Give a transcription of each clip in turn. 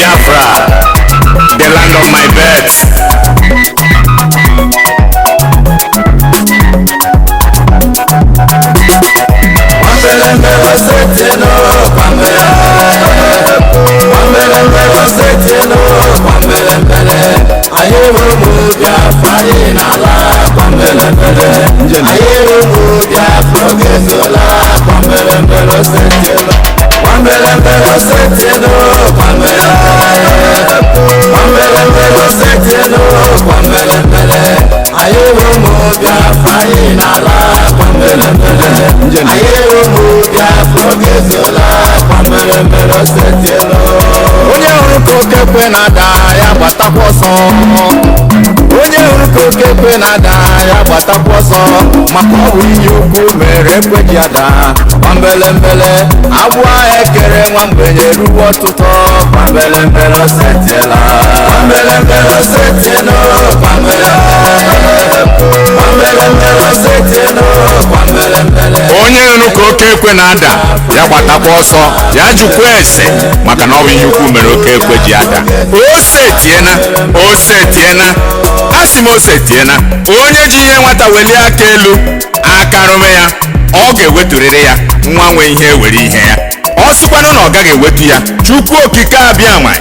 Biafra, the land of my birth. Onye hụrụ ka okekwe na-ada ya gbatakwa ọsọ. Onye hụrụ ka okekwe na-ada ya gbatakwa ọsọ. Maka ọ bụ ihe ukwu mere ekwe ji ada. Kwambelembele agbụ ekere nwa mgbenye ruo ọtụtụ. Kwambelembele osetiela. Kwambelembele osetiela. Onye hụrụ ka okekwe na-ada ya gbatakwa ọsọ ya jụkwa ese maka na ọ bụ ihe ukwu mere okekwe ji ada. O setiena asị m o setiena. Onye ji ihe nwata welie aka elu aka rụme ya ọ ga-eweturịrị ya nwa nwe ihe were ihe ya. Ọ sịkwanụ na ọ gaghị ewetu ya Chukwu okike abịa ma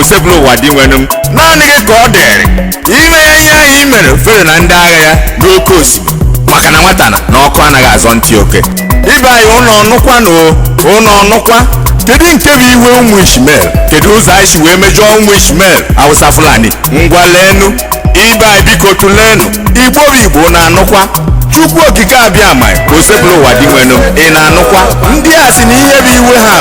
osebụla ụwa dị nwenu m naanị gị ka ọ dịrị ime ya ihe ahụ i mere fere na ndị agha ya n'oke osimiri maka na nwata na ọkụ anaghị azọ ntị oke. Ibe anyị ụnọ ọnụkwa kedu nke bụ iwe ụmụ Ishmel? Kedu ụzọ anyị si wee mejọọ ụmụ Ishmel Hausa Fulani? Ngwa leenụ ibe anyị biko tụleenụ. Igbo bụ Igbo na-anụkwa Chukwu okike abịa ma osebụla ụwa dị nwenu ị na-anụkwa? Ndị a sị na ihe bụ iwe ha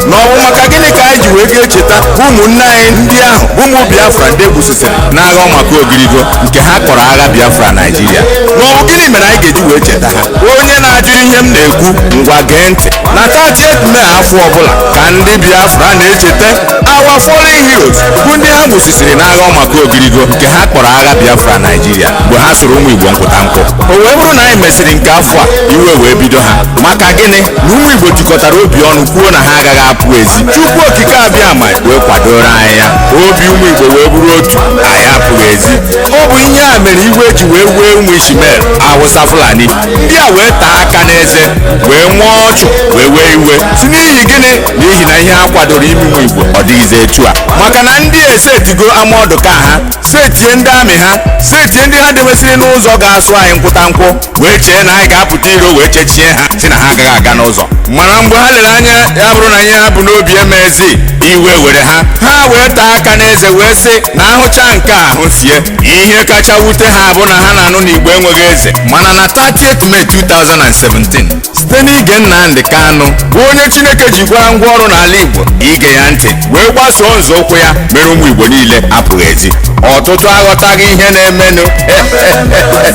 na ọ bụ maka gịnị ka anyị ji wee ga-echeta ụmụnne anyị ndị ahụ ụmụ Biafra ndị egbusisiri n'agha ọmaka ogirigo nke ha kpọrọ agha Biafra Naijiria. Na ọ bụ gịnị mere anyị ga-eji wee cheta ha? Onye na-ajụrụ ihe m na-ekwu ngwa gee ntị. Na 30th May afọ ọbụla ka ndị Biafra na-echeta our fallen heroes bụ ndị ha gbusisiri n'agha ọmaka ogirigo nke ha kpọrọ agha Biafra Naijiria mgbe ha soro ụmụ Igbo nkwụta nkwụ. O wee bụrụ na anyị mesịrị nke afọ a iwe wee bido ha maka gịnị na ụmụ Igbo tikọtara obi ọnụ kwuo na ha agaghị apụ ezi. Chukwu okike abịa ma wee kwadoro anyị ya. Obi ụmụ Igbo wee bụrụ otu anyị apụghị ezi. Ọ bụ ihe a mere iwe ji wee wee ụmụ Ishmel Hausa Fulani ndị a wee taa aka n'eze wee nwee ọchụ wee wee iwe si n'ihi gịnị? N'ihi na ihe ha kwadoro ime ụmụ Igbo ọ dịghịzi etu a maka na ndị esetigo ama ọdụ ka ha setie ndị amị ha setie ndị ha dewesịrị n'ụzọ ga-asụ anyị nkwụta nkwụ wee chee na anyị ga-apụta iro wee chechie ha si na ha agaghị aga n'ụzọ. Mana mgbe ha lere anya ya bụrụ na ihe ha bụ n'obi emezi iwe were ha wee taa aka n'eze wee sị na ahụcha nke ahụ sie. Ihe kacha wute ha bụ na ha na-anụ na Igbo enweghị eze. Mana na 30th May 2017 site n'ige Nnamdi Kanu bụ onye Chineke ji gwa ngwa ọrụ n'ala Igbo ige ya ntị wee gbasoo nzọụkwụ ya mere ụmụ Igbo niile apụghị ezi. Ọtụtụ aghọtaghị ihe na-emenụ.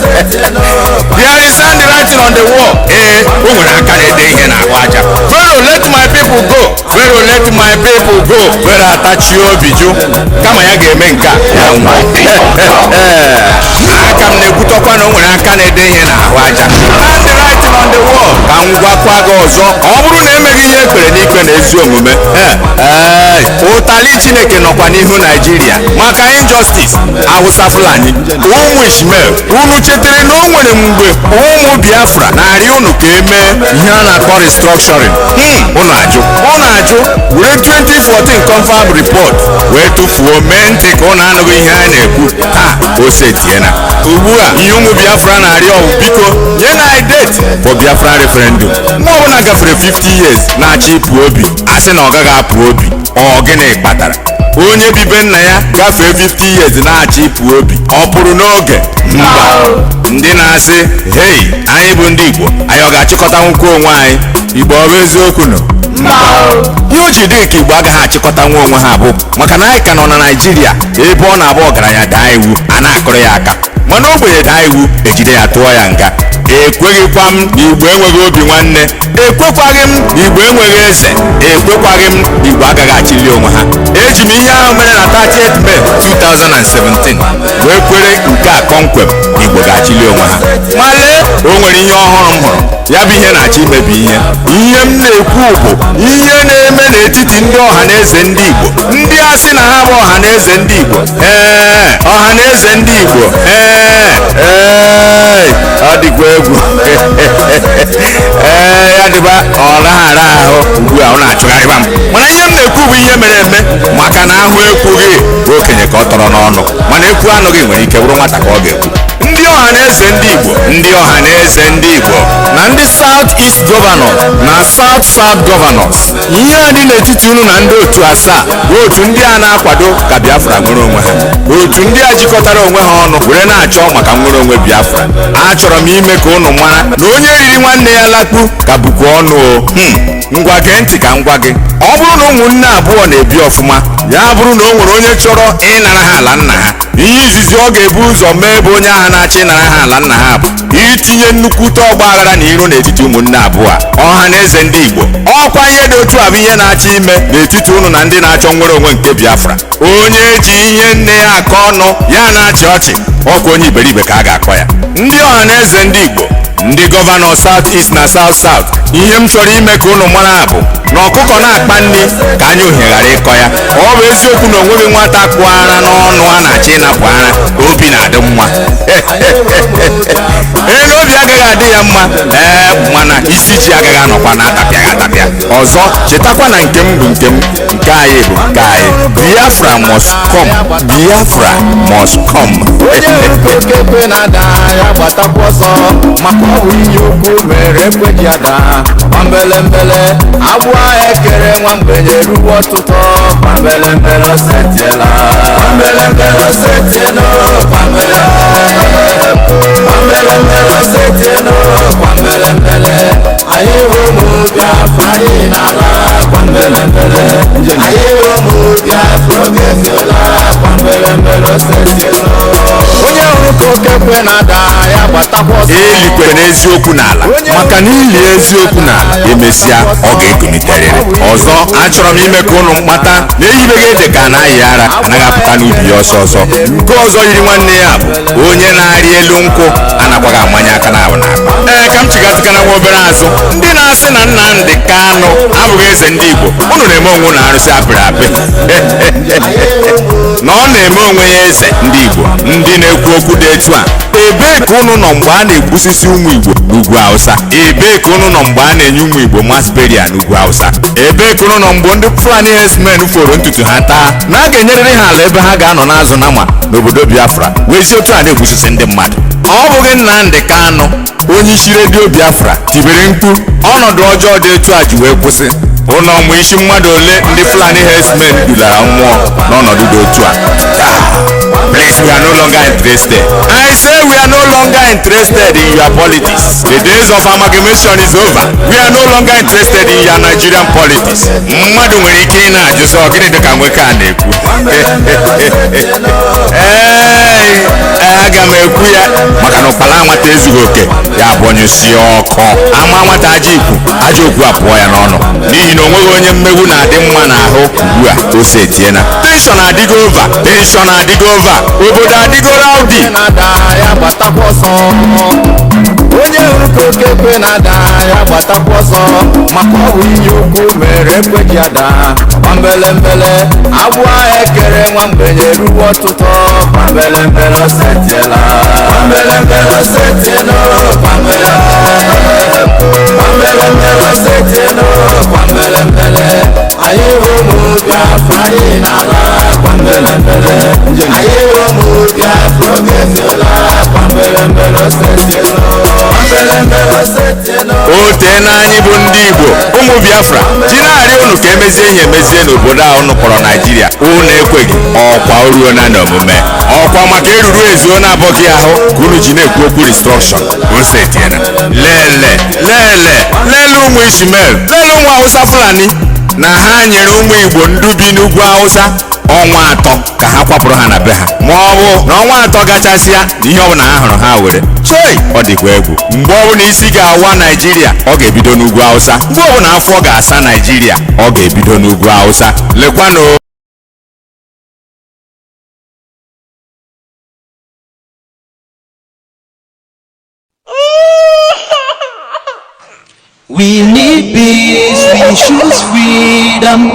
There is handwriting on the wall. O nwere aka na-ede ihe n'ahụ aja. Pharaoh, let my people go. Pharaoh, let my people go. Pharaoh atachi obi jụ kama ya ga-eme nke a ya nwa. Aka m na-ekwutọkwa na o nwere aka na-ede ihe n'ahụ aja. Handwriting on the wall. Ka m gwakwa gị ọzọ ọ bụrụ na emeghị ihe ekpere n'ikpe na ezi omume ụtalị Chineke nọkwa n'ihu Naijiria maka injustice. Hausa Fulani ụmụ Ishmel unu chetere na o nwere mgbe ụmụ Biafra na-arị unu ka emee ihe a na-akpọ restructuring? Unu ajụ were 2014 confirm report wee tụfuo mee ntị ka unu anụghị ihe a na-ekwu. O setiena ugbu a ihe ụmụ Biafra na-arịọ ọwụ biko nye na date for Biafra referendum. Nwa ọbụla gafere 50 years na-achọ ịpụ obi asị na ọ gaghị apụ obi. Ọ gịnị kpatara? Onye bibe nna ya gafee 50 years na-achọ ịpụ obi ọ pụrụ n'oge? Mba. Ndị na-asị hei anyị bụ ndị Igbo anyị ọ ga-achịkọta nwoke onwe anyị? Igbo ọ bụ eziokwu nọ? Ihe o ji dị ka Igbo agaghị achịkọta nwa onwe ha bụ maka na anyị ka nọ na Naijiria ebe ọ na-abụ ọgaranya daa iwu a na-akụrụ ya aka mana ogbenye daa iwu ejide ya tụọ ya nga. Ekweghịkwa m na Igbo enweghị obi nwanne. Ekwekwaghị m na Igbo enweghị eze. Ekwekwaghị m na Igbo agaghị achịli onwe ha. Eji m ihe ahụ mere na 30th May 2017 wee kwere nke a kọnkwem Igbo ga-achịli onwe ha. Ma lee o nwere ihe ọhụrụ m hụrụ ya bụ ihe na-achọ imebi ihe m na-ekwu bụ ihe na-eme n'etiti ndị ọha na eze ndị Igbo ndị a sị na ha bụ ọha na eze ndị Igbo ọha na eze ndị Igbo ọ dịkwa egwu ya dịba ọ raghara ahụ ugbu a ọ na-achụgharịba m mana ihe m na-ekwu bụ ihe mere eme maka na ahụ ekwughị okenye ka ọ tọrọ n'ọnụ mana ekwu anụghị nwere ike bụrụ nwata ka ọ ga-ekwu ndị ọha na eze ndị Igbo ndị ọha na eze ndị Igbo na ndị South East Governor na South South Governors ihe a dị n'etiti unu na ndị otu asaa bụ otu ndị a na-akwado ka Biafra nwere onwe ha otu ndị a jikọtara onwe ha ọnụ were na-achọ maka nwere onwe Biafra achọrọ m ime ka unu mara na onye riri nwanne ya lakpu ka bụkwa ọnụ ngwa gee ntị ka ngwa gị ọ bụrụ na ụmụnne abụọ na-ebi ọfụma ya bụrụ na o nwere onye chọrọ ịnara ha ala nna ha ihe izizi ọ ga-ebu ụzọ mee bụ onye ahụ na-achọ ịnara ha ala nna ha bụ itinye nnukwute ọgba aghara na iro n'etiti ụmụnne abụọ ọha na eze ndị Igbo ọkwa ihe dị otu a bụ ihe na-achọ ime n'etiti unu na ndị na-achọ nwere onwe nke Biafra onye ji ihe nne ya akọ ọnụ ya na-achị ọchị ọkwa onye iberibe ka a ga-akọ ya ndị ọha na eze ndị Igbo ndị gọvanọ South East na South South ihe m chọrọ ime ka unu mara bụ na ọkụkọ na-akpa nri ka anya uhie ghara ịkọ ya ọ bụ eziokwu na onweghị nwata kpụ ara n'ọnụ a na-achọ ịnapụ ara obi na-adị mma na obi agaghị adị ya mma mana isi ji agaghị anọkwa na-atapịaghị atapịa ọzọ chetakwa na nke m bụ nke m nke anyị bụ nke anyị Biafra must come Biafra must come maka ọ bụ ihe ukwu mere ekweji ada gbambelembele agbụ ahụ ekere nwa mgbenye ruo ọtụtụ gbambelembele osetiela gbambelembele osetiela gbambelembele osetiela gbambelembele anyị bụ ụmụ Biafra anyị n'ala gbambelembele anyị bụ ụmụ Biafra oge eziela gbambelembele osetiela onye hụrụ ka oke kwe na-ada ya gbatakwa ọsọ elikwe n'eziokwu n'ala maka na ili eziokwu n'ala emesịa ọ ga-egoliterịrị ọzọ achọrọ m ime ka ụnụ mkpata na eyibeghị ede ka na-ayị ara anaghị apụta n'ubi ya ọsọ ọsọ nke ọzọ yiri nwanne ya bụ onye na-arị elu nkwụ anakwaghị amanye aka na ahụ n'akpa ka m chigazikana nwa obere azụ ndị na-asị na Nnamdi Kanu abụghị eze ndị Igbo unu na-eme onwe na arụsị apịrị apị na ọ na-eme onwe ya eze ndị Igbo ndị na-ekwu okwu dị etu a ebee ka unu nọ mgbe a na-egbusisi ụmụ Igbo n'ugwu Hausa ebee ka unu nọ mgbe a na-enye ụmụ Igbo masberia n'ugwu Hausa ebee ka unu nọ mgbe ndị Fulani herdsmen foro ntutu ha taa na a ga-enyerịrị ha ala ebe ha ga-anọ n'azụ na nwa n'obodo Biafra wee si otu a na-egbusisi ndị mmadụ ọ bụghị Nnamdi Kanu onye isi redio Biafra tibere mkpu ọnọdụ ọjọọ dị etu a ji wee kwụsị ụlọ ọmụ isi mmadụ ole ndị Fulani herdsmen dulara mmụọ n'ọnọdụ dị otu a please we are no longer interested I say we are no longer interested in your politics the days of amalgamation is over we are no longer interested in your Nigerian politics mmadụ nwere ike ị na-ajụsọ gịnị dịka nwoke a na-ekwu aga m ekwu ya maka na ụkpala nwata ezughị oke ya bụ onye si ọkụ ama nwata aja ikwu aja okwu apụọ ya n'ọnụ n'ihi na onweghị onye mmegbu na-adị mma n'ahụ ugbu a o si etiena tenshọn adịgo ova obodo adịgo raudi onye hụrụ ka oke kwe na-ada ya gbatakwa ọsọ maka ọ bụ ihe ukwu mere ekweji ada gbambelembele agbụ ahụ ekere nwa mgbenye ruo ọtụtụ gbambelembele osetiela gbambelembele osetiela gbambelembele osetiela gbambelembele anyị bụ ụmụ Biafra anyị n'ala gbambelembele anyị bụ ụmụ Biafra oge eziela gbambelembele osetiela o teena anyị bụ ndị Igbo ụmụ Biafra ji na-arịọ unu ka emezie ihe emezie n'obodo a unu kpọrọ Naijiria unu ekweghị ọkwa oruona n'omume ọkwa maka eruru ezuo na-abụghị ahụ ka unu ji na-ekwu okwu restrọkshọn ose etiena lele ụmụ Ishmael lele ụmụ Hausa Fulani na ha nyere ụmụ Igbo ndị bi n'ugwu Hausa ọnwa atọ ka ha kwapụrụ ha na be ha ma ọ bụ na ọnwa atọ gachasịa na ihe ọbụla ha hụrụ ha were choi ọ dịkwa egwu mgbe ọbụla isi ga-awa Naijiria ọ ga-ebido n'ugwu Hausa mgbe ọbụla afọ ga-asa Naijiria ọ ga-ebido n'ugwu Hausa lekwanụ We need peace, we choose freedom.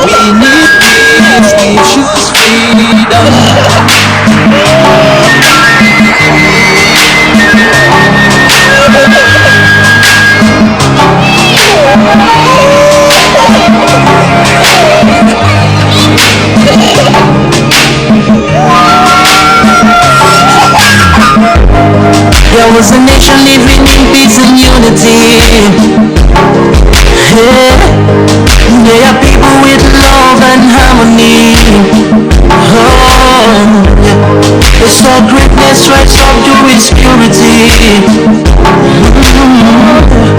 We need peace, we choose freedom. There was a nation living in peace and unity. Yeah. They are people with love and harmony. Oh, yeah. They saw greatness rise up to obscurity.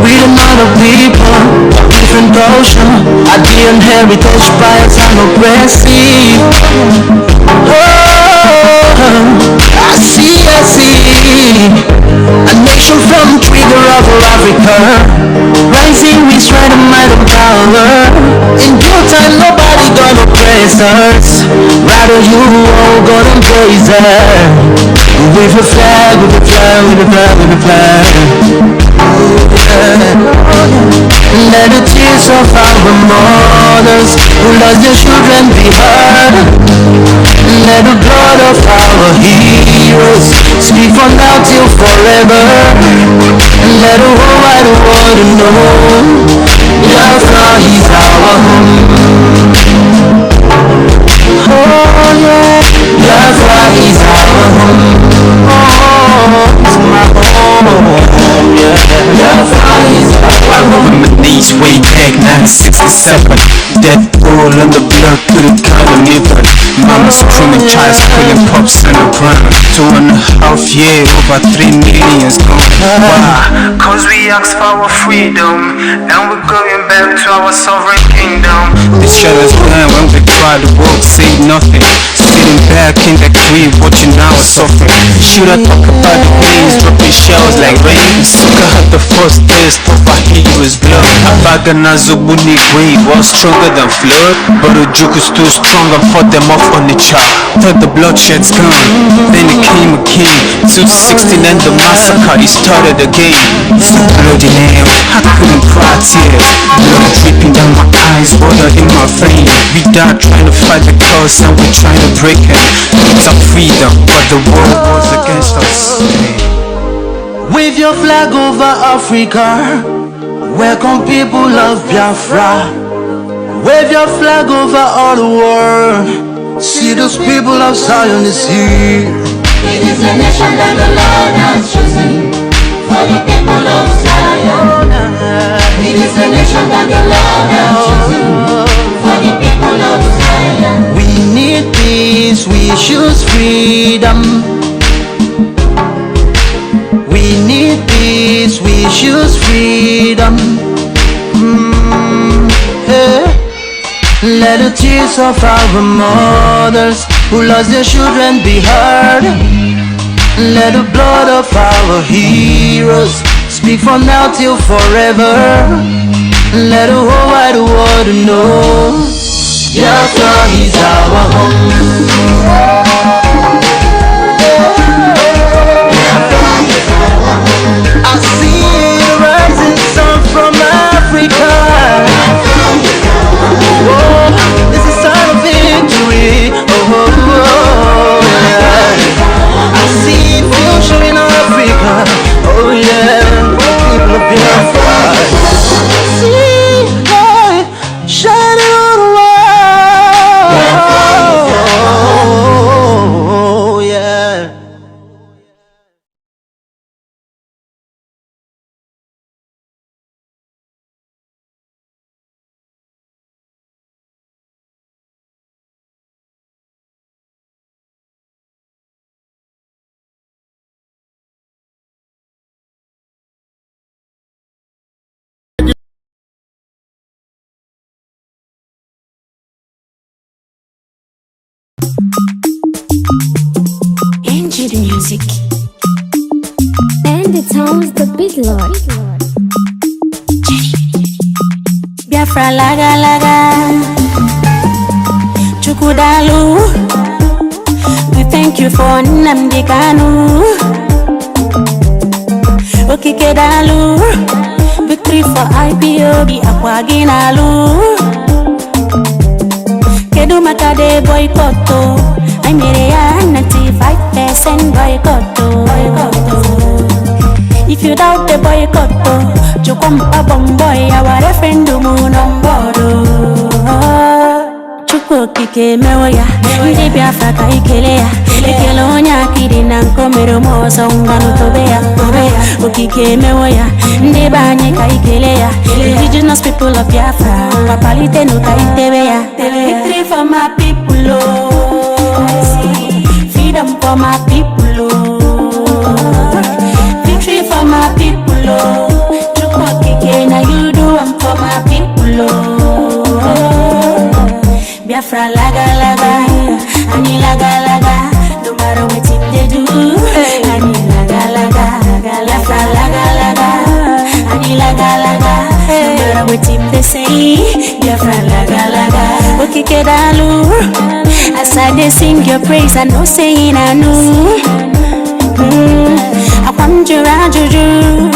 With another people, different culture, ideal and heritage, bias and oppressive. Oh, I see a nation from trigger of Africa, rising with strength and might and power. In due time nobody gonna praise us, rather you all gonna praise her. With a flag, with a flag, with a flag, with a flag. Let the tears of our mothers who lost their children be heard. Let the blood of our heroes speak from now till forever. And let the whole wide world know Biafra is our home. Oh yeah, Biafra is our home. Oh, it's my home. Yeah, Biafra is our home. My knees way back 1967. Death roll on the blood couldn't count on even. Mama screaming, child squealing, pops on the ground. 2.5 years, over 3 million's gone. Why? Cause we asked for our freedom, and we're going back to our sovereign kingdom. The shadows burn when we try to walk, say nothing. Sitting back in the crib, watching our suffering. Should I talk about the pains, dropping shells like rain? Suka had the first taste of a hero's blood. Abagana Zobuni grave was stronger than flood, but the joke is too strong and fought them off on the chart. Thought the bloodshed's gone, then it came again. 216 and the massacre, it started again. So bloody nail, I couldn't cry tears. Blood dripping down my eyes, water in my veins. We died trying to fight the cause and we're trying to break it. It's our freedom, but the world was against us. Wave your flag over Africa. Welcome people of Biafra. Wave your flag over all the world. See those people of Zion is here. It is a nation that the Lord has chosen for the people of Zion. It is a nation that the Lord has chosen for the people of Zion. We need peace, we choose freedom. We need peace, we choose freedom. Yeah. Let the tears of our mothers who lost their children be heard. Let the blood of our heroes speak from now till forever. Let the whole wide world know Biafra is our home. I see the rising sun from Africa. Oh, this is a sign of victory. Oh, yeah. I see future in Africa. Oh yeah, people of Biafra. See light shining on the world. Oh yeah. The music and the tones, the beat lord. Biafra laga laga Chukudalu. We thank you for Nnamdi Kanu. Okike for IPOB akwa gị n'alụ. Kedu maka de boycott o? I mere ya 95% boycott o. If you doubt the boycott o, Chukwuemeka bomboy our referendum on board o. Chukwuokike mewe ya, ndị Biafra ka ikele ya. Ekele onye akịrị na nkomere ọzọ ngwanụ tobe ya. Okike mewe ya, ndị be anyị ka ikele ya. Indigenous people of Biafra, papalite no ka itebe ya. Victory for my people oh, freedom for my people oh, victory for my people oh, Chukwuokike na you do am for my people oh. Biafra laga laga, ani laga laga, no matter what they do. Ani laga laga, Biafra laga laga, ani laga laga, no matter what they say. Biafra laga laga, okike dalu. As I dey sing your praise, I know saying I know. Akwam jura juju.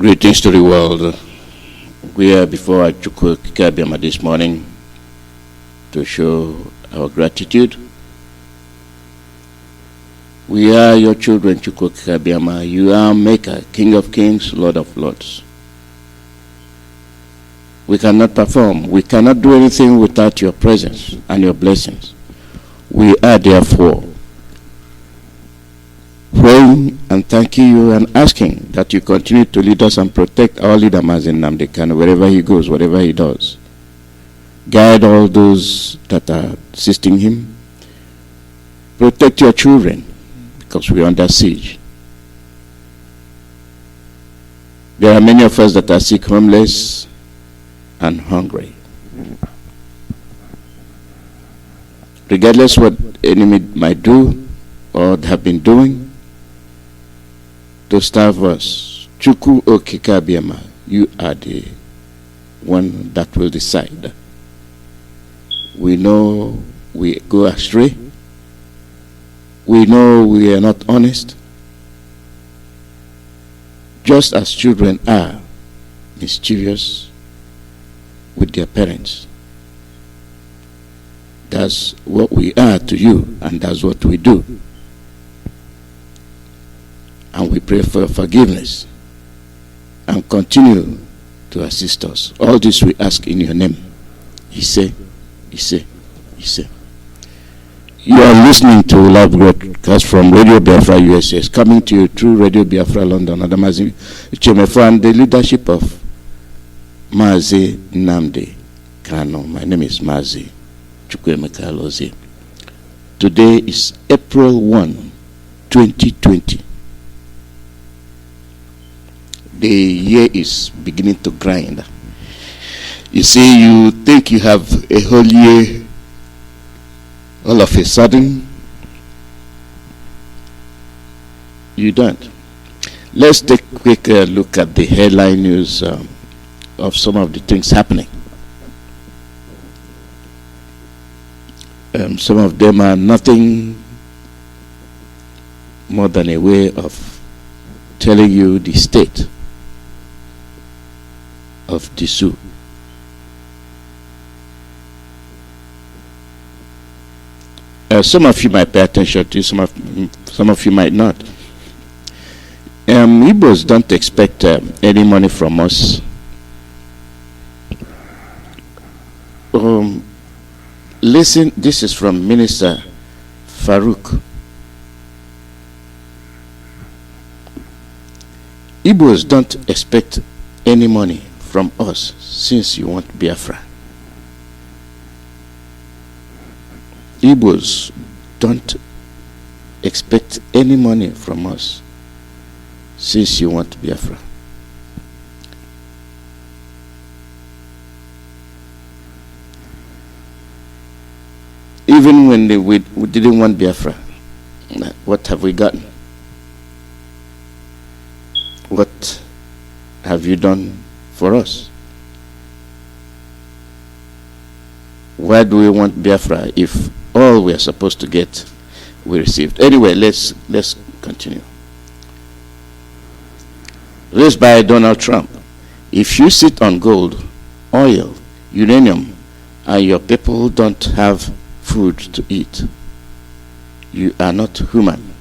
Greetings to the world. We are before our Chukwuemeka this morning to show our gratitude. We are your children, Chukwuemeka. You are Maker, King of Kings, Lord of Lords. We cannot perform. We cannot do anything without your presence and your blessings. We are therefore praying and thanking you and asking that you continue to lead us and protect our leader Mazi Nnamdi wherever he goes, whatever he does. Guide all those that are assisting him. Protect your children because we are under siege. There are many of us that are sick, homeless, and hungry. Regardless what enemy might do or have been doing to starve us, Chukwuemeka, you are the one that will decide. We know we go astray. We know we are not honest. Just as children are mischievous with their parents. That's what we are to you, and that's what we do. And we pray for forgiveness and continue to assist us. All this we ask in your name. He say. You are listening to live broadcast from Radio Biafra USA. It's coming to you through Radio Biafra London under Mazi and the leadership of Mazi Nnamdi Kanu. My name is Mazi Chukwuemeka Alozie. Today is April 1, 2020. The year is beginning to grind. You see, you think you have a whole year, all of a sudden, you don't. Let's take a quick look at the headline news of some of the things happening. Some of them are nothing more than a way of telling you the state of the zoo. Some of you might pay attention to, some of you might not. Igbos don't expect any money from us. Listen, this is from Minister Farouk. Igbos don't expect any money from us since you want Biafra. Igbos don't expect any money from us since you want Biafra. Even when we didn't want Biafra, what have we gotten? What have you done for us? Why do we want Biafra if all we are supposed to get we received? Anyway, let's continue. Raised by Donald Trump. If you sit on gold, oil, uranium, and your people don't have food to eat, you are not human.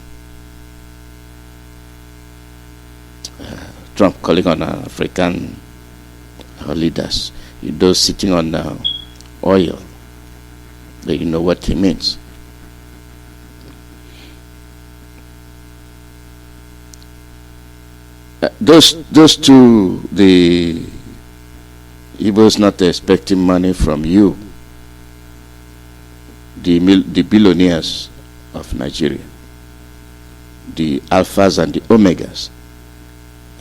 Trump calling on African leaders, those sitting on oil. You know what he means. Those two, the Igbos not expecting money from you, the billionaires of Nigeria, the alphas and the omegas,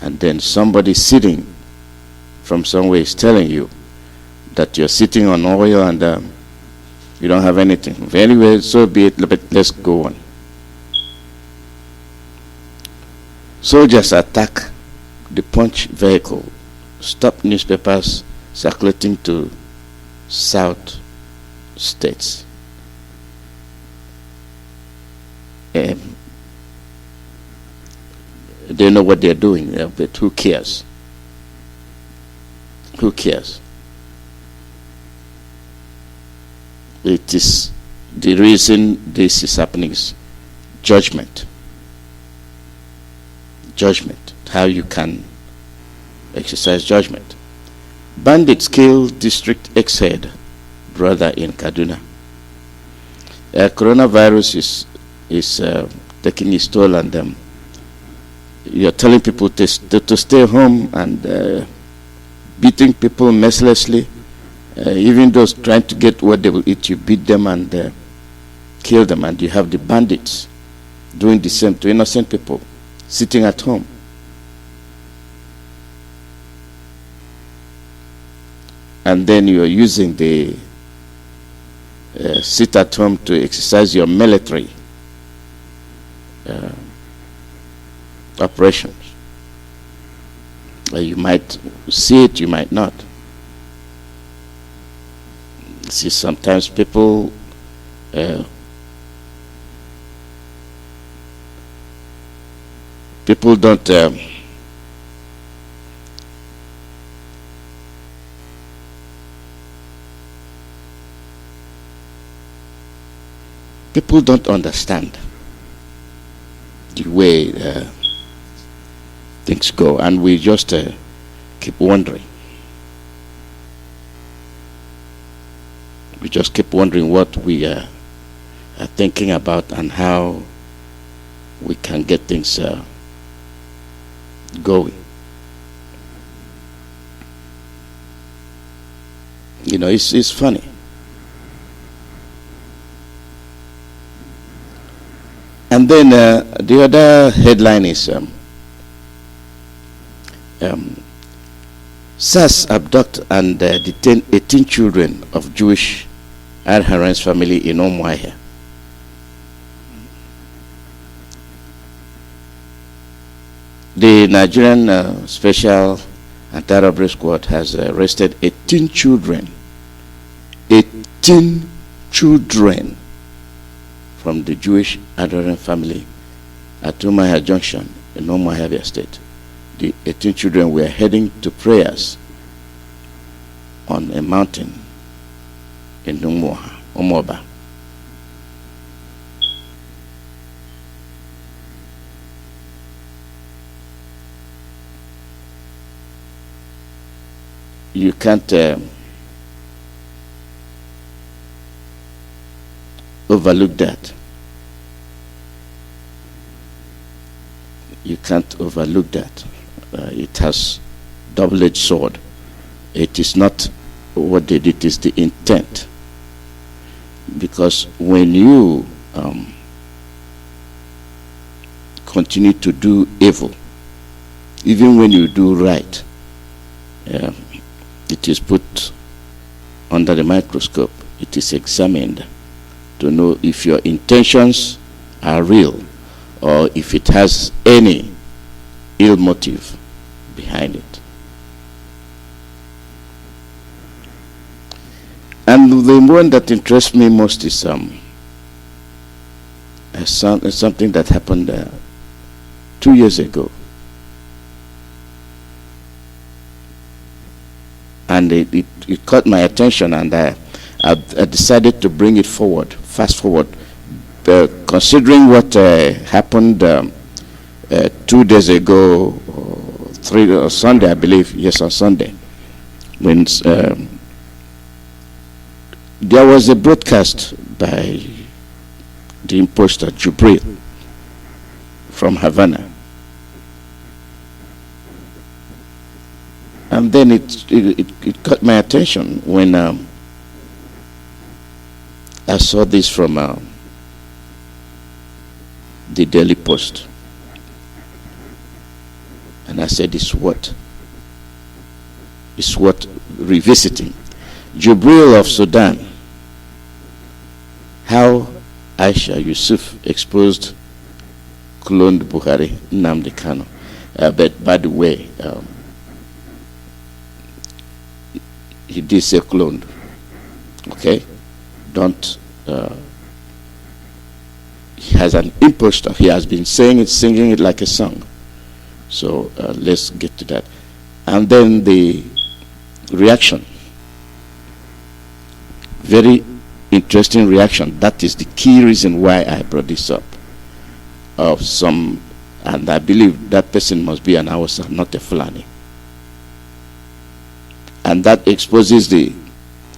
and then somebody sitting from somewhere is telling you that you're sitting on oil and you don't have anything. Very well, so be it, but let's go on. Soldiers attack the Punch vehicle, stop newspapers circulating to South states. They know what they're doing, but who cares? Who cares? It is the reason this is happening is judgment. Judgment. How you can exercise judgment. Bandits killed district ex-head brother in Kaduna. Coronavirus is taking its toll on them. You're telling people to stay home and beating people mercilessly. Even those trying to get what they will eat, you beat them and kill them. And you have the bandits doing the same to innocent people sitting at home. And then you are using the sit at home to exercise your military operations. You might see it, you might not. See, sometimes people people don't people don't understand the way things go, and we just keep wondering. We just keep wondering what we are thinking about and how we can get things going. You know, it's funny. And then the other headline is SARS abduct and detain 18 children of Jewish adherents family in Umuahia. The Nigerian Special Anti-Robbery Squad has arrested 18 children. 18 children from the Jewish adherent family at Umuahia Junction in Umuahia State. The 18 children were heading to prayers on a mountain in Umuoba. You can't overlook that. You can't overlook that. It has double-edged sword. It is not what they did, it is the intent. Because when you continue to do evil, even when you do right, it is put under the microscope. It is examined to know if your intentions are real or if it has any ill motive behind it. And the one that interests me most is something that happened 2 years ago. And it caught my attention, and I decided to bring it forward, fast forward, considering what happened 2 days ago, Sunday, I believe, yes, on Sunday, when there was a broadcast by the imposter Jubril from Havana. And then it caught my attention when I saw this from the Daily Post. And I said, it's worth revisiting. Jubril of Sudan. How Aisha Yusuf exposed cloned Buhari, Nnamdi Kanu. But by the way, he did say cloned. Okay? Don't. He has an impostor. He has been saying it, singing it like a song. So let's get to that. And then the reaction. Very interesting reaction. That is the key reason why I brought this up. Of some, and I believe that person must be an Hausa, not a Fulani. And that exposes the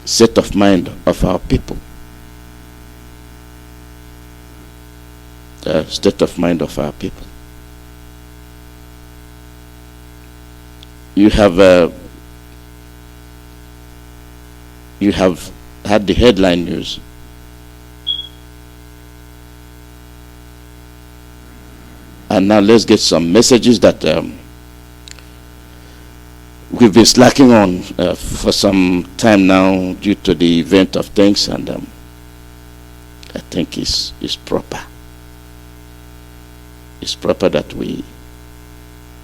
state of mind of our people. The state of mind of our people. You have had the headline news. And now let's get some messages that we've been slacking on for some time now due to the event of things, and I think it's proper. It's proper that we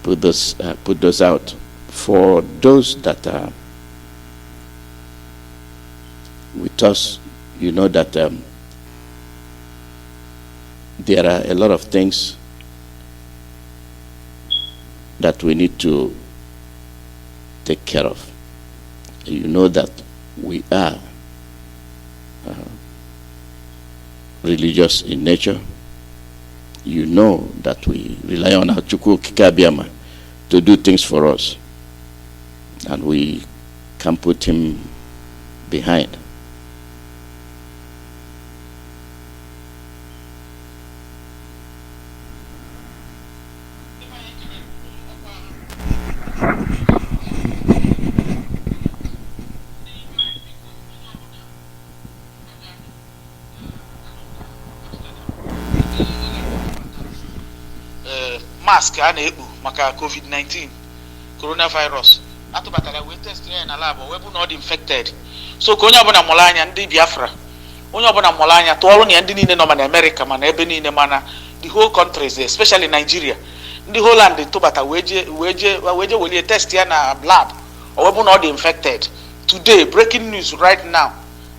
put those out for those that are with us. You know that there are a lot of things that we need to take care of. You know that we are religious in nature. You know that we rely on our Chukwuemeka to do things for us, and we can put him behind. Mask a na-ekpu maka COVID-19 coronavirus atụbatara wee test ya na lab wee bụ na ọ dị infected. So ka onye ọbụla mụrụ anya, ndị Biafra, onye ọbụla mụrụ anya tụọrụ na ya, ndị niile nọ na America mana ebe niile, mana the whole countries, especially Nigeria, ndị Holland tụbata wee je welie test ya na lab o wee bụ na ọ dị infected. Today, breaking news right now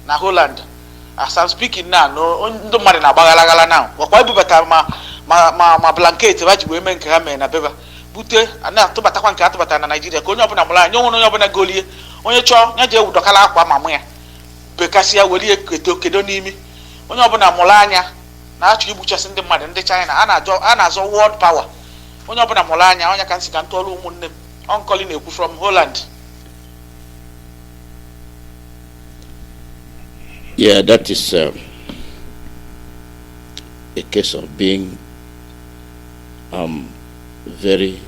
na Holland, as I'm speaking now, no ndị mmadụ na-agbaghalaghala now. Wakwa ibubata ma blanket ba ji wee mee nke ha mee na beba bute na atụbatakwa nke atụbata na Nigeria ka onye ọbụla mụrụ anya, onye ọbụla golie, onye chọọ ya je udokala akwa ma mụ ya bekasịa welie kedo n'imi. Onye ọbụla mụrụ anya na-achọ igbuchasị ndị mmadụ, ndị China a na-azọ world power. Onye ọbụla mụrụ anya, onye ka nsị ka ntụọrụ ụmụnne m Uncle na-ekwu from Holland. Yeah, that is a case of being very,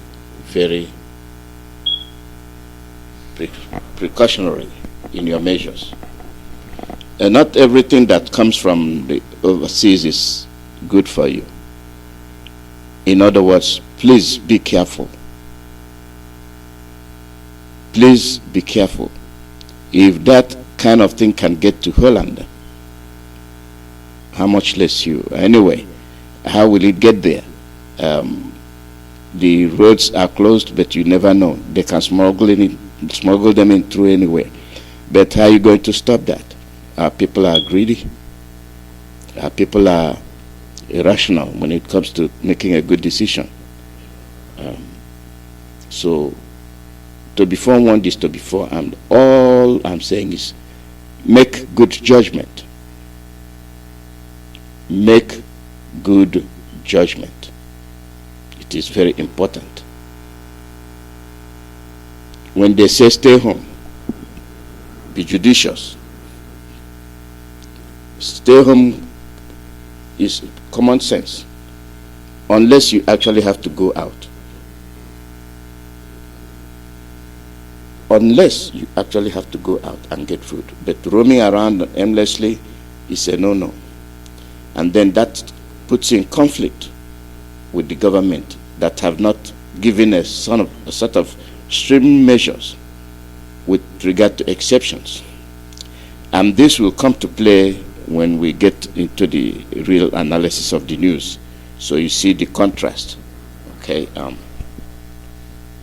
very precautionary in your measures. And not everything that comes from the overseas is good for you. In other words, please be careful. Please be careful. If that kind of thing can get to Holland, how much less you? Anyway, how will it get there? The roads are closed, but you never know. They can smuggle them in through anywhere. But how are you going to stop that? Our people are greedy. Our people are irrational when it comes to making a good decision. So, to be forewarned is to be forearmed. All I'm saying is make good judgment. Make good judgment. It is very important. When they say stay home, be judicious. Stay home is common sense, unless you actually have to go out. Unless you actually have to go out and get food. But roaming around aimlessly is a no-no. And then that puts you in conflict with the government that have not given a sort of stream measures with regard to exceptions. And this will come to play when we get into the real analysis of the news. So you see the contrast. Okay.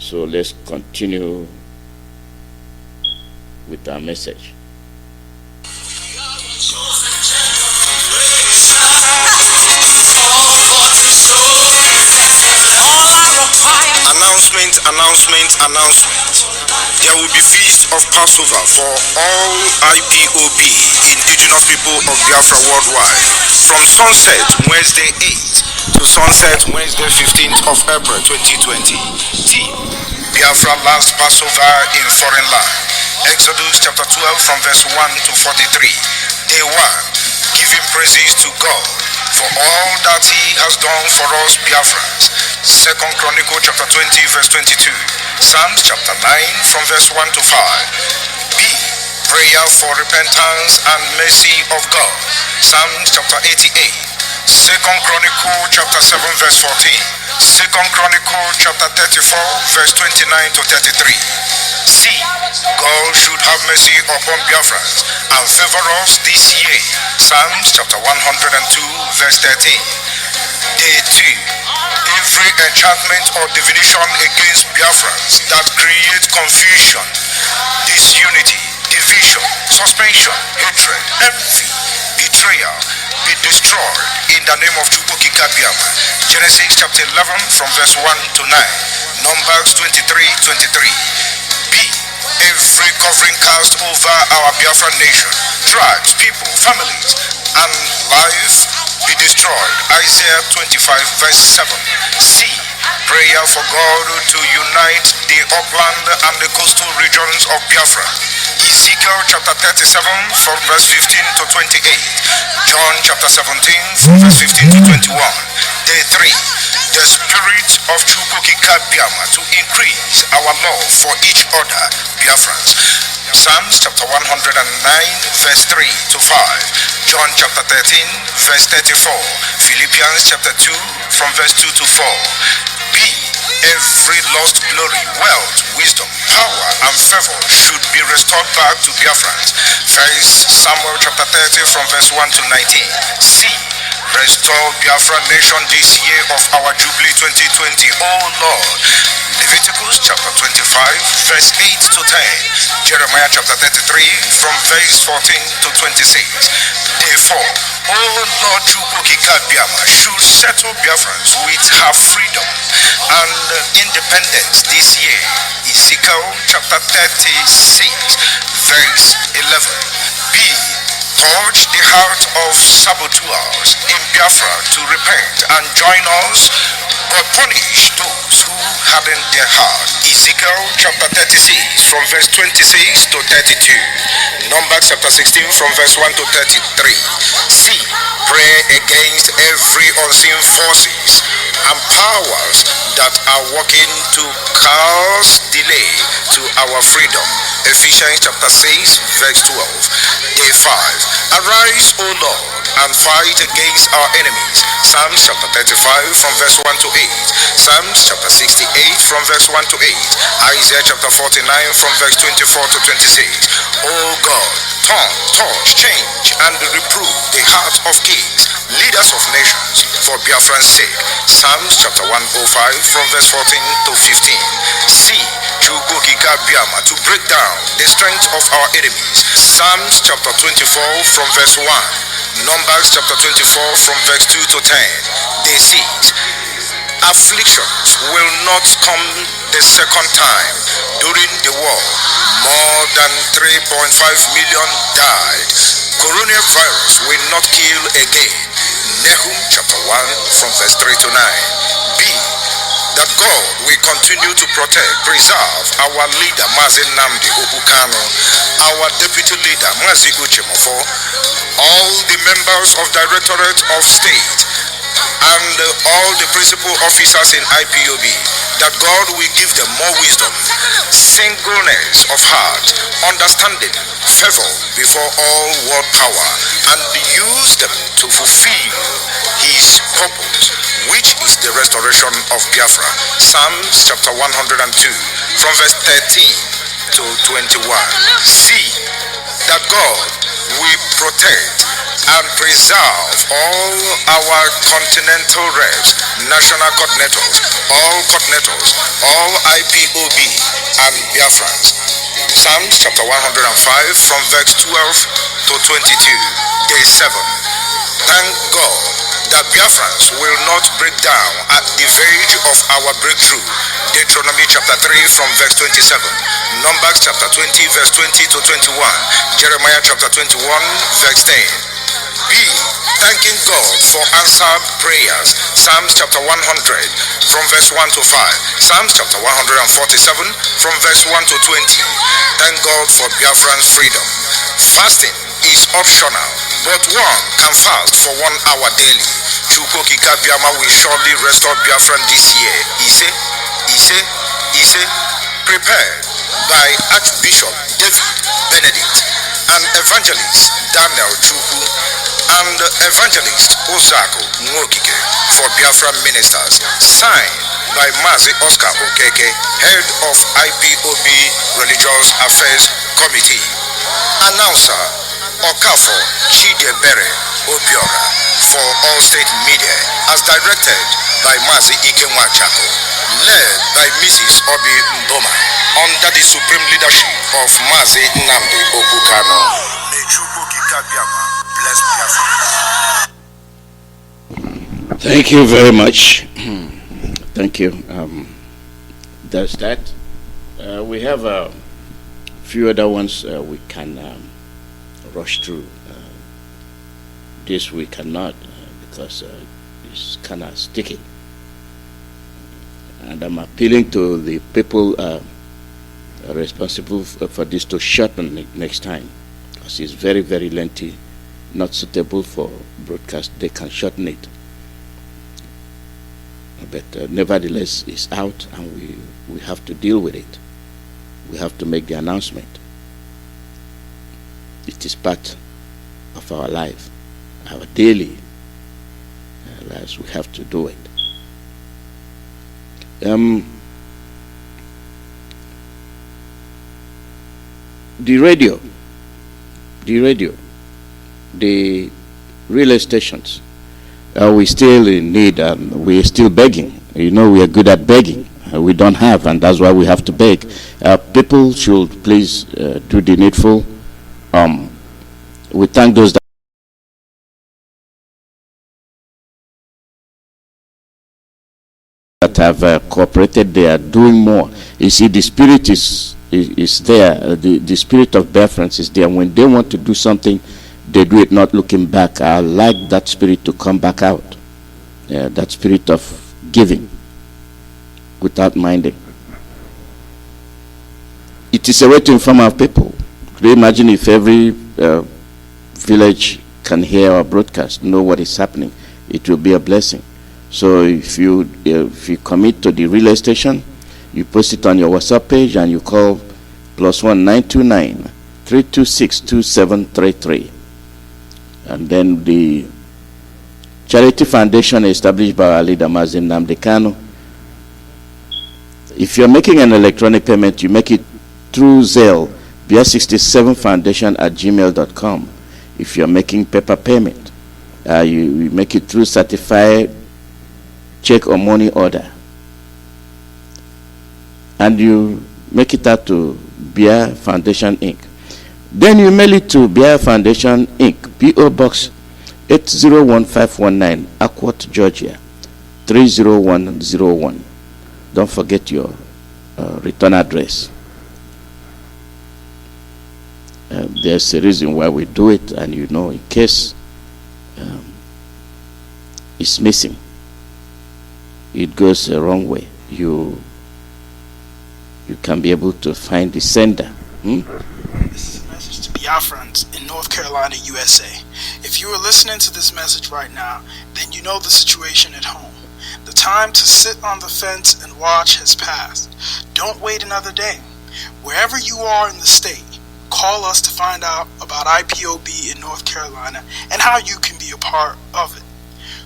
So let's continue with our message. Announcement Announcement. There will be feast of Passover for all IPOB, indigenous people of Biafra worldwide, from sunset Wednesday 8th to sunset Wednesday 15th of April 2020. Team Biafra last Passover in foreign land. Exodus chapter 12 from verse 1 to 43. Day 1. Giving praises to God for all that He has done for us Biafrans. 2nd Chronicle chapter 20 verse 22. Psalms chapter 9 from verse 1 to 5. B. Prayer for repentance and mercy of God. Psalms chapter 88. 2nd Chronicle chapter 7 verse 14. 2nd Chronicle chapter 34 verse 29 to 33. C. God should have mercy upon Biafrans and favor us this year. Psalms chapter 102 verse 13. Day 2. Every enchantment or divination against Biafrans that create confusion, disunity, division, suspension, hatred, envy, betrayal, be destroyed in the name of Chukwuemeka. Genesis chapter 11 from verse 1 to 9. Numbers 23:23. B. Every covering cast over our Biafran nation, tribes, people, families, and life be destroyed. Isaiah 25 verse 7. C. Prayer for God to unite the upland and the coastal regions of Biafra. Ezekiel chapter 37 from verse 15 to 28. John chapter 17 from verse 15 to 21. Day 3. The spirit of Chukwuemeka to increase our love for each other Biafrans. Psalms chapter 109 verse 3 to 5. John chapter 13 verse 34. Philippians chapter 2 from verse 2 to 4. B. Every lost glory, wealth, wisdom, power, and favor should be restored back to Biafrans. 1 Samuel chapter 30 from verse 1 to 19. C. Restore Biafra nation this year of our Jubilee 2020, oh Lord. Leviticus chapter 25 verse 8 to 10. Jeremiah chapter 33 from verse 14 to 26. Day 4. Oh Lord Chukwuemeka should settle Biafrans with her freedom and independence this year. Ezekiel chapter 36 verse 11. B. Touch the heart of saboteurs in Biafra to repent and join us, but punish those who harden their heart. Ezekiel chapter 36 from verse 26 to 32. Numbers chapter 16 from verse 1 to 33. C. Pray against every unseen forces and powers that are working to cause delay to our freedom. Ephesians chapter 6 verse 12. Day 5. Arise, O Lord, and fight against our enemies. Psalms chapter 35 from verse 1 to 8. Psalms chapter 68 from verse 1 to 8. Isaiah chapter 49 from verse 24 to 26. O God, touch, change, and reprove the heart of kings, leaders of nations, for Biafran's sake. Psalms chapter 105 from verse 14 to 15. C. Chukwuemeka to break down the strength of our enemies. Psalms chapter 24 from verse 1. Numbers chapter 24 from verse 2 to 10. Day 6. Afflictions will not come the second time. During the war, more than 3.5 million died. Coronavirus will not kill again. Nahum chapter 1 from verse 3 to 9. B. That God will continue to protect, preserve our leader Mazi Obukano, our deputy leader Mazi Uchemofo, all the members of Directorate of State, and all the principal officers in IPOB, that God will give them more wisdom, singleness of heart, understanding, favor before all world power, and use them to fulfill His purpose, which is the restoration of Biafra. Psalms chapter 102 from verse 13 to 21. See that God will protect and preserve all our continental reps, national coordinators, all IPOB and Biafrans. Psalms chapter 105 from verse 12 to 22. Day 7. Thank God that Biafrans will not break down at the verge of our breakthrough. Deuteronomy chapter 3 from verse 27, Numbers chapter 20 verse 20 to 21, Jeremiah chapter 21 verse 10. B. Thanking God for answered prayers. Psalms chapter 100 from verse 1 to 5. Psalms chapter 147 from verse 1 to 20. Thank God for Biafran's freedom. Fasting is optional, but one can fast for 1 hour daily. Chukwuemeka will surely restore Biafran this year. Ise, prepared by Archbishop David Benedict and Evangelist Daniel Chukwu and Evangelist Ozako Nwokike for Biafran ministers. Signed by Mazi Oscar Okeke, head of IPOB Religious Affairs Committee. Announcer Okafo Chidebere Obiora for all state media, as directed by Mazi Ikenwachako, led by Mrs. Obi Mboma, under the supreme leadership of Mazi Nnamdi Okukano. May Chukwuemeka bless Biafra. Thank you very much. Thank you. That's that. We have a few other ones we can rush through. This we cannot because it's kind of sticky. And I'm appealing to the people responsible for this to shorten it next time, because it's very, very lengthy, not suitable for broadcast. They can shorten it. But nevertheless, it's out, and we have to deal with it. We have to make the announcement. It is part of our life, our daily lives. We have to do it. The radio, the relay stations, we still in need, we're still begging. You know, we are good at begging. We don't have, and that's why we have to beg. People should please do the needful. We thank those that have cooperated. They are doing more. You see, the spirit is there. The spirit of Biafrans is there. When they want to do something, they do it not looking back. I like that spirit to come back out. That spirit of giving without minding. It is a way to inform our people. Could you imagine if every village can hear our broadcast, know what is happening? It will be a blessing. So if you commit to the relay station, you post it on your WhatsApp page, and you call +1 929 326 2733. And then the charity foundation established by our leader Mazi Nnamdi Kanu. If you're making an electronic payment, you make it through Zelle, bia67foundation@gmail.com. If you're making paper payment, you make it through certified check or money order, and you make it out to Bia Foundation Inc. Then you mail it to Bia Foundation Inc., P.O. Box 801519, Aquat, Georgia 30101. Don't forget your return address. There's a reason why we do it, and you know, in case it's missing, it goes the wrong way, you can be able to find the sender. This is a message to Biafrans in North Carolina, USA. If you are listening to this message right now, then you know the situation at home. The time to sit on the fence and watch has passed. Don't wait another day. Wherever you are in the state, call us to find out about IPOB in North Carolina and how you can be a part of it.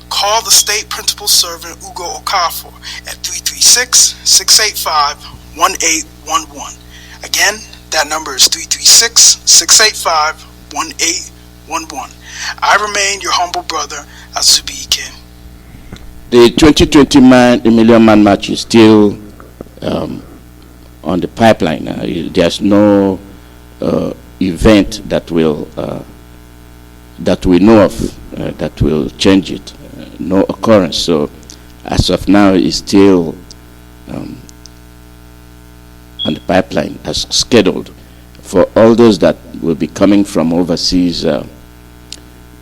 Call the state principal servant Ugo Okafor at 336-685-1811. Again, that number is 336-685-1811. I remain your humble brother, Azubi Ike. The 2020 Million Man March is still on the pipeline. There's no event that will that we know of that will change it. no occurrence. So as of now, it's still on the pipeline as scheduled. For all those that will be coming from overseas,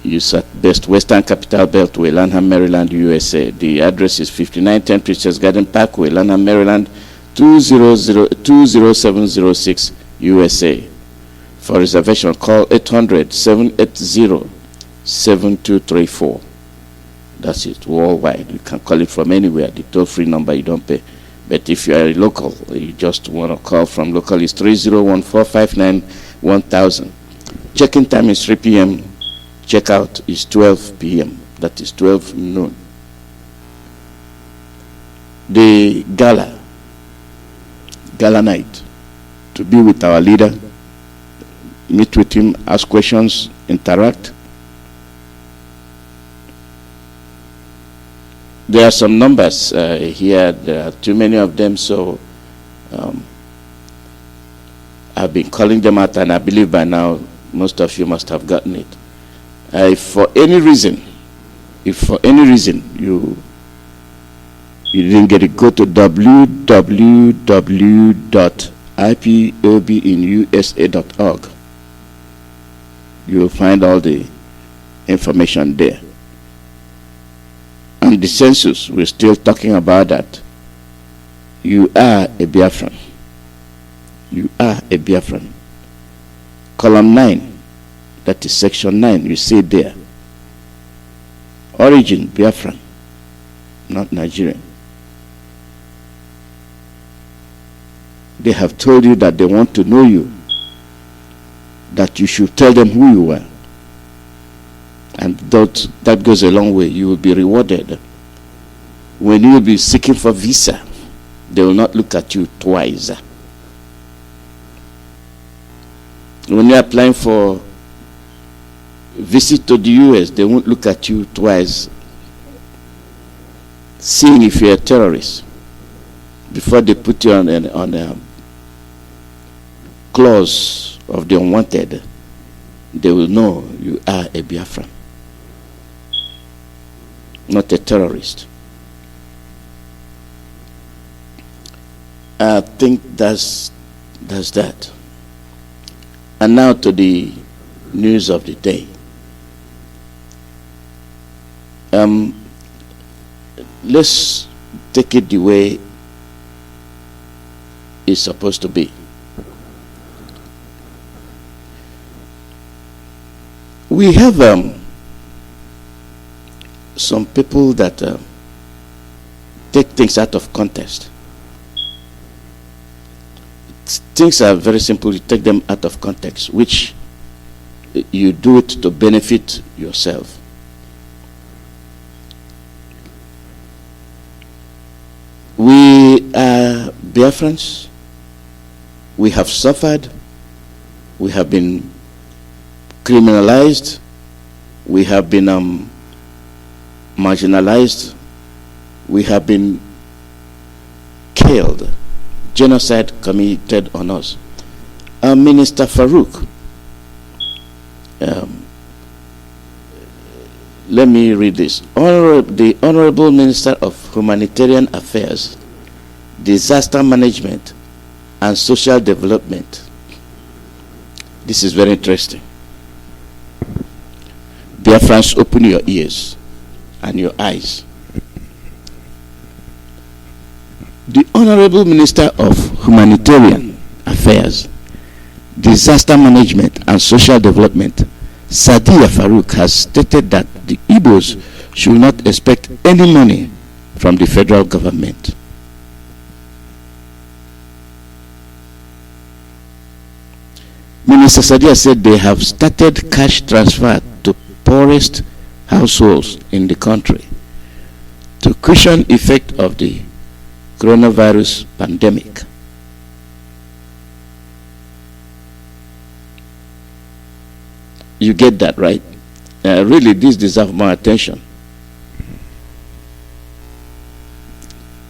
use at best Western Capital Beltway, Lanham, Maryland, USA. The address is 5910 Princess Garden Parkway, Lanham, Maryland, 20706 USA. For reservation, call 800-780-7234. That's it, worldwide. You can call it from anywhere. The toll-free number, you don't pay. But if you are a local, you just want to call from local, it's 3014591000. Check-in time is 3 p.m. Check-out is 12 p.m. That is 12 noon. The gala night, to be with our leader, meet with him, ask questions, interact. There are some numbers here. There are too many of them, so I've been calling them out, and I believe by now most of you must have gotten it. If for any reason you didn't get it, go to www.ipobinusa.org. You will find all the information there. And the census, we're still talking about that. You are a Biafran. You are a Biafran. Column 9, that is section 9, you see there. Origin, Biafran, not Nigerian. They have told you that they want to know you, that you should tell them who you are. And that goes a long way. You will be rewarded. When you will be seeking for visa, they will not look at you twice. When you are applying for visit to the US, they won't look at you twice, seeing if you're a terrorist. Before they put you on a clause of the unwanted, they will know you are a Biafran, not a terrorist. I think that's that. And now to the news of the day. Let's take it the way it's supposed to be. We have some people that take things out of context. Things are very simple. You take them out of context, which you do it to benefit yourself. We are Biafrans. We have suffered. We have been criminalized. We have been marginalized. We have been killed. Genocide committed on us. Minister Farouk, let me read this. The Honorable Minister of Humanitarian Affairs, Disaster Management and Social Development. This is very interesting. Dear friends, open your ears and your eyes. The Honorable Minister of Humanitarian Affairs, Disaster Management and Social Development, Sadiya Farouk, has stated that the Igbos should not expect any money from the federal government. Minister Sadiya said they have started cash transfer to poorest households in the country to cushion effect of the coronavirus pandemic. You get that, right? Really, this deserves more attention.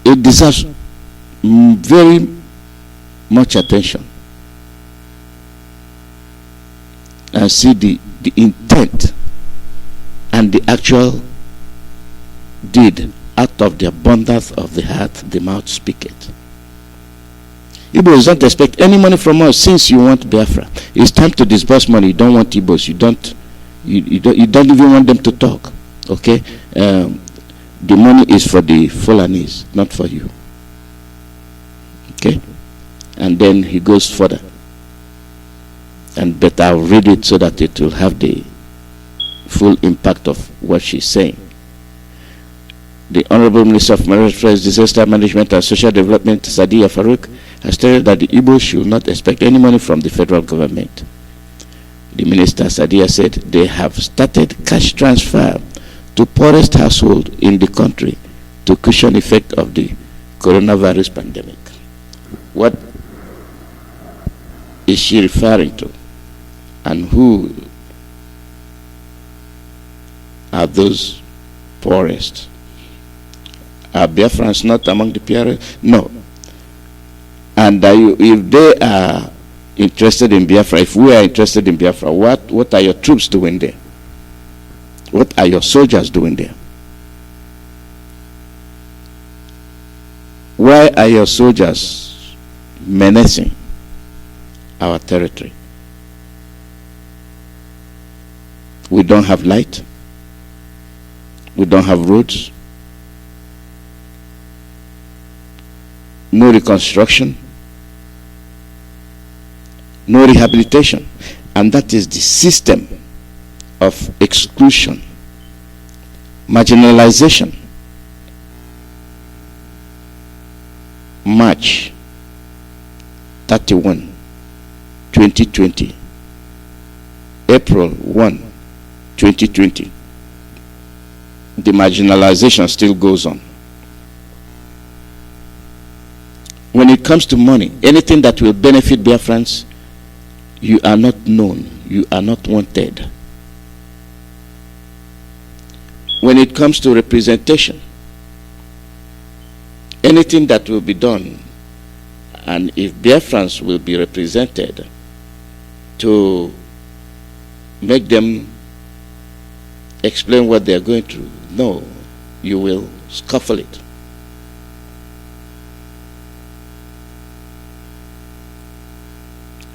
It deserves very much attention. And see the intent and the actual did, out of the abundance of the heart, the mouth speaketh. Igbos don't expect any money from us since you want Biafra. It's time to disburse money. You don't want Igbos. You don't even want them to talk. Okay? The money is for the Fulanis, not for you. Okay? And then he goes further. But I'll read it so that it will have the full impact of what she's saying. The Honorable Minister of Marine Affairs, Disaster Management and Social Development, Sadiya Farouk, has stated that the Igbos should not expect any money from the federal government. The Minister, Sadiya, said they have started cash transfer to poorest household in the country to cushion the effect of the coronavirus pandemic. What is she referring to? And who are those poorest? Are Biafrans not among the poorest? No. And if they are interested in Biafra, if we are interested in Biafra, what are your troops doing there? What are your soldiers doing there? Why are your soldiers menacing our territory? We don't have light. We don't have roads. No reconstruction. No rehabilitation. And that is the system of exclusion, marginalization. March 31, 2020. April 1, 2020. The marginalization still goes on. When it comes to money, anything that will benefit Biafrans, you are not known, you are not wanted. When it comes to representation, anything that will be done, and if Biafrans will be represented to make them explain what they are going through, no, you will scuffle it.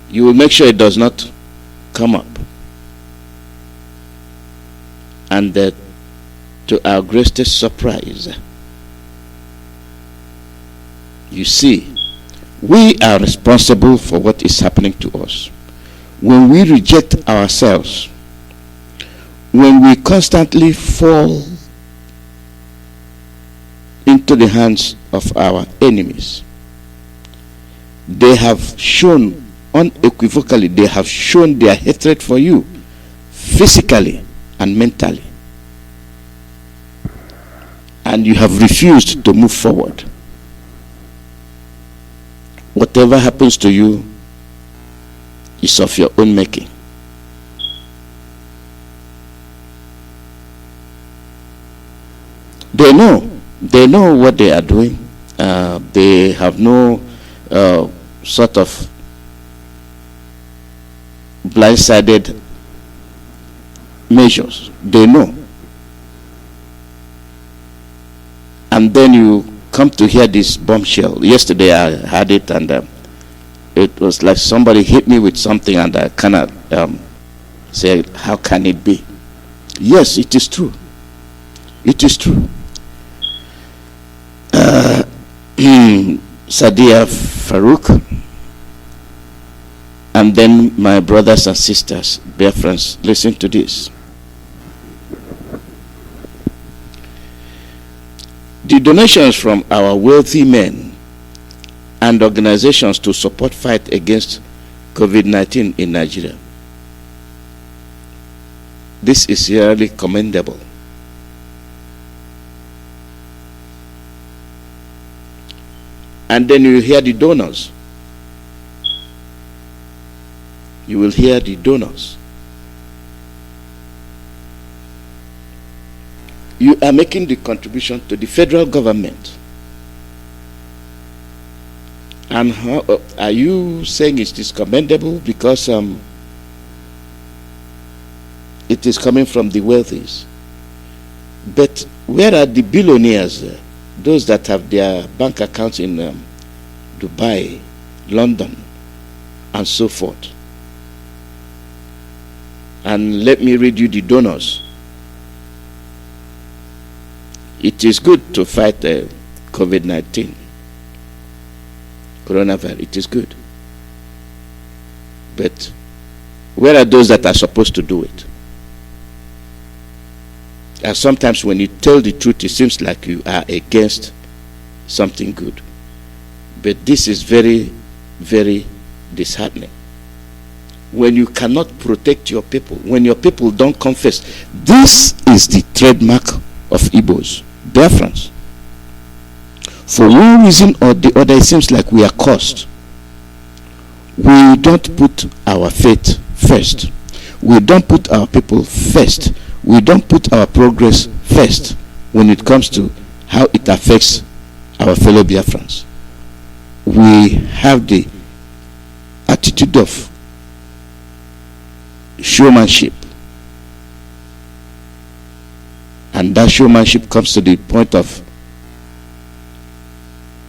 You will make sure it does not come up. And that, to our greatest surprise, you see, we are responsible for what is happening to us. When we reject ourselves, when we constantly fall into the hands of our enemies, they have shown unequivocally, they have shown their hatred for you, physically and mentally. And you have refused to move forward. Whatever happens to you is of your own making. They know what they are doing. They have no sort of blindsided measures. They know. And then you come to hear this bombshell. Yesterday I had it, and it was like somebody hit me with something, and I cannot say, how can it be? Yes, it is true. It is true. Sadiya Farouk, and then my brothers and sisters, Biafrans, listen to this. The donations from our wealthy men and organizations to support fight against COVID-19 in Nigeria, this is really commendable. And then you hear the donors. You will hear the donors. You are making the contribution to the federal government. And how, are you saying it is commendable because it is coming from the wealthies? But where are the billionaires, those that have their bank accounts in Dubai, London, and so forth? And let me read you the donors. It is good to fight COVID-19, coronavirus. It is good. But where are those that are supposed to do it? And sometimes when you tell the truth, it seems like you are against something good. But this is very, very disheartening. When you cannot protect your people, when your people don't confess, this is the trademark of Igbos, Biafrans. For one reason or the other, it seems like we are cursed. We don't put our faith first. We don't put our people first. We don't put our progress first when it comes to how it affects our fellow Biafrans. We have the attitude of showmanship, and that showmanship comes to the point of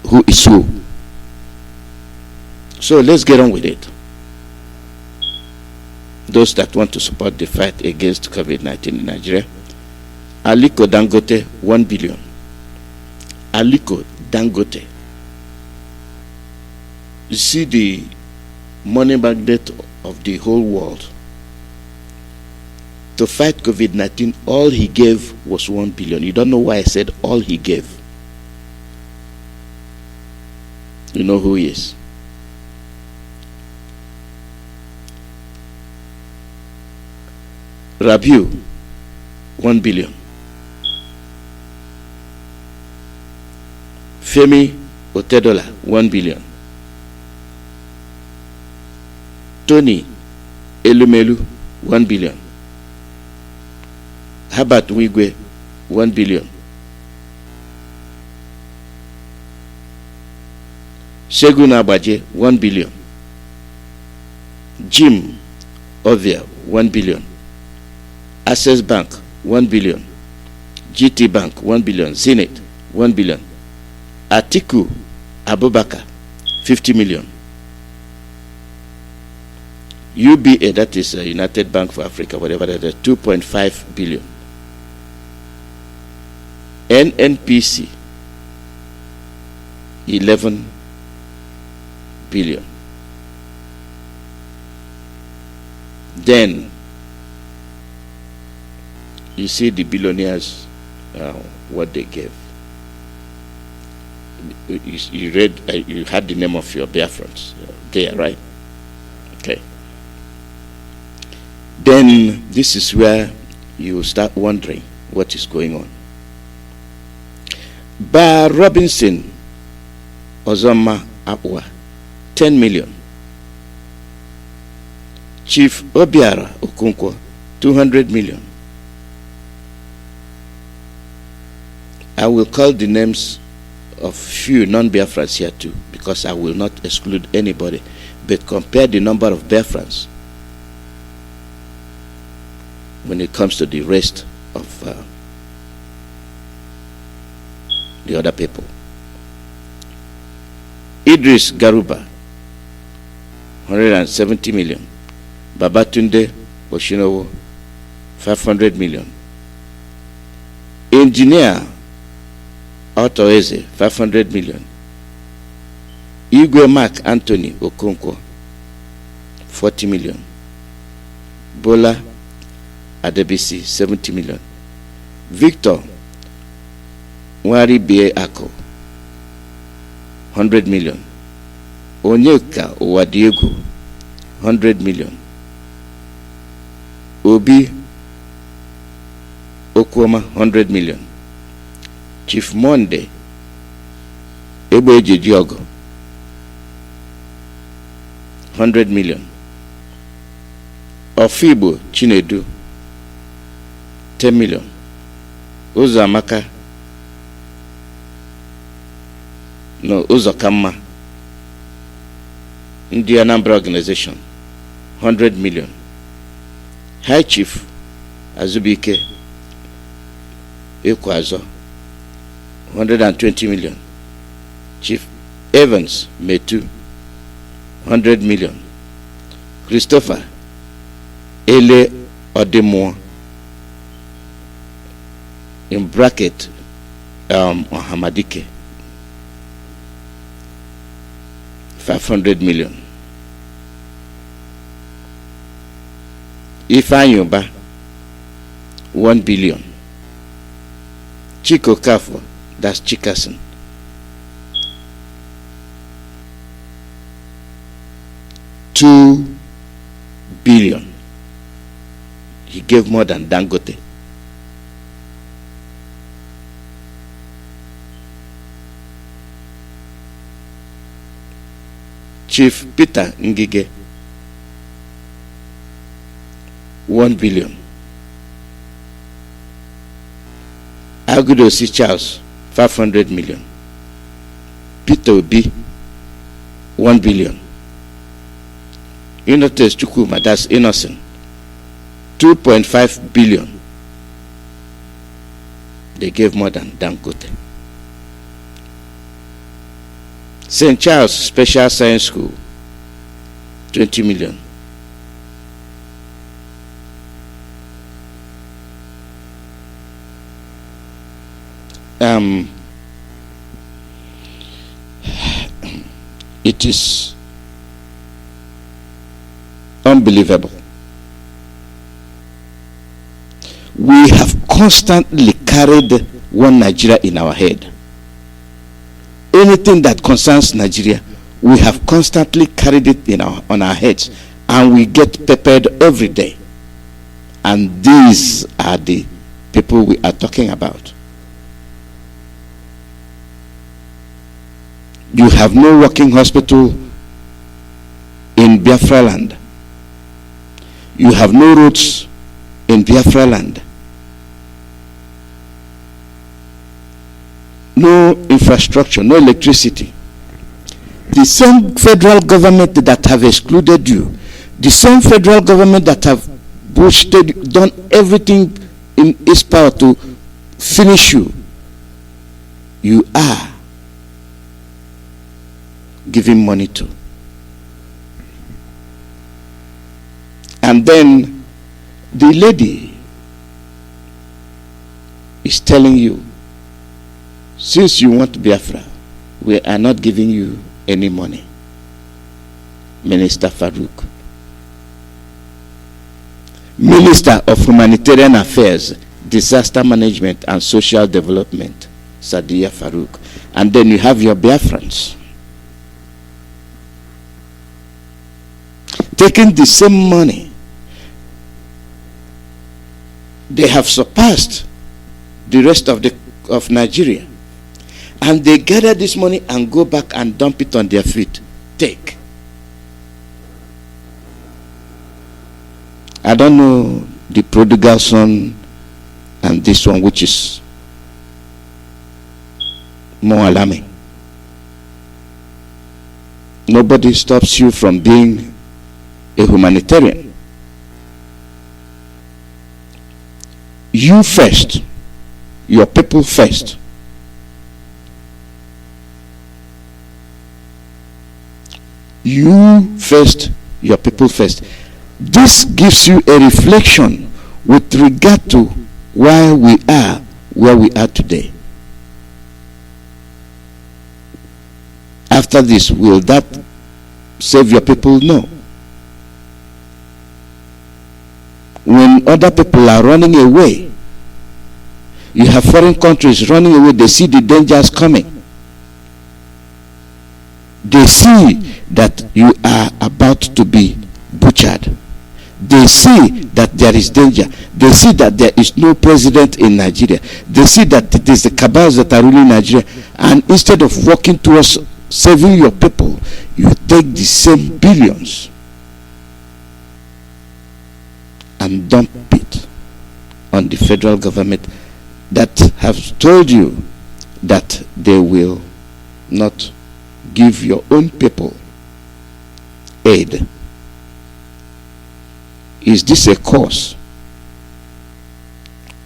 who is who. So let's get on with it. Those that want to support the fight against COVID-19 in Nigeria, Aliko Dangote, 1 billion. Aliko Dangote. You see the money magnet of the whole world. To fight COVID-19, all he gave was 1 billion. You don't know why I said all he gave. You know who he is. Rapture, 1 billion. Femi Otedola, 1 billion. Tony Elumelu, 1 billion. Herbert Wigwe, 1 billion. Segun Abaje, 1 billion. Jim Ovia, 1 billion. Access Bank, 1 billion. GT Bank, 1 billion. Zenith, 1 billion. Atiku Abubakar, 50 million. UBA, that is United Bank for Africa, whatever that is, 2.5 billion. NNPC, 11 billion. Then you see the billionaires, what they gave. You read, you had the name of your Biafrans there, right? Okay. Then this is where you start wondering what is going on. Bar Robinson Ozoma Apwa, 10 million. Chief Obiara Okonkwo, 200 million. I will call the names of few non-Biafrans here too, because I will not exclude anybody, but compare the number of Biafrans when it comes to the rest of the other people. Idris Garuba, 170 million. Babatunde Oshinowo, 500 million. Engineer Otoeze, 500 million. Igwe Mark Anthony Okonkwo, 40 million. Bola Adebisi, 70 million. Victor Nwari Bie Ako, 100 million. Onyeka Owadiego, 100 million. Obi Okwoma, 100 million. Chief Monde Egbeji Diogo, 100 million. Ofibo Chinedu, 10 million. Uzamaka Uzokama Ndi Anambra Organization, 100 million. High Chief Azubike Ekwazo, 120 million. Chief Evans, Metu, 100 million. Christopher Ele Odemo, in bracket, Hamadike, 500 million. Ifanyuba, 1 billion. Chico Kafwa, that's Chikason, 2 billion. He gave more than Dangote. Chief Peter Ngige, 1 billion. Agudosi Charles, 500 million. Peter Obi, 1 billion. Inotes Chukwuma, that's innocent, 2.5 billion. They gave more than Dangote. St. Charles Special Science School, 20 million. It is unbelievable. We have constantly carried one Nigeria in our head. Anything that concerns Nigeria, we have constantly carried it on our heads, and we get peppered every day. And these are the people we are talking about. You have no working hospital in Biafra land. You have no roads in Biafra land. No infrastructure, no electricity. The same federal government that have excluded you, the same federal government that have boosted, done everything in its power to finish you, you are giving money to. And then the lady is telling you, since you want Biafra, we are not giving you any money. Minister Farouk, Minister of Humanitarian Affairs, Disaster Management and Social Development, Sadiya Farouk. And then you have your Biafrans taking the same money. They have surpassed the rest of Nigeria, and they gather this money and go back and dump it on their feet. Take. I don't know the prodigal son and this one, which is more alarming. Nobody stops you from being a humanitarian. You first, your people first. You first, your people first. This gives you a reflection with regard to why we are where we are today. After this, will that save your people? No. When other people are running away, you have foreign countries running away, they see the dangers coming. They see that you are about to be butchered. They see that there is danger. They see that there is no president in Nigeria. They see that it is the cabals that are ruling Nigeria. And instead of working towards saving your people, you take the same billions and dump it on the federal government that have told you that they will not give your own people aid. Is this a cause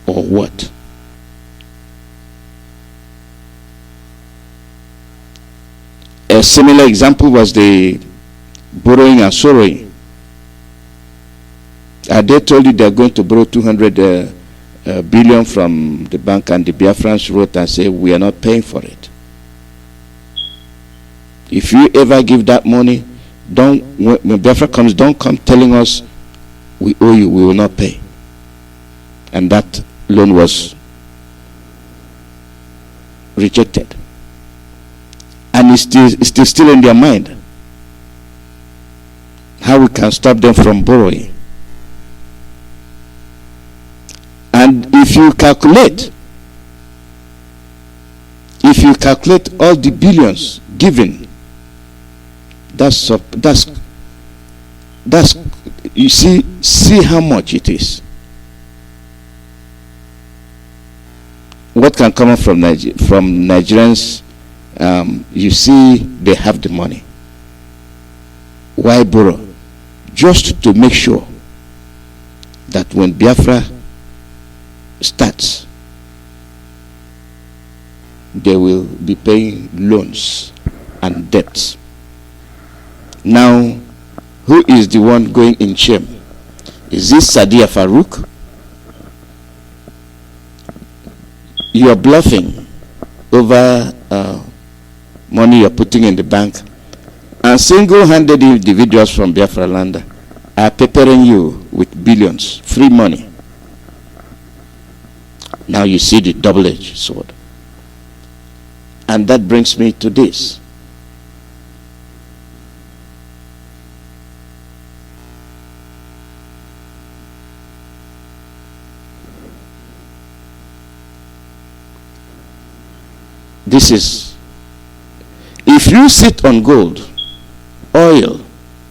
or what? A similar example was the borrowing and sorrowing. They told you they're going to borrow 200 billion from the bank, and the Biafrans wrote and said, we are not paying for it. If you ever give that money, when Biafra comes, don't come telling us we owe you, we will not pay. And that loan was rejected. And it's still in their mind. How we can stop them from borrowing. And if you calculate all the billions given, that's you see how much it is. What can come up from Nigerians? You see, they have the money. Why borrow? Just to make sure that when Biafra starts, they will be paying loans and debts. Now, who is the one going in shame? Is this Sadia Farouk? You are bluffing over money you're putting in the bank, and single-handed individuals from Biafra land are preparing you with billions, free money. Now you see the double-edged sword. And that brings me to this. This is, if you sit on gold, oil,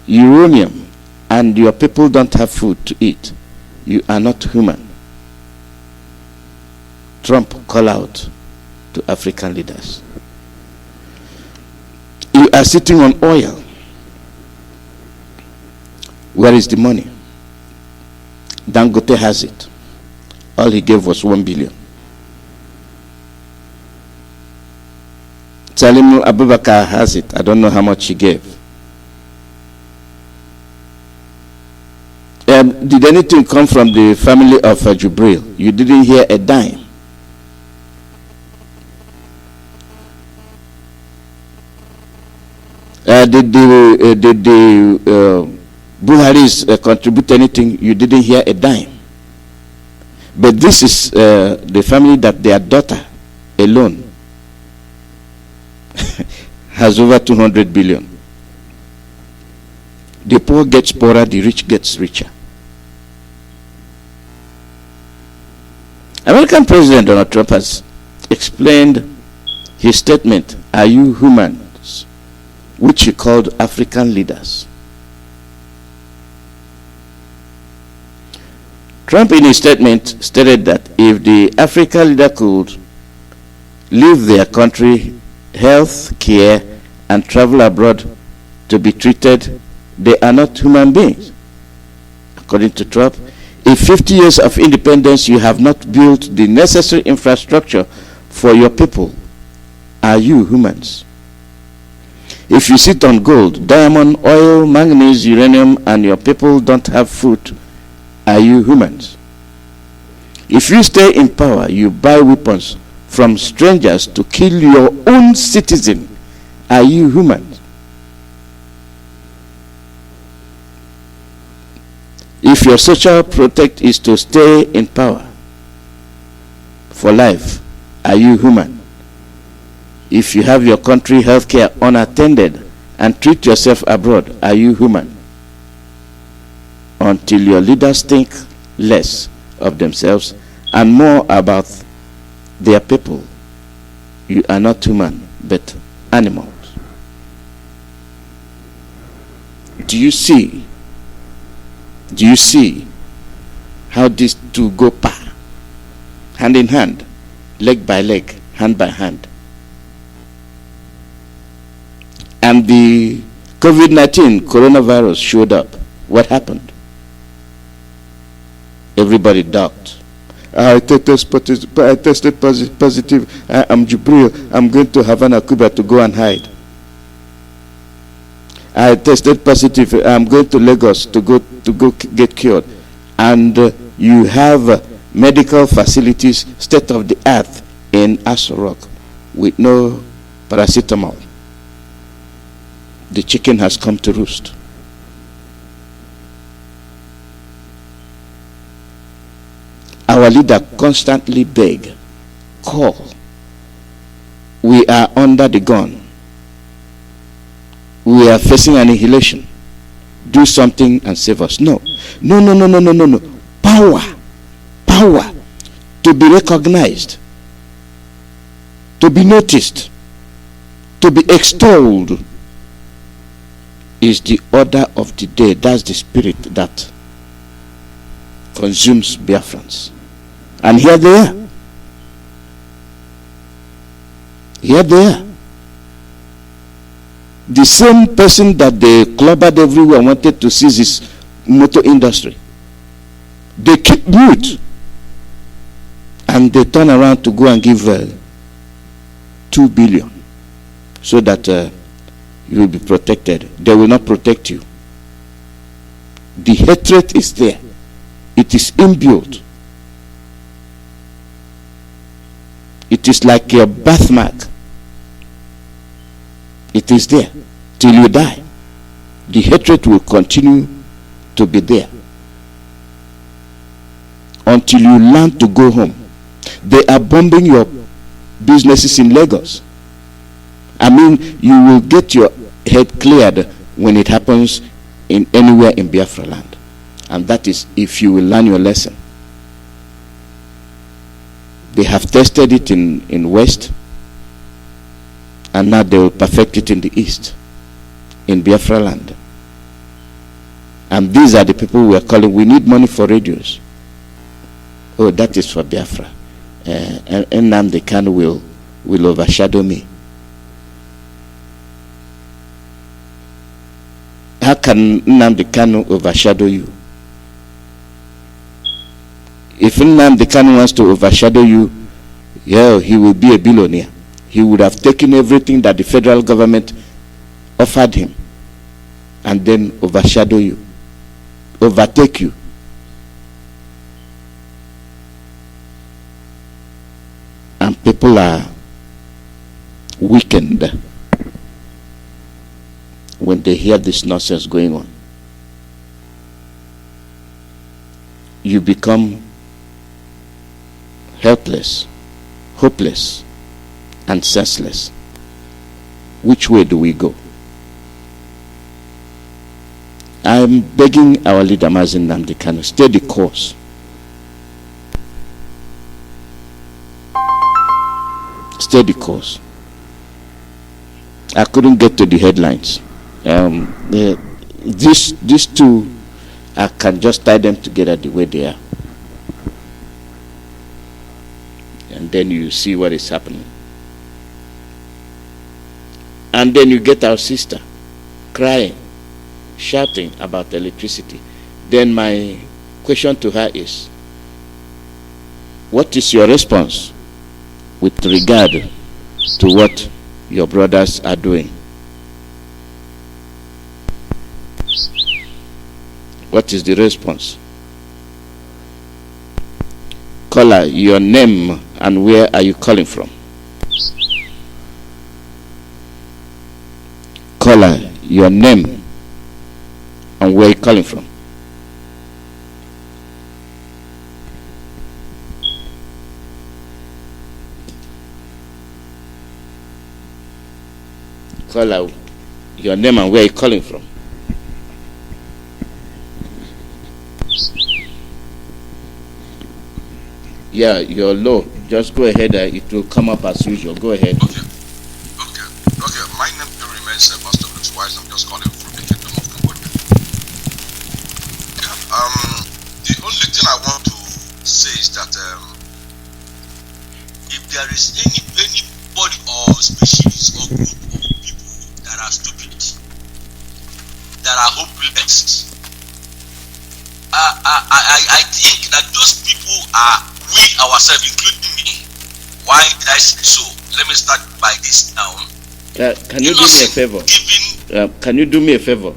uranium, and your people don't have food to eat, you are not human. Trump call out to African leaders. You are sitting on oil. Where is the money? Dangote has it. All he gave was 1 billion. Salim Abubakar has it. I don't know how much he gave. Did anything come from the family of Jubril? You didn't hear a dime. Did the Buharis contribute anything? You didn't hear a dime. But this is the family that their daughter alone has over 200 billion. The poor gets poorer, the rich gets richer. American President Donald Trump has explained his statement, "Are you humans?" which he called African leaders. Trump in his statement stated that if the African leader could leave their country, health care, and travel abroad to be treated, they are not human beings. According to Trump, in 50 years of independence, you have not built the necessary infrastructure for your people. Are you humans? If you sit on gold, diamond, oil, manganese, uranium, and your people don't have food, are you humans? If you stay in power, you buy weapons from strangers to kill your own citizen, are you humans? If your social protect is to stay in power for life, are you human? If you have your country healthcare unattended and treat yourself abroad, are you human? Until your leaders think less of themselves and more about their people, you are not human, but animals. Do you see how these two go hand in hand, leg by leg, hand by hand? And the COVID-19 coronavirus showed up. What happened? Everybody ducked. I tested positive. I'm Jubril. I'm going to Havana, Cuba to go and hide. I tested positive. I'm going to Lagos to go get cured, and you have medical facilities, state of the art in Aso Rock, with no paracetamol. The chicken has come to roost. Our leader constantly beg, call. We are under the gun. We are facing annihilation. Do something and save us. No. Power to be recognized, to be noticed, to be extolled is the order of the day. That's the spirit that consumes Biafrans. And here they are. Here they are. The same person that they clobbered everywhere wanted to seize his motor industry. They keep mute. And they turn around to go and give 2 billion so that you will be protected. They will not protect you. The hatred is there. It is inbuilt. It is like a birthmark. It is there till you die. The hatred will continue to be there until you learn to go home. They are bombing your businesses in Lagos. I mean, you will get your head cleared when it happens in anywhere in Biafra land. And that is if you will learn your lesson. They have tested it in West, and now they will perfect it in the East, in Biafra land. And these are the people we are calling. We need money for radios. Oh, that is for Biafra. And Nnamdi Kanu will overshadow me. How can Nnamdi Kanu overshadow you? If Nnamdi Kanu wants to overshadow you, yeah, he will be a billionaire. He would have taken everything that the federal government offered him and then overshadow you, overtake you. And people are weakened when they hear this nonsense going on. You become helpless, hopeless, and senseless. Which way do we go? I'm begging our leader Mazi Nnamdi Kanu, stay the course. Stay the course. I couldn't get to the headlines. These two, I can just tie them together the way they are. And then you see what is happening. And then you get our sister crying, shouting about electricity. Then my question to her is, what is your response with regard to what your brothers are doing? What is the response? Caller, your name and where are you calling from? Caller, your name and where are you calling from? Caller, your name and where are you calling from? Yeah, you're low. Just go ahead. It will come up as usual. Go ahead. Okay. My name remains Pastor Bruce Wise. I'm just calling from the Kingdom of Cambodia. The only thing I want to say is that if there is anybody or species or group of people that are stupid, that are hopeless, I think that those people are we ourselves, including me. Why did I say so? Let me start by this now. Can you do me a favor? Giving Can you do me a favor?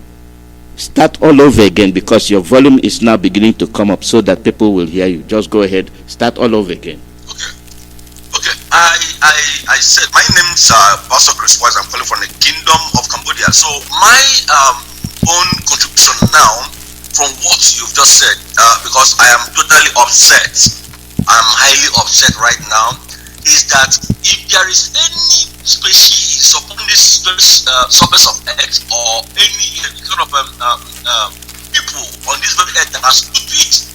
Start all over again, because your volume is now beginning to come up so that people will hear you. Just go ahead. Start all over again. Okay. I said my name's Pastor Chris Wise. I'm calling from the Kingdom of Cambodia. So my own contribution now, from what you've just said, because I am totally upset. I'm highly upset right now. Is that if there is any species upon this surface of Earth, or any kind of people on this very earth that are stupid,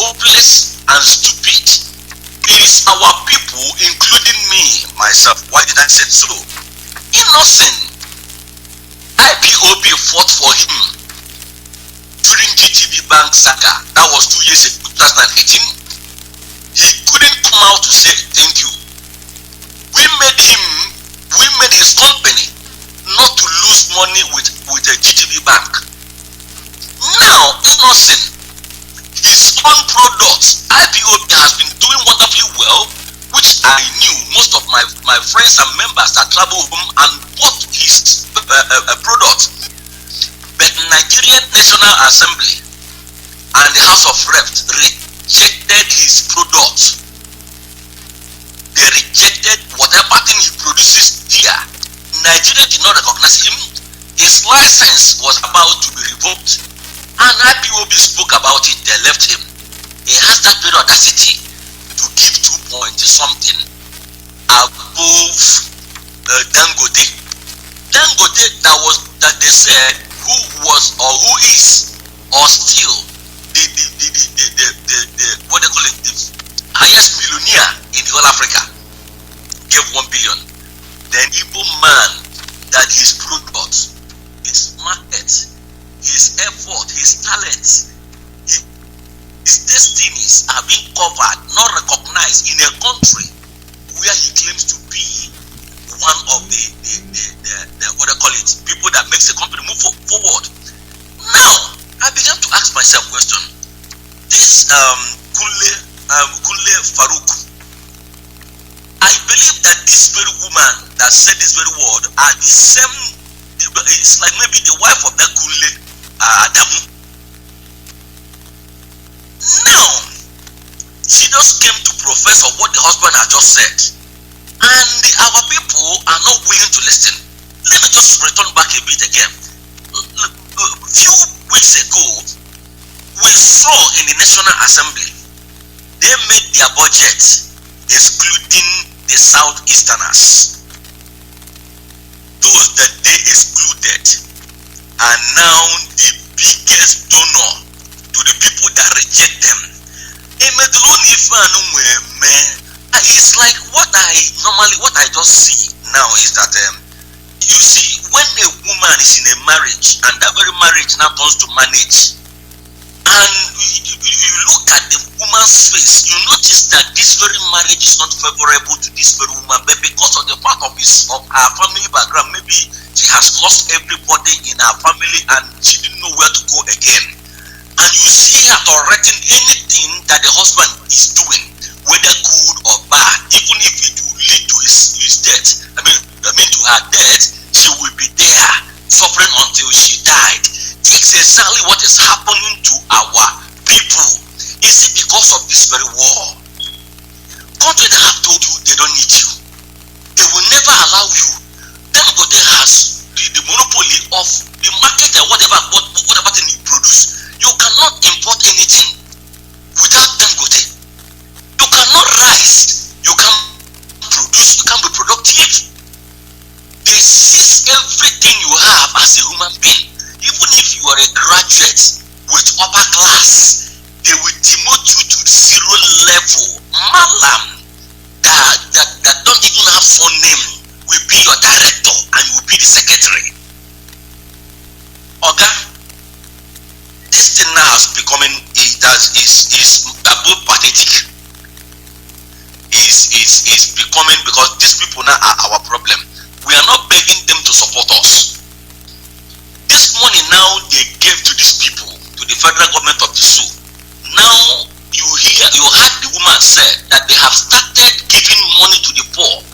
hopeless and stupid, it is our people, including me, myself. Why did I say so? Innocent. IPOB fought for him during GTB Bank saga. That was 2 years ago, 2018. He couldn't come out to say thank you. We made his company not to lose money with a GTB bank. Now, innocent, his own products, IPOB has been doing wonderfully well, which I knew. Most of my friends and members that travel home and bought his product. But Nigerian National Assembly and the House of Reps rejected his product. They rejected whatever thing he produces here. Nigeria did not recognize him. His license was about to be revoked, and IPOB spoke about it. They left him. He has that very audacity to give 2 point something above Dangote. Dangote, that they said who was or who is or still the what they call it, the highest millionaire in the whole Africa, gave 1 billion. Then Igbo man, that his product, his market, his effort, his talents, his destinies are being covered, not recognized in a country where he claims to be one of the what I call it, people that makes the company move forward. Now, I began to ask myself question. This Kunle Farouk, I believe that this very woman that said this very word are the same. It's like maybe the wife of that Kunle Adamu. Now, she just came to profess of what the husband had just said, and our people are not willing to listen. Let me just return back a bit again. A few weeks ago, we saw in the National Assembly, they made their budget excluding the Southeasterners. Those that they excluded are now the biggest donor to the people that reject them. It's like what I just see now is that you see, when a woman is in a marriage and that very marriage now turns to manage, and you look at the woman's face, you notice that this very marriage is not favorable to this very woman, but because of the part of her family background, maybe she has lost everybody in her family and she didn't know where to go again. And you see her tolerating anything that the husband is doing, whether good or bad, even if it will lead to his death. I mean to her death, she will be there suffering until she died. It's exactly what is happening to our people. Is it because of this very war? Country that have told you they don't need you, they will never allow you. Dangote has the monopoly of the market and whatever thing you produce. You cannot import anything without Dangote. You cannot rise. You can't produce. You can't be productive. They seize everything you have as a human being. Even if you are a graduate with upper class, they will demote you to 0 level. Malam that don't even have surname will be your director and you will be the secretary. Okay? This thing now is becoming is above pathetic. Is becoming, because these people now are our problem. We are not begging them to support us. This money now they gave to these people, to the federal government of the Sioux. Now you heard the woman said that they have started giving money to the poor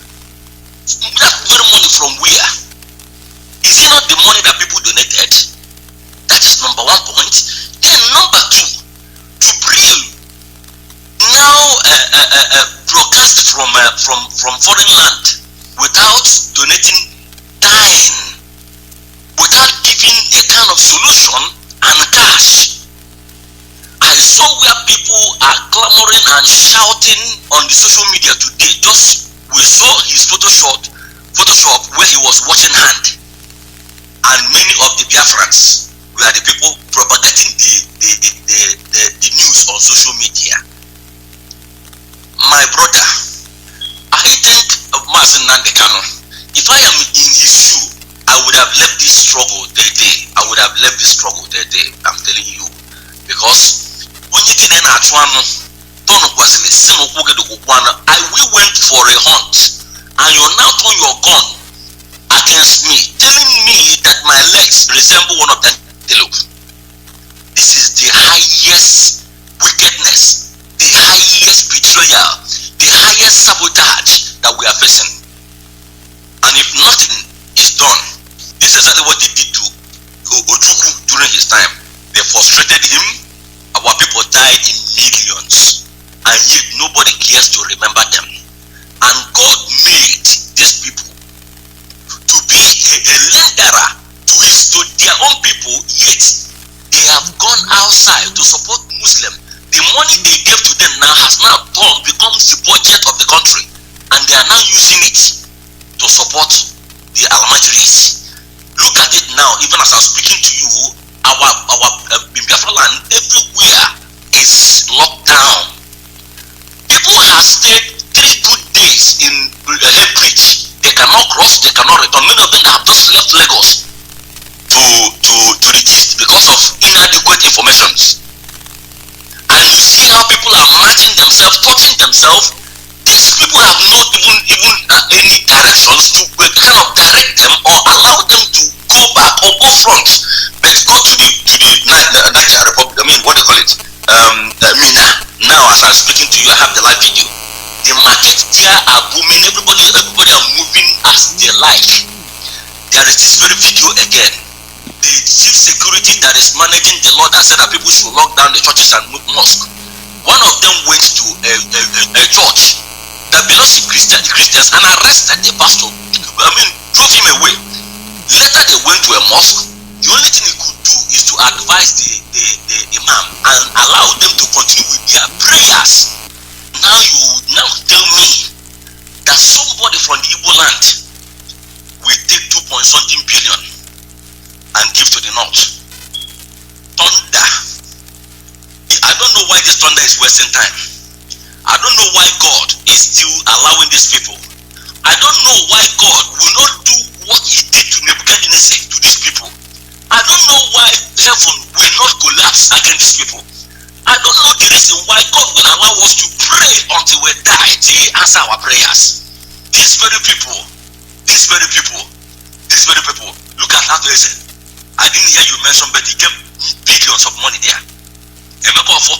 That very money from where? Is it not the money that people donated? That is number one point. Then number two, Jubril now broadcast from foreign land without donating dime, without giving a kind of solution and cash. I saw where people are clamoring and shouting on the social media today. Just we saw his Photoshop where he was washing hand, and many of the Biafrans were the people propagating the news on social media. My brother, I think Mazi Nandekano, if I am in his shoe, I would have left this struggle that day. I would have left this struggle that day. I'm telling you, because we went for a hunt, and you now turn your gun against me, telling me that my legs resemble one of the antelope. This is the highest wickedness, the highest betrayal, the highest sabotage that we are facing. And if nothing is done, this is exactly what they did to Ojukwu during his time. They frustrated him. Our people died in millions, and yet nobody cares to remember them. And God made these people to be a lenderer to their own people, yet they have gone outside to support Muslim. The money they gave to them now has now become the budget of the country, and they are now using it to support the Almajiris. Look at it now, even as I'm speaking to you, our Biafra land everywhere is locked down. People have stayed 3 good days in Head Bridge. They cannot cross, they cannot return. Many of them have just left Lagos to the east because of inadequate information. And you see how people are marching themselves, touching themselves. These people have not even any directions to kind of direct them or allow them to go back or go front. But go to the Niger Republic. I mean, what do you call it? Mina. Now, as I'm speaking to you, I have the live video. The markets there are booming. Everybody are moving as they like. There is this very video again. The chief security that is managing the law that said that people should lock down the churches and mosques. One of them went to a church that belongs to Christians and arrested the pastor. I mean, drove him away. Later they went to a mosque. The only thing he could do is to advise the imam and allow them to continue with their prayers. Now you tell me that somebody from the Igbo land will take 2.something billion and give to the north. Thunder. I don't know why this thunder is wasting time. I don't know why God is still allowing these people. I don't know why God will not do what he did to Nebuchadnezzar to these people. I don't know why heaven will not collapse against these people. I don't know the reason why God will allow us to pray until we die till he answer our prayers. These very people, look at how they said. I didn't hear you mention, but he gave billions of money there. Emekofo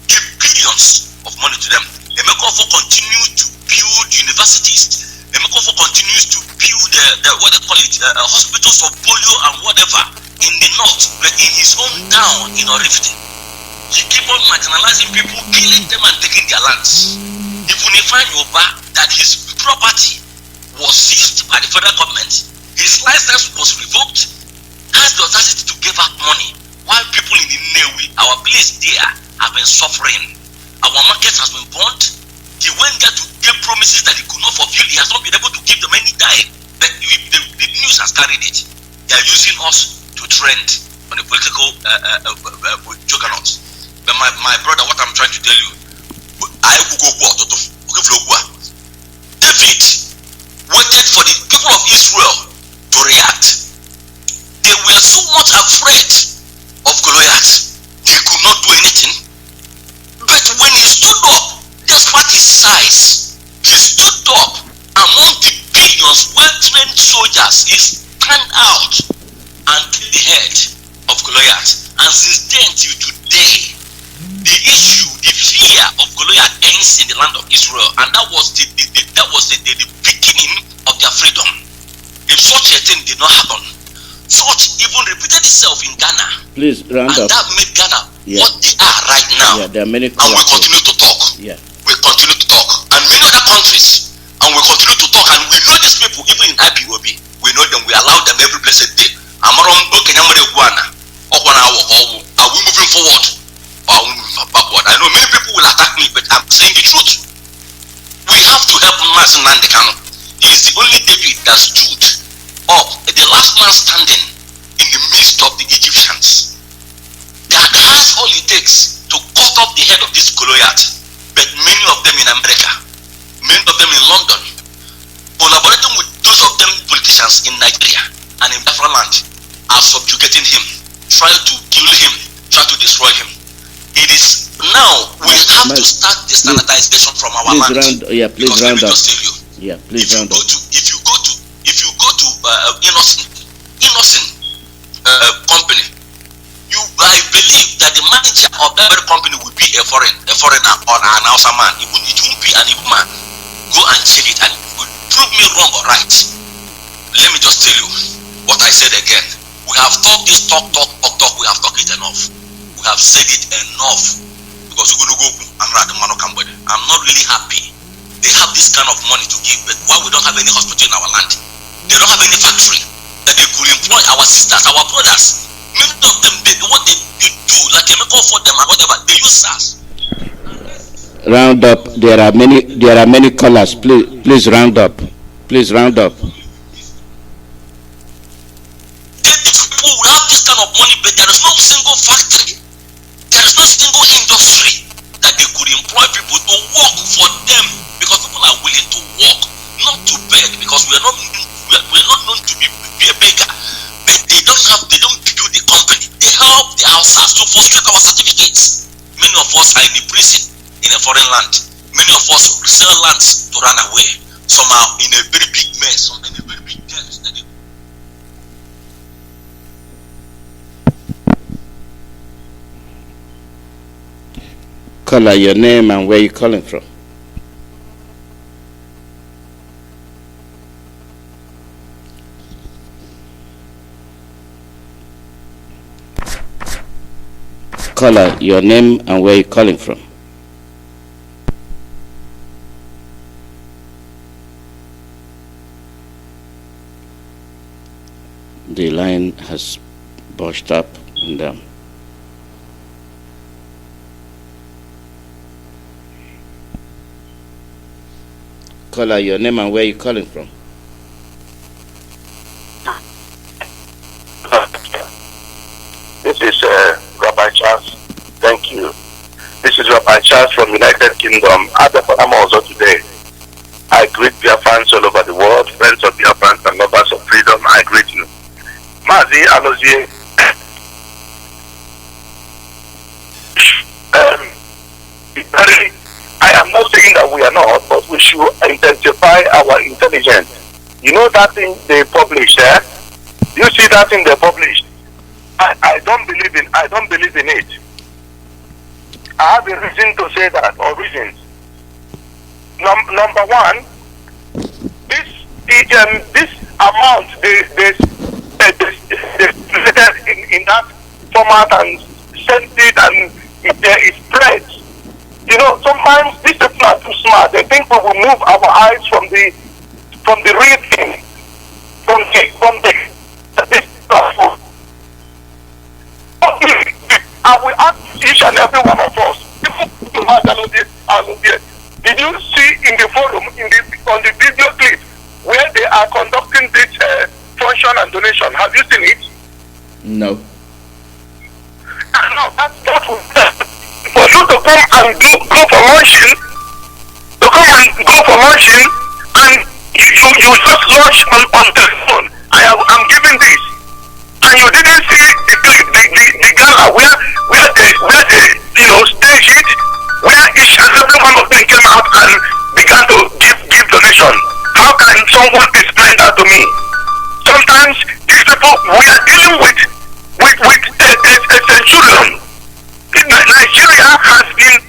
gave billions of money to them. Emekofo continues to build universities. Emekofo continues to build what they call it, hospitals of polio and whatever in the north, but in his own town in Orifite. He keep on marginalizing people, killing them and taking their lands. Even if I know that his property was seized by the federal government, his license was revoked, has the audacity to give out money, while people in the Newi, our place there, have been suffering. Our market has been burnt. He went there to give promises that he could not fulfill. He has not been able to give them any time. But the news has carried it. They are using us to trend on the political juggernauts. But my brother, what I'm trying to tell you, David waited for the people of Israel to react. They were so much afraid of Goliath, he could not do anything. But when he stood up, despite his size, he stood up among the billions well-trained soldiers. He stand out and took the head of Goliath. And since then till today, the fear of Goliath ends in the land of Israel, and that was the beginning of their freedom. If such a thing did not happen, such even repeated itself in Ghana. Please round and up. That made Ghana what they are right now. Yeah, there are many. And we continue to talk. Yeah. We continue to talk. And many other countries. And we continue to talk. And we know these people, even in IPOB. We know them. We allow them every blessed day. Are we moving forward? Or are we moving backward? I know many people will attack me, but I'm saying the truth. We have to help Mazi Nandekano. He is the only David that stood up, the last man standing in the midst of the Egyptians. That has all it takes to cut off the head of this Goliath. But many of them in America, many of them in London, collaborating with those of them politicians in Nigeria and in Biafra land, are subjugating him, trying to kill him, trying to destroy him. It is now we have to start the standardization from our land. Please round up. Yeah, please round up. If you go to innocent company, I believe that the manager of that very company will be a foreigner or an Hausa man. It won't be an Igbo man. Go and check it, and it will prove me wrong or right. Let me just tell you what I said again. We have talked this talk. We have talked it enough. We have said it enough. Because we're going to go and I'm not really happy. They have this kind of money to give, but why we don't have any hospital in our land? They don't have any factory that they could employ our sisters, our brothers. Many of them, what they do, like chemical for them and whatever, they use us. Round up. There are many callers. Please round up. Please round up. People will have this kind of money, but there is no single factory, there is no single industry that they could employ people to work for them, because people are willing to work, not to beg, because we're not known to be a beggar. But they don't build the company. They help the houses to frustrate our certificates. Many of us are in the prison in a foreign land. Many of us sell lands to run away. Some are in a very big mess, some in a very big debt. Caller, your name and where you calling from. Caller, your name and where you calling from. The line has burst up and down. Caller, your name and where you calling from. This is Rabbi Charles. Thank you. This is Rabbi Charles from United Kingdom. At the also today, I greet Biafrans all over the world, friends of Biafrans and lovers of freedom. I greet you. Mazi, Alozie. I am not saying that we are not, but we should intensify our intelligence. You know that thing they published there? You see that thing they published? I don't believe in it. I have a reason to say that, or reasons. Number one, this amount they presented in that format and sent it, and it spreads. You know, sometimes these people are too smart. They think we will move our eyes from the real thing, from the I will ask each and every one of us. Did you see in the forum, on the video clip, where they are conducting this function and donation? Have you seen it? No. No, that's for you to come and go for launching, and you just launch on the phone. I'm giving this, and you didn't see the clip, the gala where they stage it, where each and every one of them came out and began to give donation. How can someone explain that to me? Sometimes these people, we are dealing with a centurion. Nigeria has been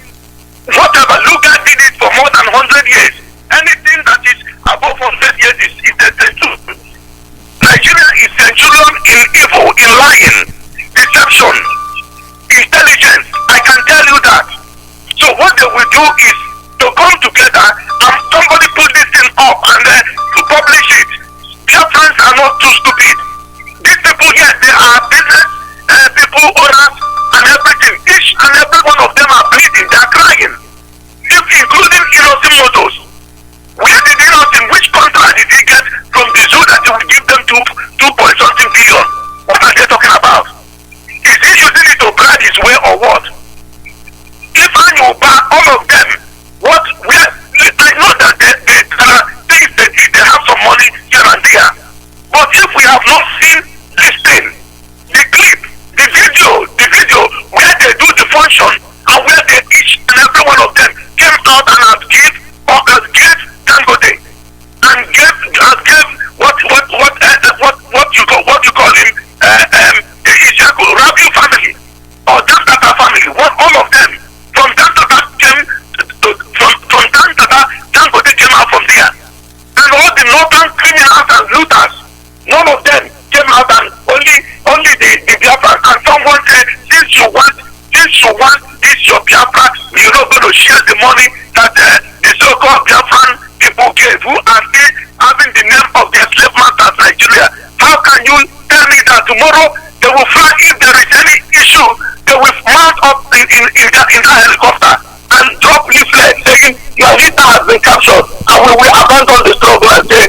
tomorrow they will fly. If there is any issue, they will mount up in that helicopter and drop leaflets saying your leader has been captured, and we will abandon the struggle and say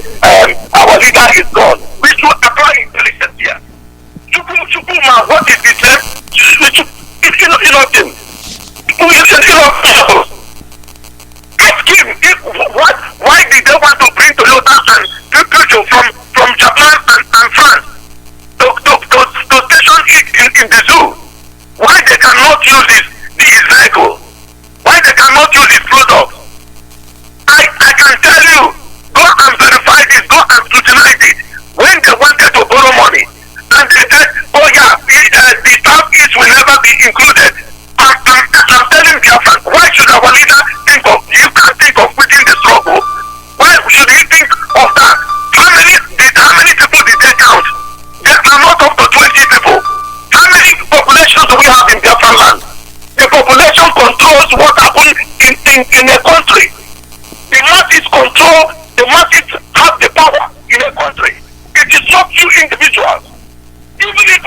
our leader is gone. We should apply intelligence here. Chukwuma, what is this? It's nothing. Ask him why did they want to bring Toyota and Peugeot from Japan and France to station it in the zoo? Why they cannot use his vehicle? Why they cannot use his product? I can tell you, go and verify this, go and scrutinize it. When they wanted to borrow money, and they said, oh yeah, the Southeast will never be included. I'm telling Biafra, why should our leader think of, you can't think of quitting the struggle? Why should he think of that? How many people did they count? There are not up to 20 people. How many populations do we have in Biafra land? The population controls what happens in a country. The masses control, the masses have the power in a country. It is not few individuals. Even if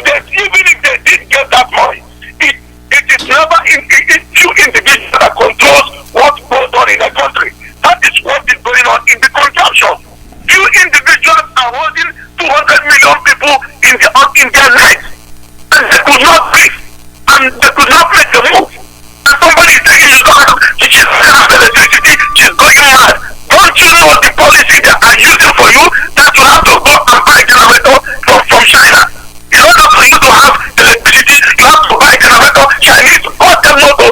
they did get that money, it is never few individuals that controls what goes on in a country. That is what is going on in the consumption. Few individuals are holding 200 million people in their necks, and they could not breathe, and they could not make a move. And somebody is saying she doesn't have electricity, she's going mad. Don't you know the policy they are using for you, that you have to go and buy generator from China? In order for you to have electricity, you have to buy generator Chinese. Got them not to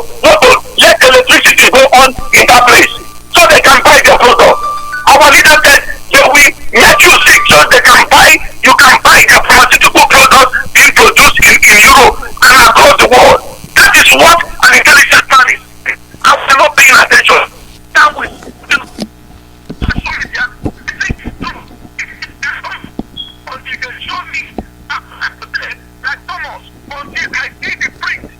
let electricity go on in that place, so they can buy their product. Our leader said they will make you sick so you can buy their pharmaceutical products being produced in Europe and across the world. That is what an intelligent man is. And we're not paying attention. That will until they show me like Thomas, until I see the print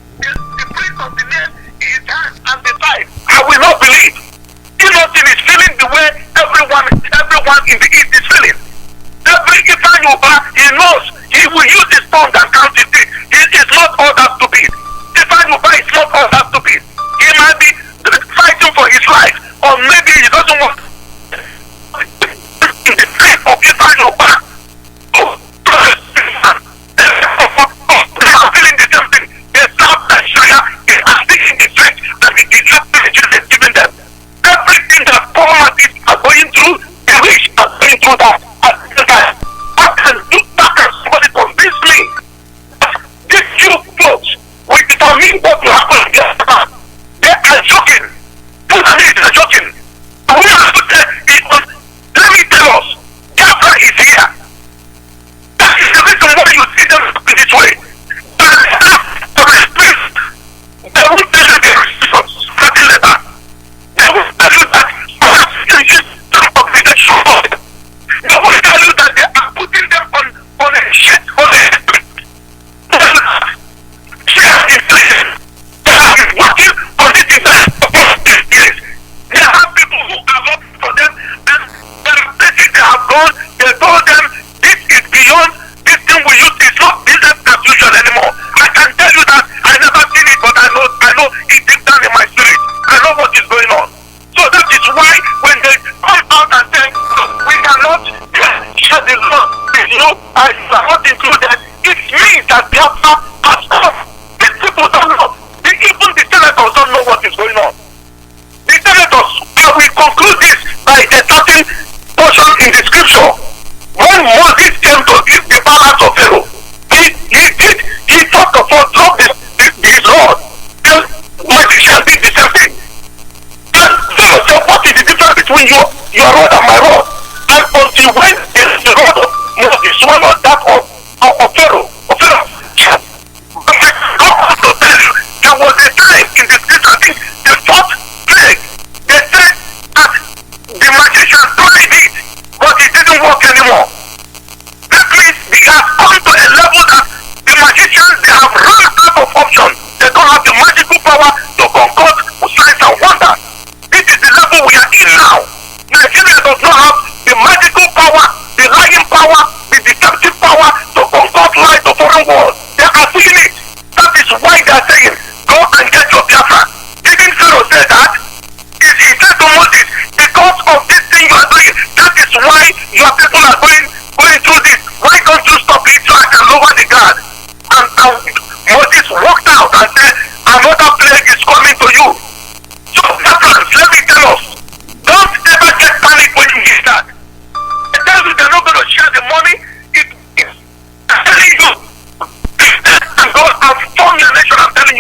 of the name in his hand and the side, I will not believe. Innocent is feeling the way everyone in the East is feeling. Every Ifeanyi, he knows he will use his tongue and count his teeth. He is not all that stupid. Ifeanyi is not all that stupid. He might be fighting for his life, or maybe he doesn't want in the face of Ifeanyi. They are feeling the same thing. They stop Nigeria, they are seeing the threat that the Nigerians is giving them. Everything that poor masses are going through, the rich are going through that. At the same time, how can somebody convince me that these few folks will determine what will happen in their time? They are joking. Fulani are joking. And we have to tell people, let me tell us, Biafra is here. That is the reason why you see them in this way. They will tell you the reasons, starting letter. They will tell you that they will tell you that they are putting them on a shit, on a share intelligence.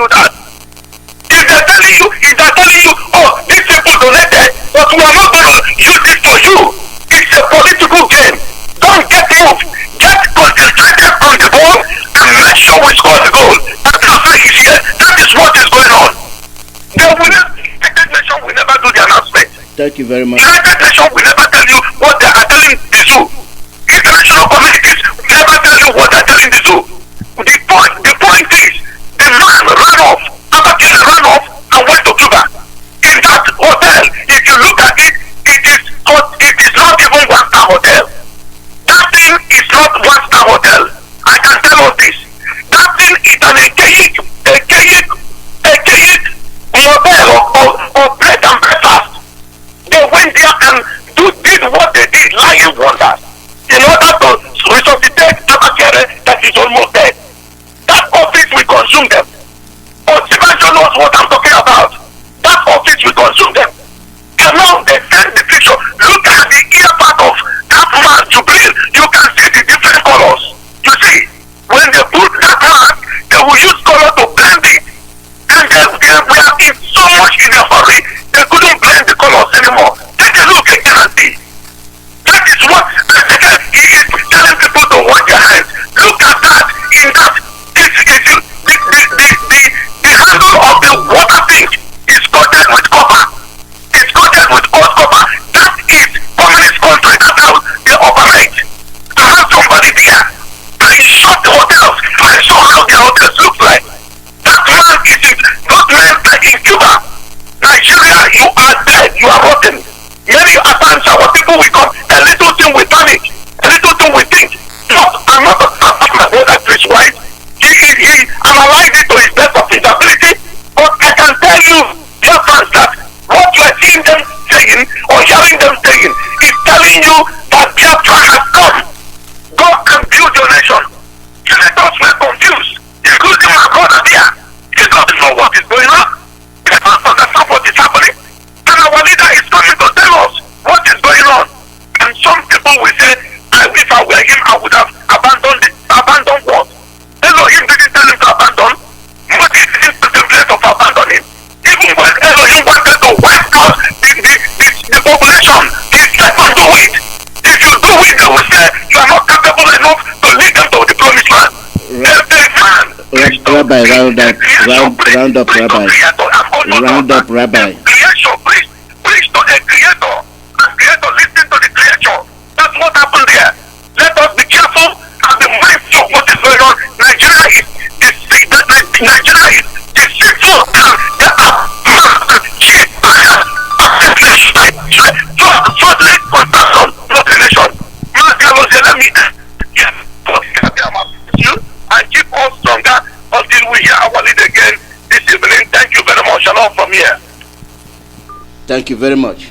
you that. If they're telling you, oh, these people donated, but we are not going to use it for you. It's a political game. Don't get moved. Get concentrated on the ball and make sure we score the goal. That is here. That is what is going on. The United Nations will never do the announcement. Thank you very much. United Nations will never tell you what they are telling the zoo. International communities will never tell you what they are telling the zoo. The point is, the man ran off, Abakir ran off and went to Cuba. In that hotel, if you look at it, it is not even one-star hotel. That thing is not one-star hotel. I can tell you this. That thing is an archaic model of bread and breakfast. They went there and did what they did, lying wonders, in order to resuscitate Abakere that is almost dead. That office will consume them. Otsibanjo knows what I'm talking about. That office will consume them. And now they send the picture. Look at the ear part of that man to build. You can see the different colors. You see, when they put that mask, they will use color to blend it. And they were in so much in a hurry, they couldn't blend the colors anymore. Take a look again and see. That is what he is telling people to wash their hands. Look at that. In that, the handle of the water tank is coated with copper. It's coated with old copper. That is communist country. That's how they operate. I have somebody there. I shot the hotels. I saw how the hotels look like. That man is in, those men are in Cuba. Nigeria, you are dead. You are rotten. Many times our people will come. A little thing we panic. A little thing we think. No, I'm not my brother Chris White. He analyzed it to his best of his ability. But I can tell you, dear friends, that what you are seeing them saying or hearing them saying is telling you that Biafra has come. Go and build your nation. Senators were confused, including my brother there. He doesn't know what is going on. He doesn't understand what is happening. And our leader is coming to tell us what is going on. And some people will say, if I were him, I would have abandoned what? Elohim didn't tell him to abandon. Moses didn't put the place of abandoning. Even when Elohim wanted to wipe out the population, he said to do it. If you do it, they will say you are not capable enough to lead them to the promised land. Every man. Rabbi, round up, Rabbi. Round up, Rabbi. Creation, preach to the Creator. And Creator, listen to the Creator. That's what happened there. Let us be careful and be mindful of what is going on. Nigeria is deceitful and there are cheap fraudulent construction, not the nation. Mazi, Alozie, let me you and keep us stronger until we hear our lead again this evening. Thank you very much. Shalom from here. Thank you very much.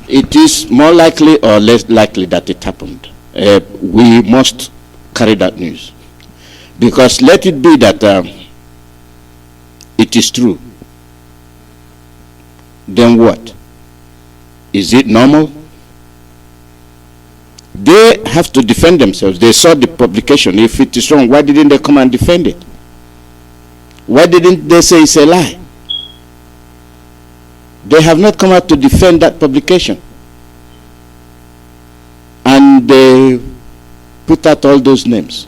It is more likely or less likely that it happened. We must carry that news. Because let it be that it is true. Then what? Is it normal? They have to defend themselves. They saw the publication. If it is wrong, why didn't they come and defend it? Why didn't they say it's a lie? They have not come out to defend that publication. And they put out all those names.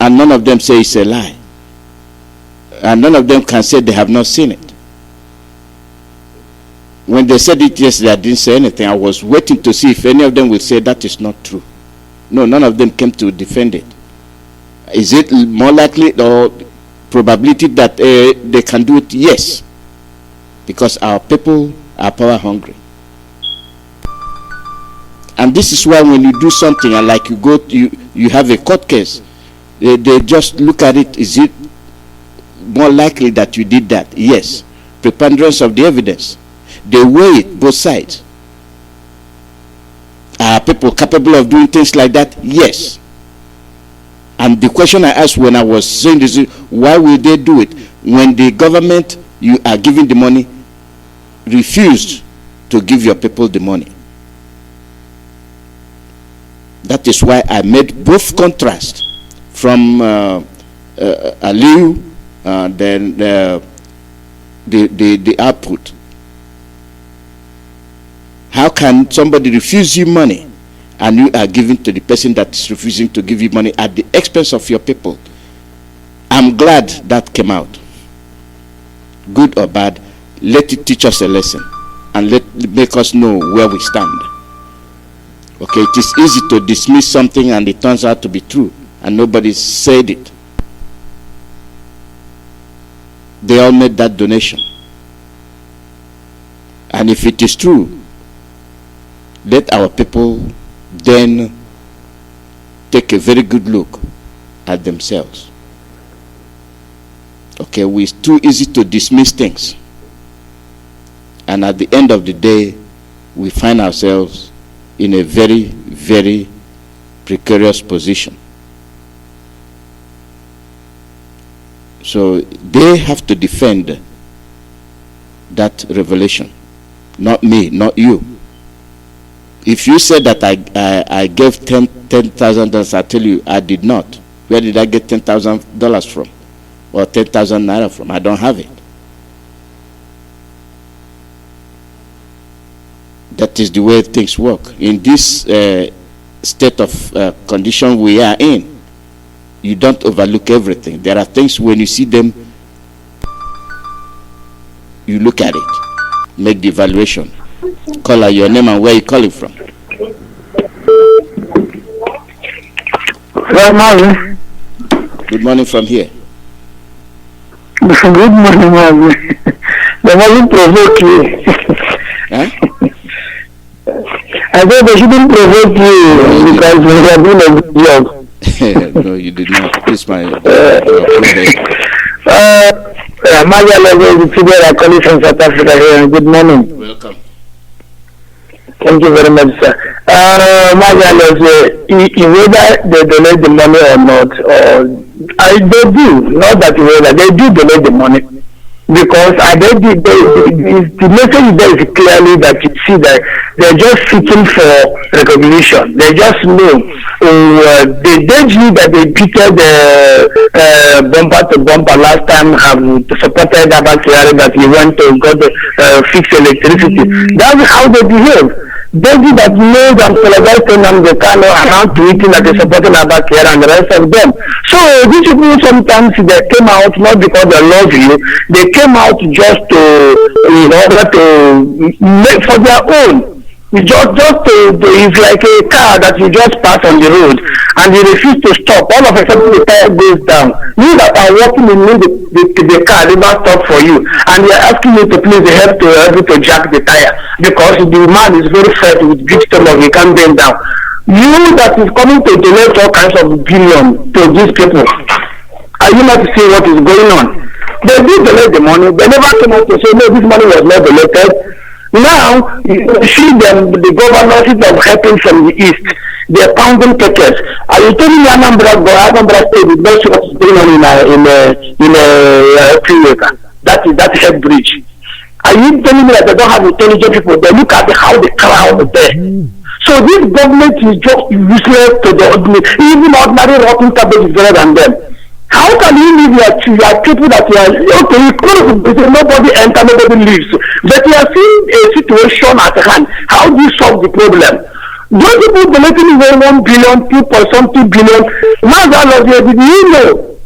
And none of them say it's a lie. And none of them can say they have not seen it. When they said it yesterday, I didn't say anything. I was waiting to see if any of them will say that is not true. No, none of them came to defend it. Is it more likely or probability that they can do it? Yes. Because our people are power hungry. And this is why when you do something and like you have a court case, they just look at it. Is it more likely that you did that? Yes. Preponderance of the evidence. They weigh it, both sides. Are people capable of doing things like that? Yes. And the question I asked when I was saying this is, why will they do it? When the government you are giving the money refused to give your people the money. That is why I made both contrast from Aliu, then the output. How can somebody refuse you money and you are giving to the person that is refusing to give you money at the expense of your people? I'm glad that came out. Good or bad, let it teach us a lesson and make us know where we stand. Okay, it is easy to dismiss something and it turns out to be true and nobody said it. They all made that donation. And if it is true, let our people then take a very good look at themselves. Okay, it's too easy to dismiss things. And at the end of the day, we find ourselves in a very, very precarious position. So they have to defend that revelation, not me, not you. If you said that I gave $10,000, I tell you I did not. Where did I get $10,000 from? Or 10,000 naira from? I don't have it. That is the way things work. In this state of condition we are in, you don't overlook everything. There are things when you see them, you look at it, make the evaluation. Call out your name and where you calling from. Mazi. Good morning from here. Good morning, Mazi. They mustn't provoke you. Huh? I thought they shouldn't provoke you because we are doing a good job. No, you did not. It's my Mazi Alozie, the figure I call you from South Africa here. Good morning. Welcome. Thank you very much, sir. Mazi Alozie, whether they donate the money or not, they do, not that whether they do donate the money. Because the message there is clearly that you see that they're just seeking for recognition. They just know they did you that they beated bumper to bumper last time, have supported Abakari that he went to go to fix electricity. That's how they behave. They did that made and celebrated and the kind of around tweeting that they supported Abakari and the rest of them. So these people sometimes they came out not because they love you, they came out just to in order to make for their own. It's like a car that you just pass on the road and you refuse to stop. All of a sudden the tire goes down. You that are walking in the car, they not stop for you. And they are asking you to please help to jack the tire because the man is very fat with big stomach, he can't bend down. You that is coming to donate all kinds of billions to these people, are you not seeing what is going on? They did donate the money. They never came out to say, no, this money was not donated. Now, you see them, the governorship of helping from the east, they're pounding tickets. Are you telling me Anambra State is not sure what's going on in Chukwuemeka? That head bridge. Are you telling me that they don't have intelligent people? They look at how the crowd there. So this government is just useless to the ordinary. Even ordinary rotten cabbage is better than them. How can you leave your people that you are okay? You close nobody enter, nobody leaves. But you are seeing a situation at hand. How do you solve the problem? Those people donating even 1 billion, 2.something billion. Mazi Alozie, did you know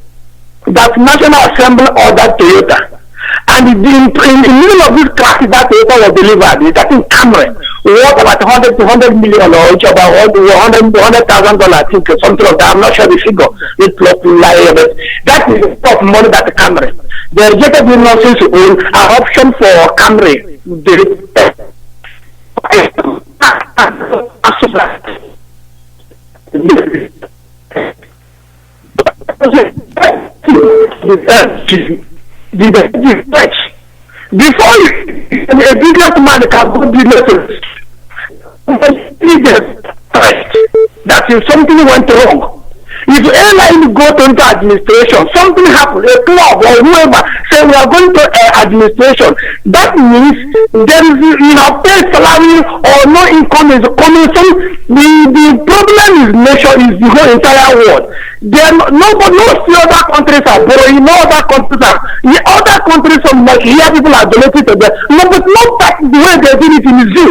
that National Assembly ordered Toyota? And in the middle of this crisis, that Toyota was delivered. That in Camry, worth about 100 to 100 million or each about $100,000, I think, or something like that. I'm not sure the figure. It's plus lie, but that is the top money that the Camry. The rejected nonsense own an option for Camry. Before a business man can go business, that if something went wrong, if airline go into administration, something happened, a club or whoever say we are going to administration, that means there is paid salary or no income is coming. So the problem is the whole entire world. Nobody knows the other countries are borrowing, no other countries are. The other countries from like here people are donating to them. No, but not that the way they did it in the zoo.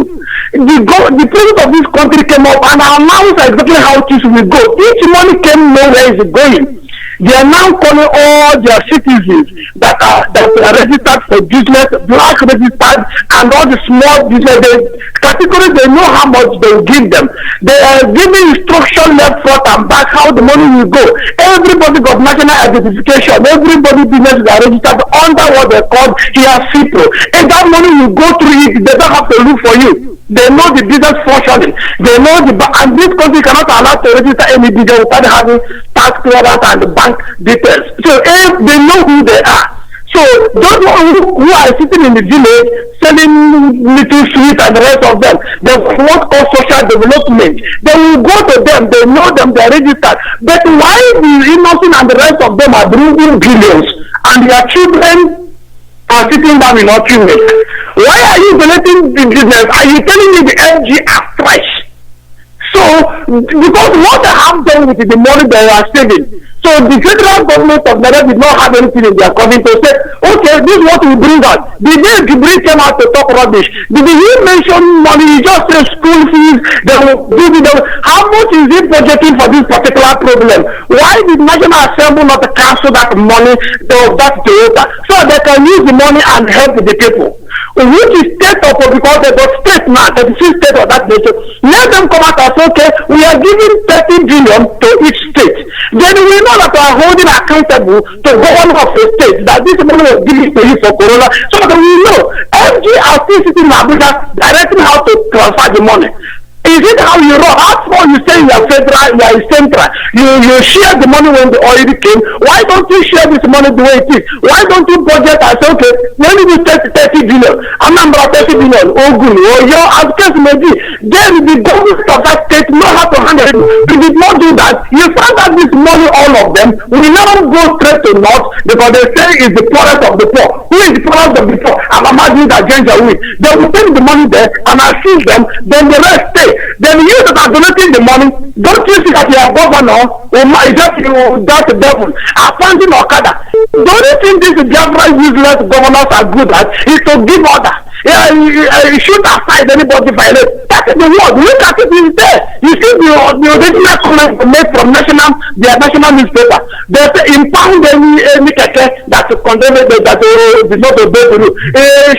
The president of this country came up and announced exactly how things will go. Each money came nowhere is going. They are now calling all their citizens that are registered for business, black registered, and all the small business categories. They know how much they will give them. They are giving instruction left, front, and back how the money will go. Everybody got national identification. Everybody businesses are registered under what they call here CIPRO. And that money will go through it. They don't have to look for you. They know the business functioning. They know and this country cannot allow to register any business without having tax clearance and the bank details. So if they know who they are. So those who are sitting in the village selling little sweets and the rest of them, they want all social development. They will go to them. They know them. They are registered. But why the innocent and the rest of them are bringing billions and their children are sitting down in opulence? Why are you donating the business? Are you telling me the MG are fresh? So, because what they have done with the money they are saving, so the federal government of Nigeria did not have anything in their coming to say, okay, this is what we bring out. The day Jibril came out to talk rubbish, did he mention money? He just said school fees, they will do it. How much is he budgeting for this particular problem? Why did National Assembly not cancel that money of that Toyota so they can use the money and help the people? Which is state of, because they got state now, 36 state of that nation. Let them come out and say, okay, we are giving 30 billion to each state. Then we know that we are holding accountable to government of a state that this money was given to you for Corona, so that we know MG are still sitting in Abuja directing how to transfer the money. Is it how you run? How far you say you are federal, you are central? You share the money when the oil came. Why don't you share this money the way it is? Why don't you budget and say, okay, let me do 30 billion. I'm number 30 billion. Ogun, or your as case may be. Then the government of that state know how to handle it. You did not do that. You found out this money, all of them, will never go straight to north because they say it's the poorest of the poor. Who is the poorest of the poor? I'm imagining that James will. They will take the money there and assist them, then the rest stay. Then you that are donating the money, don't you see that you are governor, or just you, that's the devil, appointing Okada. Don't you think these Biafra useless governors are good at is to give order? You shoot aside anybody violate. That is the word. Look at it, is there. You see the original comment made from their national newspaper. They say impound any keke that condemn it, that did not obey the rule.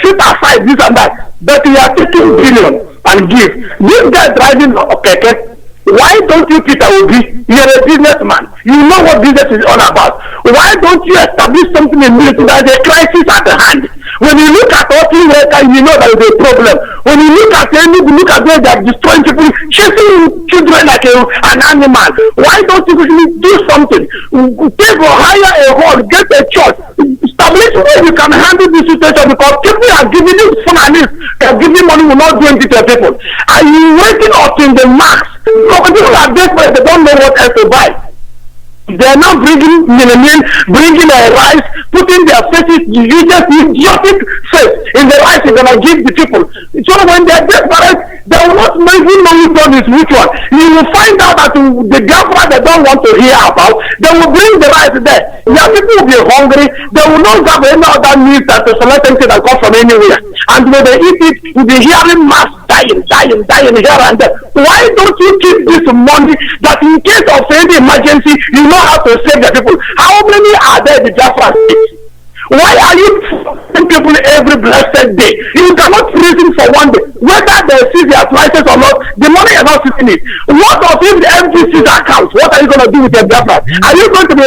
Shoot aside this and that. But you are taking billion and give. This guy driving a keke. Why don't you, Peter Obi? You're a businessman. You know what business is all about. Why don't you establish something in military? There's a crisis at the hand. When you look at all things, you know there is a problem. When you look at where they are destroying people, chasing children like an animal. Why don't you do something? Take or hire a hall, get a church, establish where you can handle this situation because people are giving you funny, giving money will not do anything to people. Are you waiting up in the max? People are desperate, they don't know what else to buy. They are now bringing rice, putting their faces, idiotic face in the rice they're going to give the people. So when they are desperate, they will not even know which one is which one. You will find out that the Biafra they don't want to hear about, they will bring the rice there. Their people will be hungry, they will not have any other news that to select anything that comes from anywhere. And when they eat it, you'll be hearing mass dying here and there. Why don't you keep this money that in case of any emergency, you know how to save the people? How many are there in the Biafra state? Why are you killing people every blessed day? You cannot reason for one day. Whether they see their prices or not, the money is not sitting it. What of if the MGC's account? What are you going to do with your Biafra? Are you going to be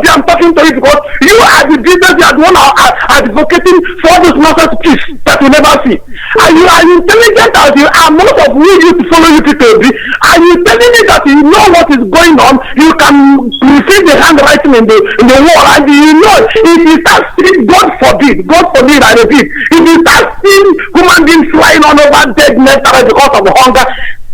I'm talking to you because you are the business you are the one advocating for this nonsense peace that you never see. Are you intelligent as you are? Most of we used to follow you people. Are you telling me that you know what is going on? You can receive the handwriting in the wall, and you know if you start seeing, God forbid, I repeat, if you start seeing human beings flying all over dead mentally because of hunger,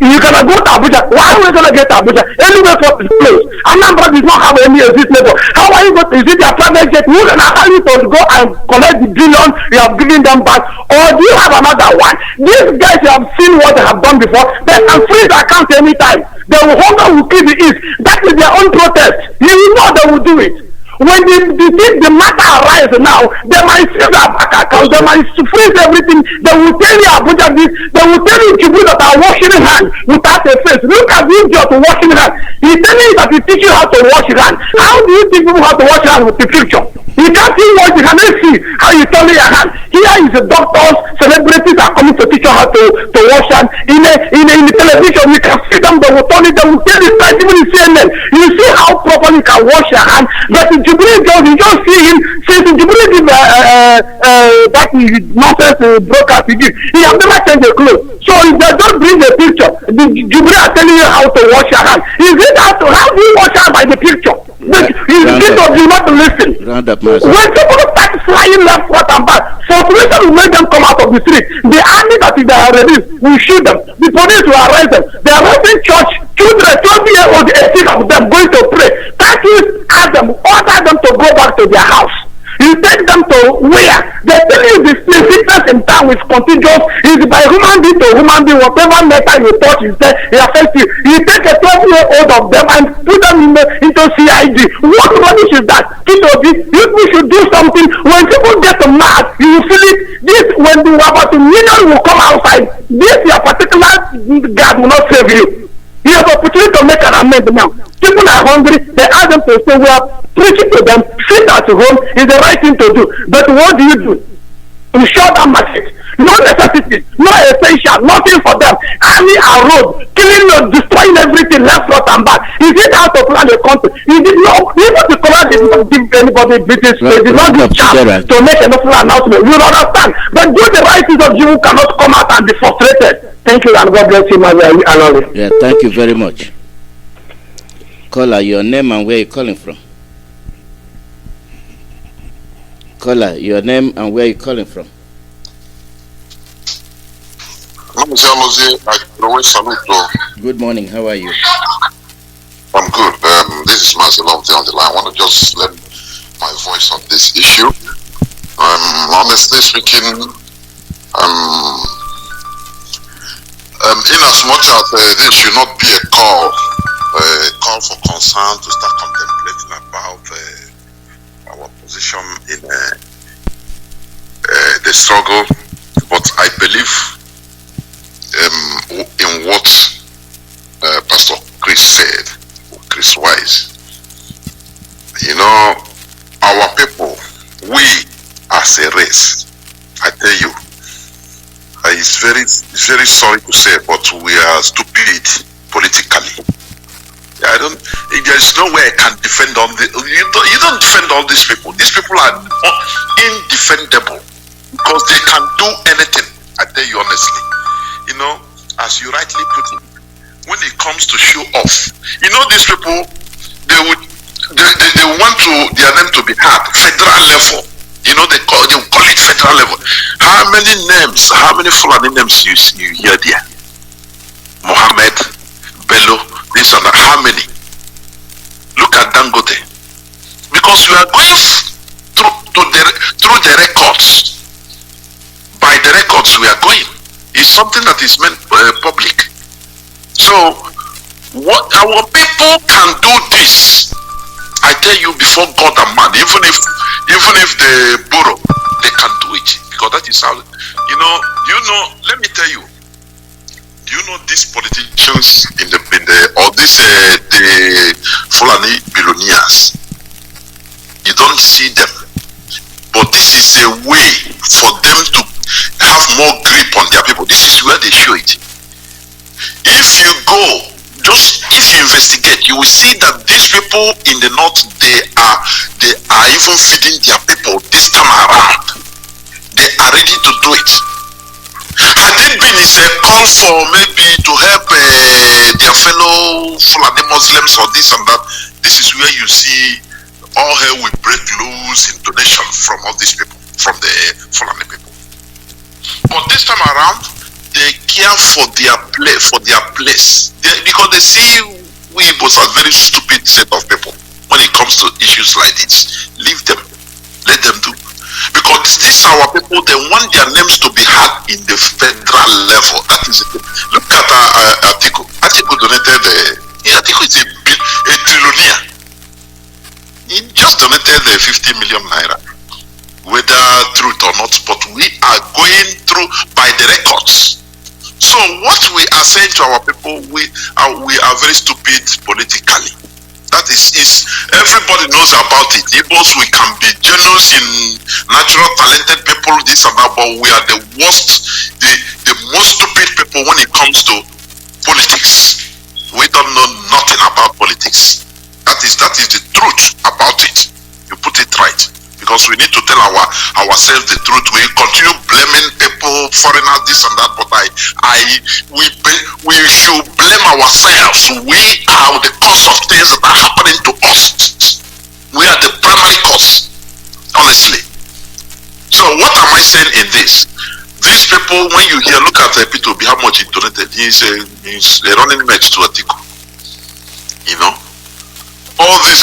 you cannot go to Abuja. Why are we going to get to Abuja? Anywhere for this place. Anambra does not have any existence. How are you going to, is it your private jet? Who's going to allow you to go and collect the billion you have given them back? Or do you have another one? These guys, you have seen what they have done before. They can freeze account anytime. They will hunger, will kill the East. That is their own protest. You know they will do it. When the matter arises now, they might seize their bank account, they might freeze everything. They will tell you Abuja this, they will tell you people that are washing hands without a face. Look at this just washing hands. He's telling you that he teaches you how to wash your hands. How do you teach people how to wash your hands with the picture? You can't see what you cannot see how you turn your hand. Here is the doctors, celebrities are coming to teach you how to wash hands. In the television, you can see them, they will turn it, they will tell you, even in CNN. You see how properly you can wash your hands. But in Jubilee Jones, you just see him, since in Jubilee did that nonsense broadcast he did, he has never changed the clothes. So if they don't bring the picture, the Jubilee are telling you how to wash your hands. Is it how do you wash your hands by the picture? You not to listen. When people start flying left, right, and back, population will make them come out of the street. The army that is there released will shoot them. The police will arrest them. They are arresting church children, 12-year-old, 18 of them going to pray. That is, ask them, order them to go back to their house. You take them to where? They tell you the sickness in town is contagious. It's by human being to human being. Whatever metal you touch, it affects you. You take a 12-year-old of them and put them into CID. What rubbish is that? You should do something. When people get mad, you will feel it. This, when the about a million will come outside, this your particular God will not save you. You have opportunity to make an amendment now. People are hungry, they ask them to stay well, preaching to them, sit at home is the right thing to do. But what do? You shut down market. No necessity, no essential, nothing for them. Army and road, killing them, destroying everything left, right, and back. Is it how to plan the country? Is it no? Even the color did not give anybody British, they did not give chance to make enough announcement. You understand? But do the right things of you cannot come out and be frustrated. Thank you and God bless you, Mazi. Yeah, thank you very much. Caller, your name and where you calling from? Caller, your name and where you calling from? Mazi Alozie, I always salute you. Good morning, how are you? I'm good. This is Mazi Alozie on the line. I want to just lend my voice on this issue. Honestly speaking, in as much as this should not be a call for concern to start contemplating about our position in the struggle, but I believe in what Pastor Chris said, Chris Wise. You know, our people, we as a race, I tell you, it's very sorry to say, but we are stupid politically. There's no way I can defend all the. You don't defend all these people. These people are indefendable because they can do anything. I tell you honestly. You know, as you rightly put it, when it comes to show off, you know, these people, they want their name to be heard federal level. You know, they call it federal level. How many Fulani names you hear there? Mohammed, Bello, this and that. How many? Look at Dangote. Because we are going through the records. By the records we are going. It's something that is meant public. So, what our people can do this, I tell you before God and man, even if they borrow, they can do it. Because that is how, let me tell you, do you know these politicians the Fulani billionaires? You don't see them. But this is a way for them to have more grip on their people. This is where they show it. If you investigate, you will see that these people in the north, they are even feeding their people this time around. They are ready to do it. Had it been a call for maybe to help their fellow Fulani Muslims or this and that, this is where you see all hell will break loose in donation from all these people, from the Fulani people. But this time around, they care for their place, because they see we Igbos are very stupid set of people when it comes to issues like this. Leave them, let them do. Because these our people, they want their names to be heard in the federal level. That is it. Look at Atiku. Atiku donated Atiku is a trillionaire. He just donated the 50 million naira, whether truth or not, but we are going through by the records. So what we are saying to our people, we are very stupid politically. That is everybody knows about it. Igbos, we can be generous in natural talented people, this and that, but we are the worst, the most stupid people when it comes to politics. We don't know nothing about politics. That is the truth about it. You put it right. Because we need to tell ourselves the truth. We continue blaming people, foreigners, this and that, but we should blame ourselves. We are the cause of things that are happening to us. We are the primary cause, honestly. So what am I saying in this? These people, when you hear, look at P2B, how much he donated. He's a running mate to Atiku. You know? All these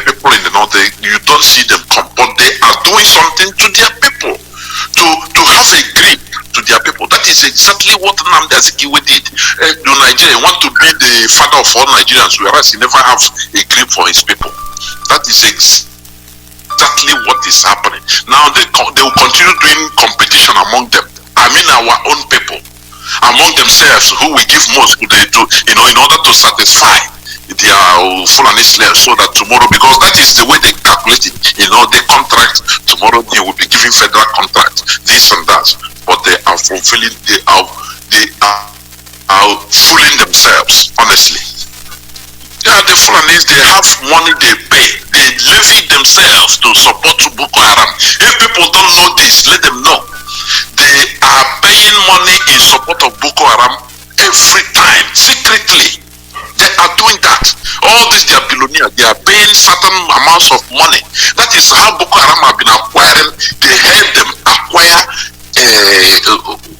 people in the north, you don't see them come, but they are doing something to their people, to have a grip to their people. That is exactly what Nnamdi Azikiwe did. The Nigerian want to be the father of all Nigerians, whereas he never have a grip for his people. That is exactly what is happening. Now they will continue doing competition among them. I mean our own people, among themselves, who will give most in order to satisfy their Fulani slaves, so that tomorrow, because that is the way they calculate it, they contract, tomorrow they will be giving federal contract, this and that, but they are fulfilling, they are fooling themselves, honestly. Yeah, the Fulanis, they have money they pay, they levy themselves to support Boko Haram. If people don't know this, let them know. They are paying money in support of Boko Haram every time, secretly. They are doing that. All these, they are billionaires. They are paying certain amounts of money. That is how Boko Haram have been acquiring. They help them acquire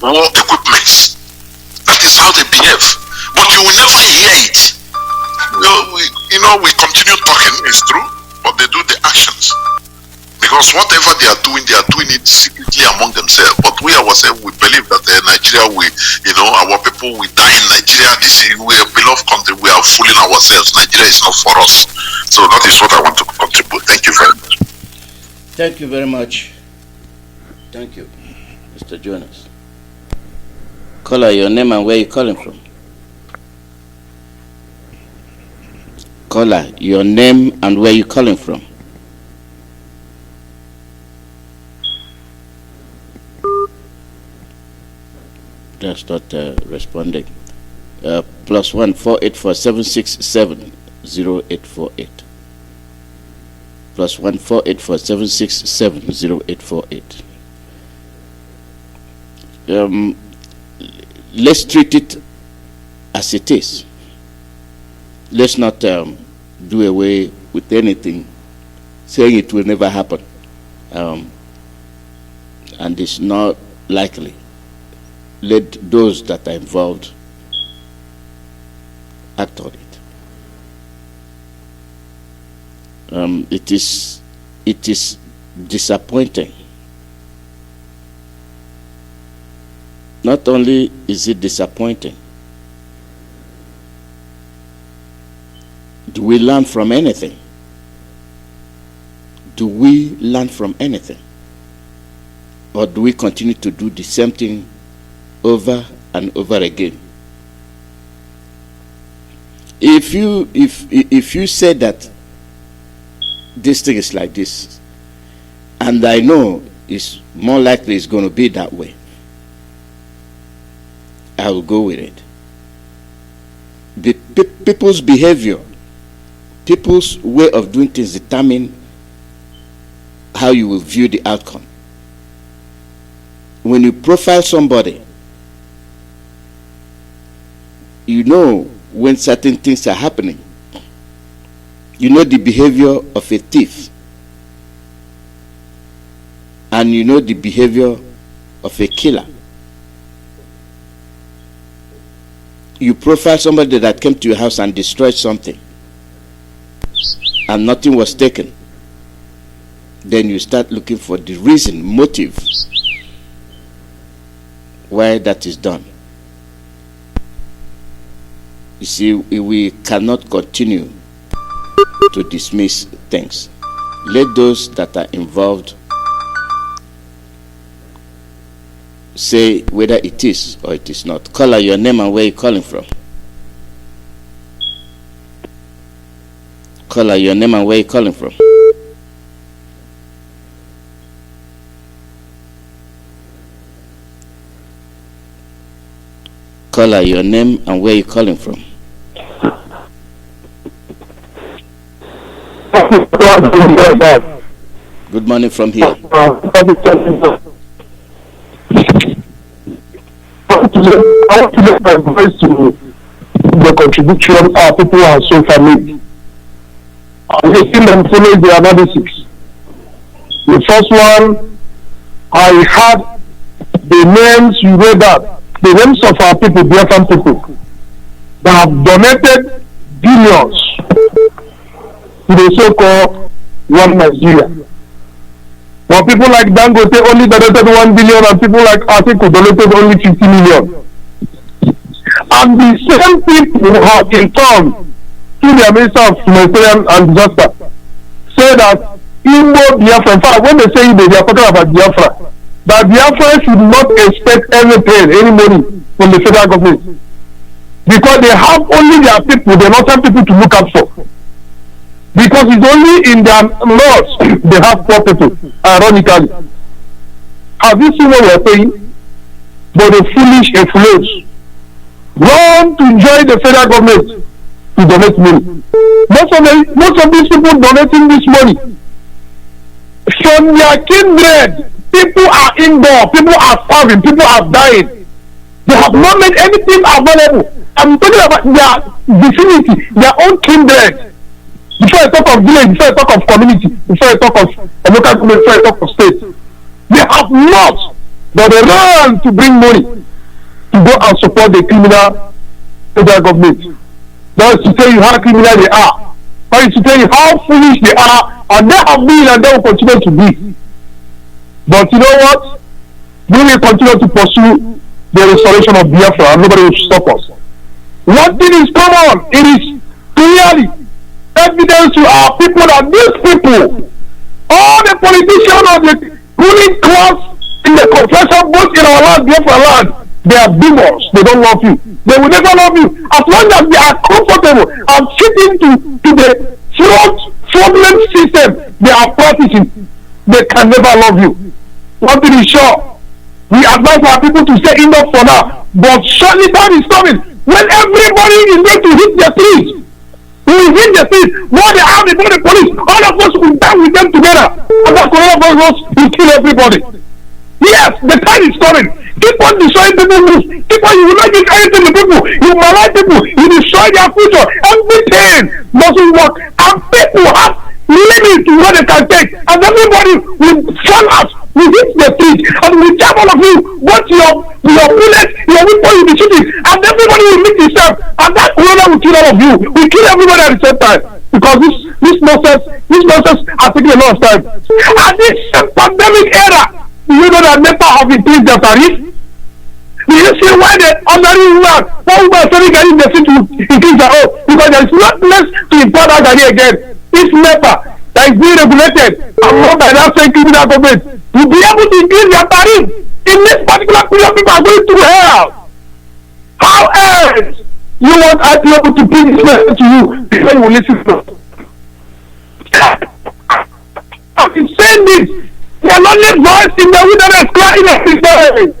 war equipment. That is how they behave. But you will never hear it. We continue talking. It's true, but they do the actions. Because whatever they are doing it secretly among themselves. But we ourselves, we believe that Nigeria, our people, we die in Nigeria. We are a beloved country. We are fooling ourselves. Nigeria is not for us. So that is what I want to contribute. Thank you very much. Thank you very much. Thank you, Mr. Jonas. Caller, your name and where you calling from? Caller, your name and where you calling from? That's not responding. +1 484 767 0848. +1 484 767 0848. Let's treat it as it is. Let's not do away with anything, saying it will never happen, and it's not likely. Let those that are involved act on it. It is disappointing. Not only is it disappointing, do we learn from anything? Do we learn from anything? Or do we continue to do the same thing over and over again? If you say that this thing is like this, and I know it's more likely it's going to be that way, I will go with it. The people's behavior, people's way of doing things determine how you will view the outcome. When you profile somebody, you know when certain things are happening. You know the behavior of a thief, and you know the behavior of a killer. You profile somebody that came to your house and destroyed something, and nothing was taken. Then you start looking for the reason, motive, why that is done. You see, we cannot continue to dismiss things. Let those that are involved say whether it is or it is not. Call out your name and where you're calling from. Call out your name and where you're calling from. Call out your name and where you're calling from. Good morning from here. I want to let my voice to the contribution our people are so familiar. I'm listening and following the analysis. The first one, I had the names you read out, the names of our people, Biafran people, that have donated billions to the so-called One Nigeria. But people like Dangote only donated 1 billion and people like Atiku donated only 50 million. And the same people have in turn, through their Minister of Humanitarian and Disaster, say that Igbo Biafra, in fact, when they say Igbo, they are talking about Biafra, that Biafra should not expect anything, any money from the federal government. Because they have only their people, the northern people to look out for. Because it's only in their north they have poor people, ironically. Have you seen what we are saying? But the foolish influence want to join the federal government to donate money. Most of these people donating this money from their kindred. People are indoor, people are starving, people are dying. They have not made anything available. I'm talking about their vicinity, their own kindred. Before I talk of village, before I talk of community, before I talk of a local government, before I talk of state, they have not, but they run to bring money to go and support the criminal federal government. That is to tell you how criminal they are. That is to tell you how foolish they are, and they have been and they will continue to be. But you know what? We will continue to pursue the restoration of Biafra, and nobody will stop us. One thing is common, it is clearly evidence to our people that these people, all the politicians of the ruling class in the confession, both in our land, Biafra land, they are demons. They don't love you. They will never love you. As long as they are comfortable and fitting to the fraudulent system they are practicing, they can never love you. One thing is sure, we advise our people to stay indoors for now, but shortly time is coming when everybody is going to hit their streets. We will hit the streets, more the army, more the police, all of us will die with them together, and that coronavirus will kill everybody. Yes, the time is coming. Keep on destroying people's lives. Keep on, you will not give anything to people. You malign people. You destroy their future. Everything doesn't work. And people have limits to what they can take. And everybody will fall out. We hit the street. And we tell all of you what your bullet, your weapon will be shooting. And everybody will meet itself. And that corona will kill all of you. We kill everybody at the same time. Because this nonsense has taken a lot of time. And this pandemic era, do you know that NEPA have increased their tariff? Do you see why the ordinary woman, one woman selling Gari, they seem to increase their own? Because there is not less to import that Gari again. This NEPA that is being regulated and run by that same criminal government will be able to increase their tariff. In this particular period, people are going through hell. How else you want us to be able to bring this message to you before you will listen to us? I've been saying this. They are not only voice in the wilderness crying every day.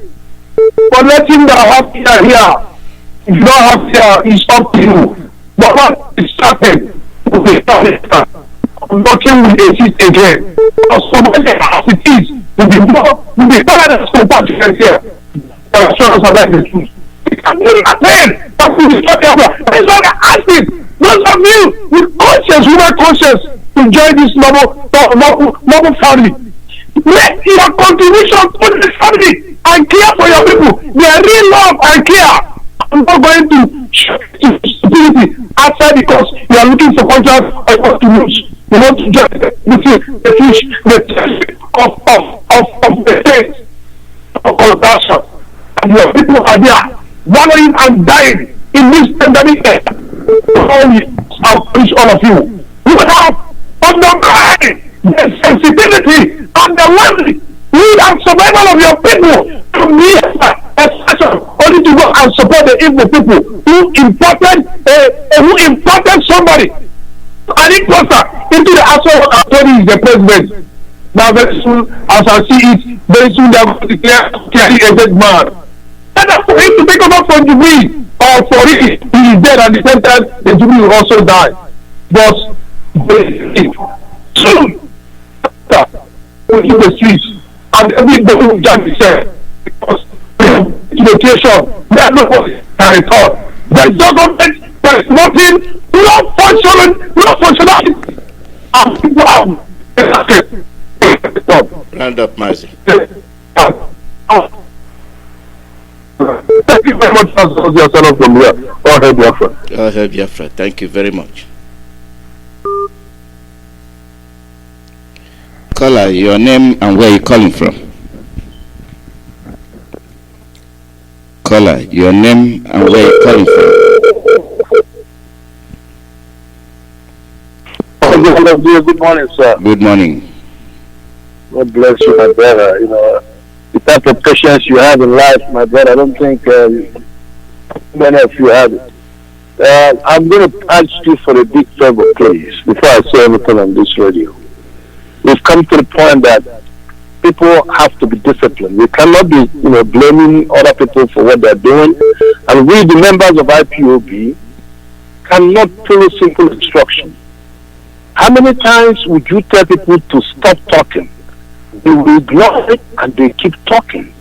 But let him that have ear hear. If you don't have ear, it's up to you. But what is started will be started. Nothing will exist again. As somebody as it is, will be better than compared to here. The assurance of life is truth. It can do nothing. That will destroy Biafra. That is why I ask it. Those of you with conscience, human conscience, to join this noble family. Make your contribution to the family and care for your people. Their real love and care. I'm not going to stupidity outside because you are looking for contracts I want to lose. You want to join the fish, the test of the state of corruption. And your people are there, wallowing and dying in this pandemic era. I'll preach all of you. You have undermined the sensitivity and the worry need and survival of your people to be exception only to go and support the evil people who imported somebody, an imposter, into the actual authority is the president. Now very soon, as I see it, very soon they are going to declare a dead man. And for him to take over from Jubilee, or for it, he is dead, and the same time the Jubilee will also die. But soon, we'll hit the streets, and everybody will jump himself, because education, there is nobody can return. There is no government, there is nothing, no functionality. And people have round up, Mazi. Thank you very much, Alozie from here. All hail Biafra. All hail Biafra. Thank you very much. Caller, your name and where you calling from? Caller, your name and where you calling from? Good morning, sir. Good morning. God bless you, my brother. You know, the type of patience you have in life, my brother, I don't think many of you have it. I'm going to ask you for a big favor, please, before I say anything on this radio. We've come to the point that people have to be disciplined. We cannot be, blaming other people for what they're doing. And we, the members of IPOB, cannot follow simple instructions. How many times would you tell people to stop talking? They will ignore it and they keep talking.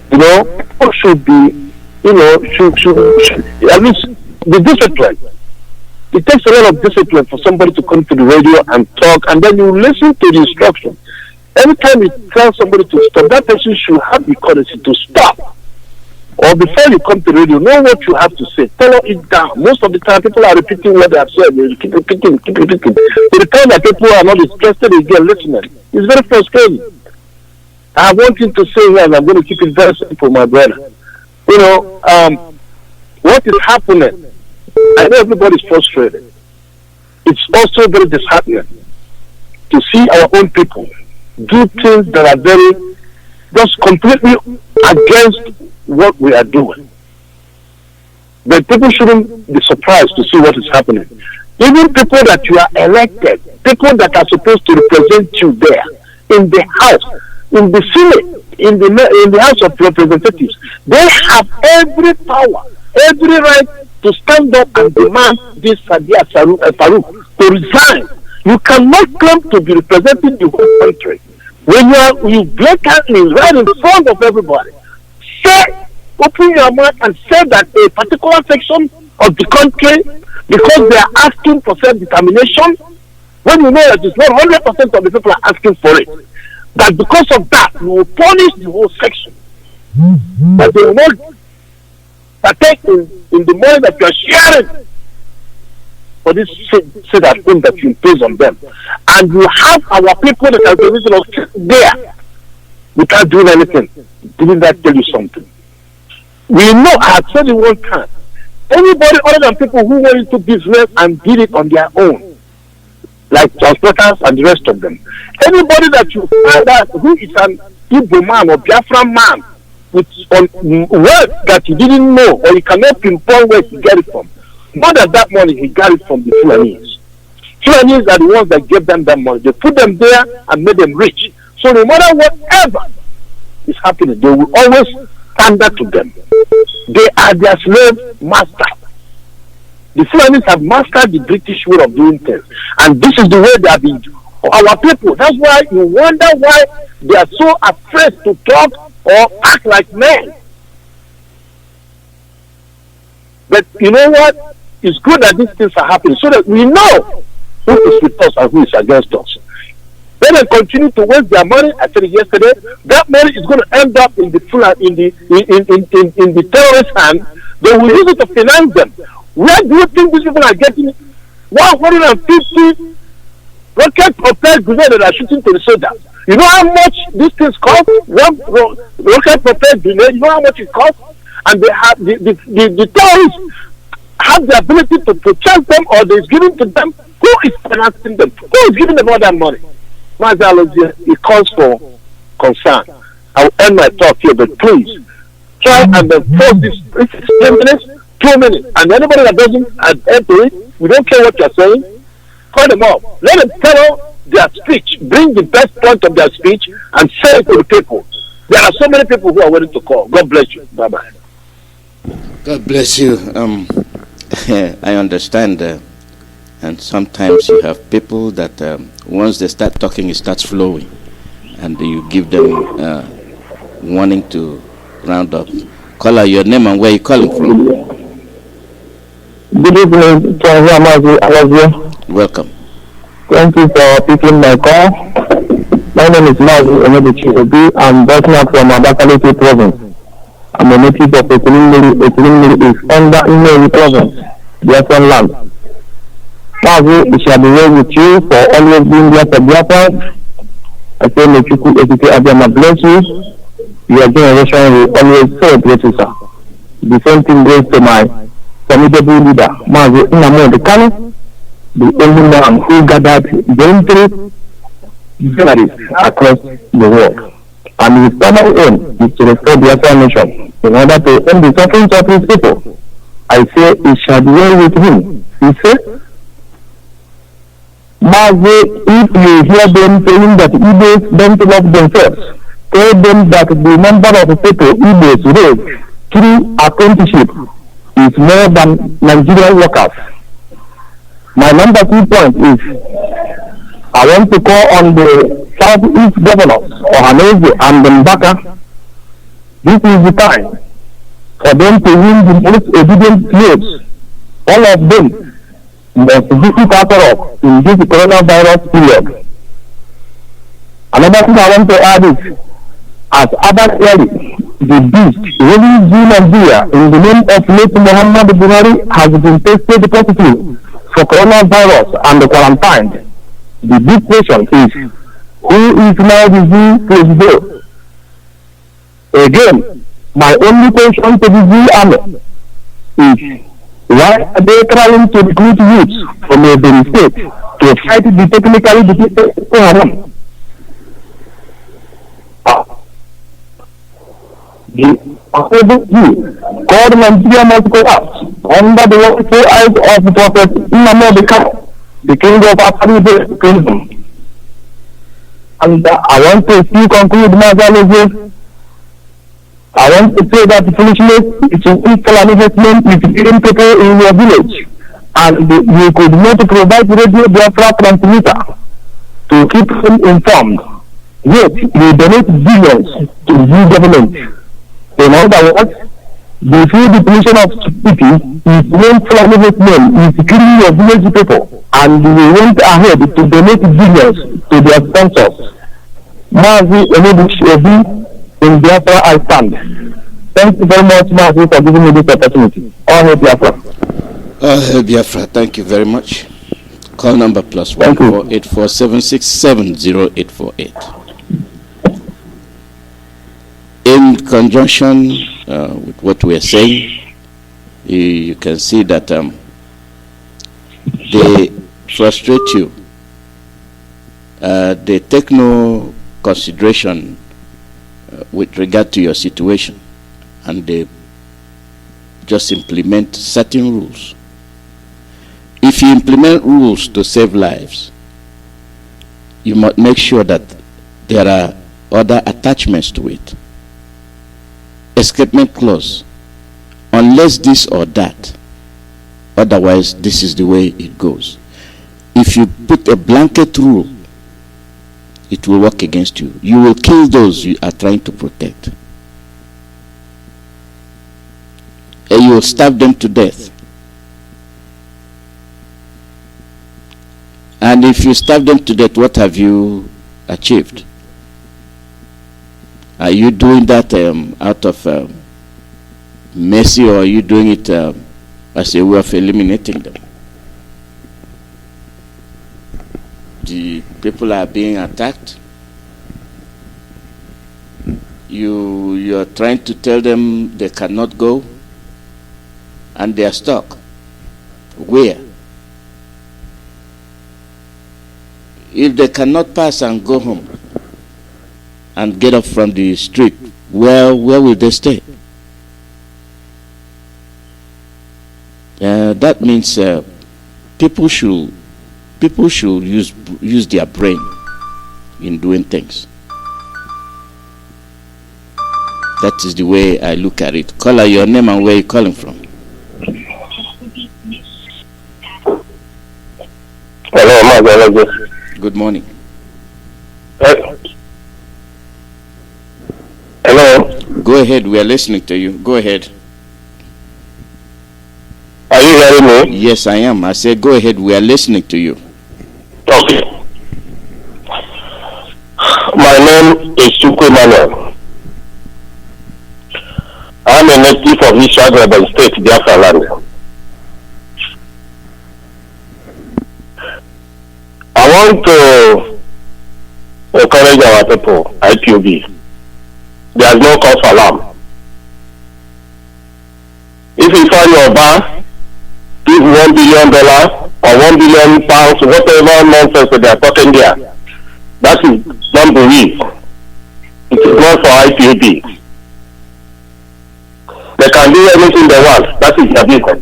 People should be, should at least be disciplined. It takes a lot of discipline for somebody to come to the radio and talk, and then you listen to the instruction. Every time you tell somebody to stop, that person should have the courtesy to stop. Or before you come to the radio, know what you have to say. Tell it down. Most of the time, people are repeating what they have said. They keep repeating. To the time that people are not interested again listening. It's very frustrating. I have one thing to say here, and I'm going to keep it very simple, my brother. What is happening? I know everybody's frustrated. It's also very disheartening to see our own people do things that are just completely against what we are doing. But people shouldn't be surprised to see what is happening. Even people that you are elected, people that are supposed to represent you there, in the House, in the Senate, in the House of Representatives, they have every power, every right to stand up and demand this Sadia Farouk to resign. You cannot claim to be representing the whole country when you blatantly, right in front of everybody, open your mouth and say that a particular section of the country, because they are asking for self-determination, when you know that it's not 100% of the people are asking for it, that because of that, you will punish the whole section. That they will not partake in the money that you are sharing for this sit at home that you impose on them. And you have our people that are position of there without doing anything. Didn't that tell you something? We know, I have said it one time, anybody other than people who went into business and did it on their own, like transporters and the rest of them, anybody that you find out who is an Igbo man or Biafra man with wealth that you didn't know or you cannot pinpoint where he get it from, more than that money, he got it from the Fulanese. Fulanese are the ones that gave them that money. They put them there and made them rich. So no matter whatever is happening, they will always pander to them. They are their slave master. The Fulanese have mastered the British way of doing things. And this is the way they have been. Our people, that's why you wonder why they are so afraid to talk or act like men. But you know what? It's good that these things are happening so that we know who is with us and who is against us. When they continue to waste their money, I said it yesterday, that money is going to end up in the terrorist hand. They will use it to finance them. Where do you think these people are getting 150 rocket-propelled grenades that are shooting to the soldiers? You know how much these things cost? One rocket-propelled grenade, you know how much it costs? And they have the terrorists have the ability to protect them or is given to them, who is financing them? Who is giving them all that money? Mazi Alozie, it calls for concern. I'll end my talk here, but please try and enforce this. It's 10 minutes, 2 minutes, and anybody that doesn't adhere to it, we don't care what you're saying, call them up. Let them tell their speech, bring the best point of their speech, and say it to the people. There are so many people who are willing to call. God bless you. Bye-bye. God bless you. I understand, and sometimes you have people that once they start talking, it starts flowing, and you give them wanting to round up. Call out your name and where you calling from. Good evening, Mazi Alozie. Welcome. Thank you for picking my call. My name is Mazi Chukwuemeka. I'm working out from Abakaliki province. I'm a native of Ekulingiri is under Ineri province, Biafra land. Mazi, it shall be well with you for always being there for Biafra. I say, may Chukwuemeka bless you. Your generation will always celebrate you, sir. The same thing goes to my formidable leader, Mazi Kanu, the only man who gathered voluntary journalists across the world. And his primary aim is to restore the Biafra nation in order to end the suffering of his people. I say it shall be well with him. He said, Mazi, if you hear them saying that Igbos don't love themselves, tell them that the number of people Igbos raised through apprenticeship is more than Nigerian workers. My number 2 point is, I want to call on the Southeast governors, Alozie and Mbaka. This is the time for them to win the most obedient slaves. All of them must be better off in this coronavirus period. Another thing I want to add is, as Abbas Ali, the beast ruling Nigeria in the name of late Muhammad Buhari has been tested positive for coronavirus and quarantined. The big question is, who is now the new president? Again, my only question to the new army is, why are they trying to recruit youths from every state to fight the technically defeated Boko Haram? The honorable Jew called Nigeria must collapse under the watchful eyes of Prophet Muhammad, the king of African kingdom. And I want to still conclude my analysis. I want to say that foolishness is an equal investment with giving people in your village, and you could not provide radio Biafra transmitter to keep them informed. Yet you donate billions to the government. In other words, the full definition of stupidity is when full investment is killing your village people, and you went ahead to donate billions to their sponsors. Mazi Alozie, in Biafra I stand. Thank you very much, Mazi, for giving me this opportunity. All hail Biafra. All hail Biafra. Thank you very much. Call number +1 484-767-0848. In conjunction with what we are saying, you can see that they frustrate you. They take no consideration with regard to your situation, and they just implement certain rules. If you implement rules to save lives, you must make sure that there are other attachments to it. Escapement clause, unless this or that, otherwise this is the way it goes. If you put a blanket rule, it will work against you. You will kill those you are trying to protect, and you will starve them to death. And if you starve them to death, what have you achieved? Are you doing that out of mercy, or are you doing it as a way of eliminating them? The people are being attacked. You are trying to tell them they cannot go, and they are stuck. Where? If they cannot pass and go home and get up from the street, where will they stay? That means people should use their brain in doing things. That is the way I look at it. Call out your name and where you're calling from. Hello, Mazi. Good morning. Hello. Go ahead. We are listening to you. Go ahead. Are you hearing me? Yes, I am. I said, go ahead. We are listening to you. Okay. My name is Chukwuemeka. I'm a native of Ishagaba State, Biafra land. I want to encourage our people, IPOB. There's no cause for alarm. If you find your bar, give $1 billion or £1 billion, whatever nonsense they are talking there, that is don't believe. It is not for IPOB. They can do anything they want. That is their business.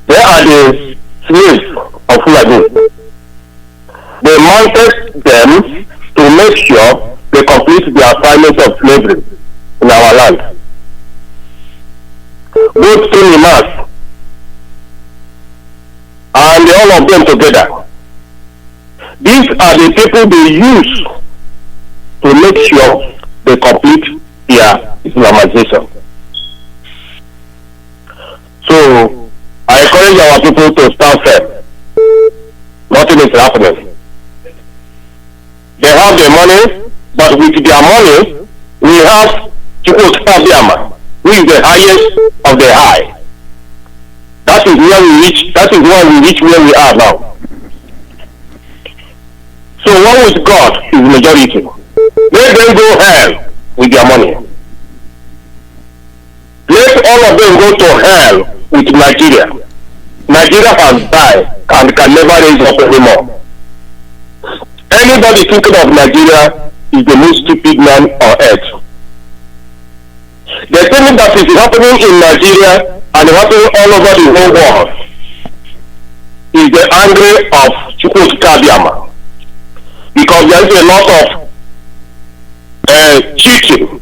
They are the slaves of Fulani. They mounted them to make sure they complete the assignment of slavery in our land. Both criminals and all of them together. These are the people they use to make sure they complete their Islamization. So, I encourage our people to stand firm. Nothing is happening. They have the money, but with their money, we have Chukwuemeka, who is the highest of the high. That is where we reach. That is why we reach where we are now. So one with God is majority. Let them go hell with their money. Let all of them go to hell with Nigeria. Nigeria has died and can never raise up anymore. Anybody thinking of Nigeria is the most stupid man on earth. The thing that is happening in Nigeria and happening all over the whole world is the anger of Chukwuemeka. Because there is a lot of cheating,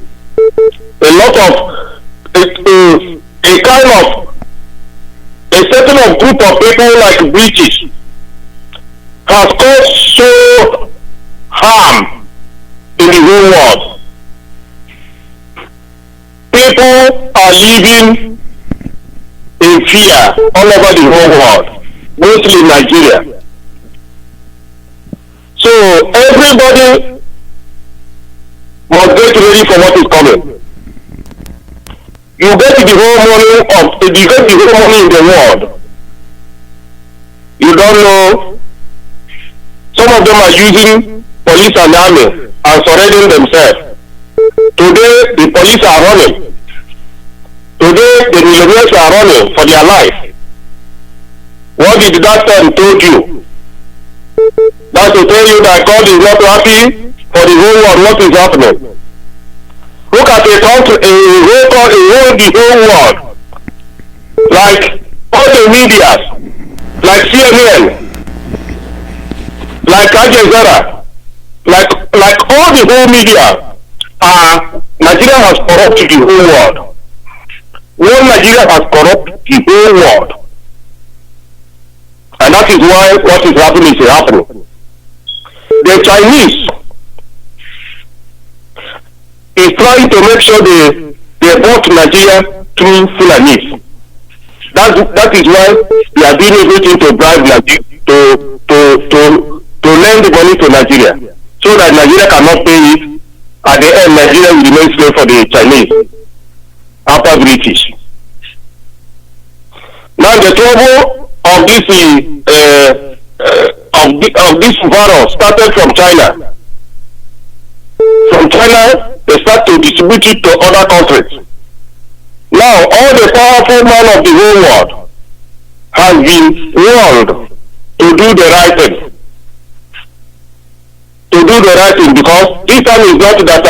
a lot of a certain of group of people like British has caused so harm in the whole world. People are living in fear all over the whole world, mostly in Nigeria. So everybody must get ready for what is coming. You get the whole money in the world. You don't know. Some of them are using police and army and surrendering themselves. Today the police are running. Today the millionaires are running for their life. What did that time told you? That's to tell you that God is not happy for the whole world what is happening. Look at a country, the whole world, like all the media, like CNN, like Al Jazeera, like all the whole media, Nigeria has corrupted the whole world. One Nigeria has corrupted the whole world. And that is why what is happening is happening. The Chinese is trying to make sure they bought Nigeria through Fulani. That is why they are doing everything to bribe Nigeria to lend the money to Nigeria, so that Nigeria cannot pay it. At the end, Nigeria will remain slave for the Chinese after British. Now the trouble of this virus started from China. From China, they start to distribute it to other countries. Now, all the powerful men of the whole world has been warned to do the right thing. To do the right thing, because this time is not that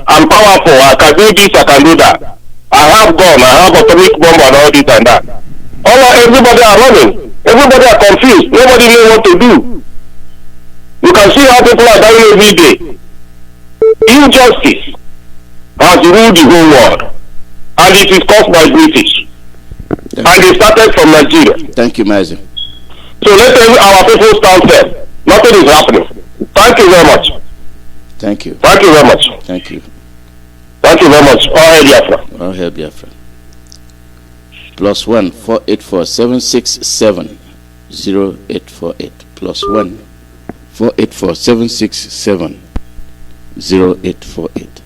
I'm powerful, I can do this, I can do that. I have gun, I have atomic bomb and all this and that. Everybody are running. Everybody are confused. Nobody knows what to do. You can see how people are dying every day. Injustice has ruled the whole world. And it is caused by British. And they started from Nigeria. Thank you, Mazi. So let our people stand firm. Nothing is happening. Thank you very much. Thank you. Thank you very much. Thank you. Thank you very much. All hail Biafra. All hail Biafra. +1 484 767 0848. +1 484 767 0848.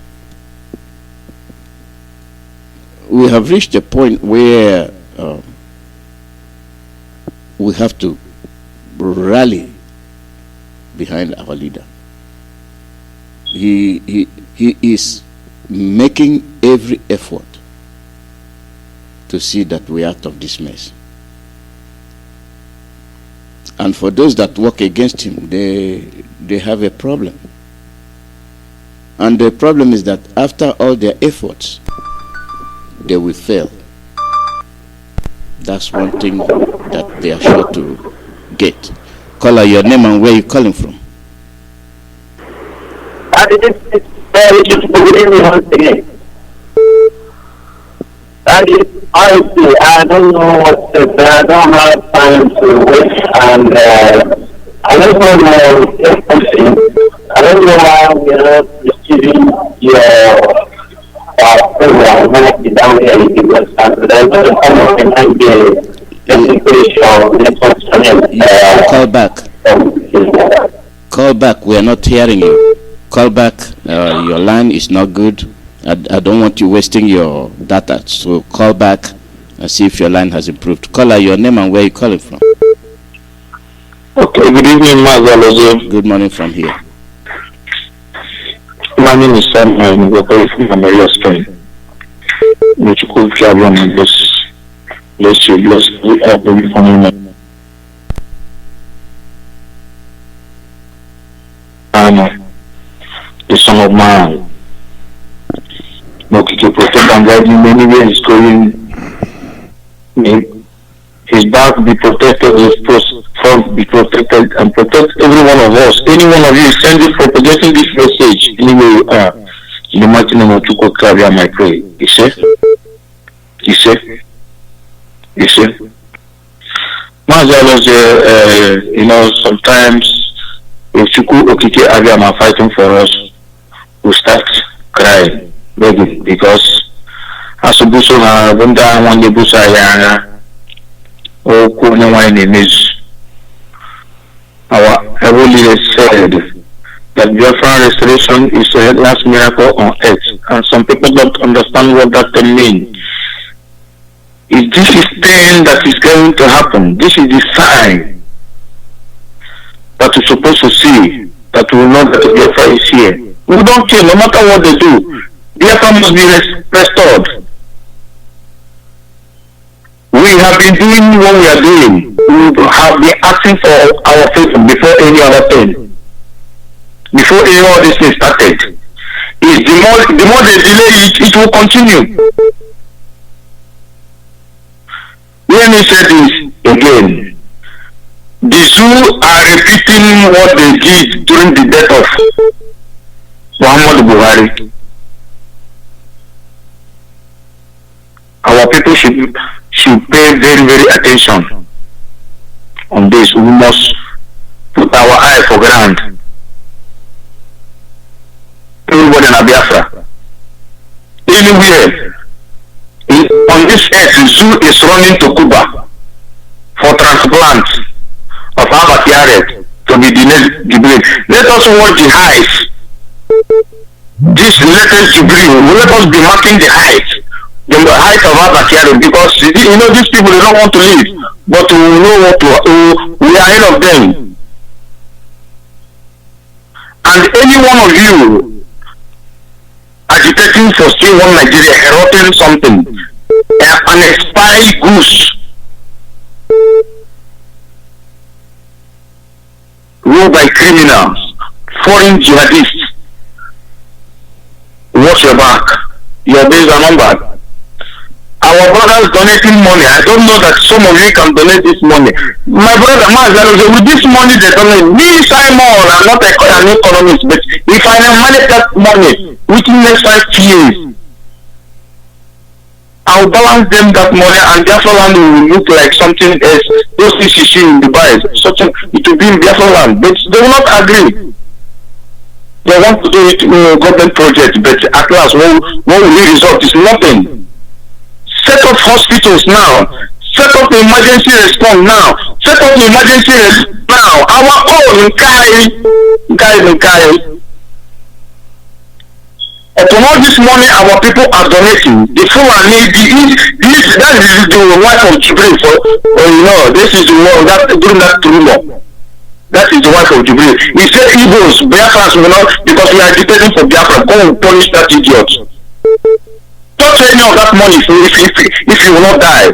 We have reached a point where we have to rally behind our leader. He is making every effort to see that we are out of this mess. And for those that work against him, they have a problem. And the problem is that after all their efforts, they will fail. That's one thing that they are sure to get. Caller, your name and where you calling from? Honestly, I don't know what to say. I don't have time to wait, and I don't know I don't know why we are not receiving your program when I sit down here in the West Africa. There's not a form of call back. Call back. We are not hearing you. Call back. Your line is not good. I don't want you wasting your data, so call back and see if your line has improved. Caller, your name and where you calling from? Okay, good evening, Mazi. Good morning from here. My name is Sam. I'm from Maria Spain. Bless you, bless you, every family. And the Son of Man. To protect and guide him anywhere he's going. His back be protected, his front be protected, and protect every one of us. Any one of you send it propagating this message anywhere you are. In the mighty name of Chukwuemeka, I pray. You see? Mazi, sometimes if Chukwuemeka are fighting for us, we start crying. Begging, because asubuso na bunda one busa ya o kuna wine is our heavenly leader said that Biafra restoration is the last miracle on earth, and some people don't understand what that means. If this is thing that is going to happen, this is the sign that we're supposed to see, that we will know that Biafra is here. We don't care, no matter what they do. Biafra must be restored. We have been doing what we are doing. We have been asking for our freedom before any other thing. Before any of this thing started. The more they delay it, it will continue. Let me say this again. The Zoo are repeating what they did during the death of Muhammad Buhari. Our people should pay very, very attention on this. We must put our eye for ground. Everybody in Biafra, anywhere on this earth, Zoo is running to Cuba for transplant of Abatiaret to be the next Jibril. Let us watch the height. This latest Jibril, let us be marking the height. The height of Abatiaret, because these people, they don't want to leave, but we know we are ahead of them. And any one of you agitating for still one Nigeria, heralding something, an expired goose, criminals, foreign jihadists. Watch your back. Your days are numbered. Our brothers donating money. I don't know that some of you can donate this money. My brother Mazi, with this money they donate, me Simon, I'm not an economist, but if I manage that money within the next 5 years, I'll balance them that money and Biafra land will look like something else. Those things you see in Dubai, it will be in Biafra land, but they will not agree. They want to do it in a government project, but at last, what will the result is nothing. Set up hospitals now. Set up the emergency response now. Set up the emergency response now. Our own Nkai. Upon all this money our people are donating, the Fulani, that is the wife of Jibril. This is the one that during that rumor. That is the wife of Jibril. He said Igbos, Biafrans will not, because we are depending for Biafra, go and punish that idiot. Don't take any of that money if you will not die.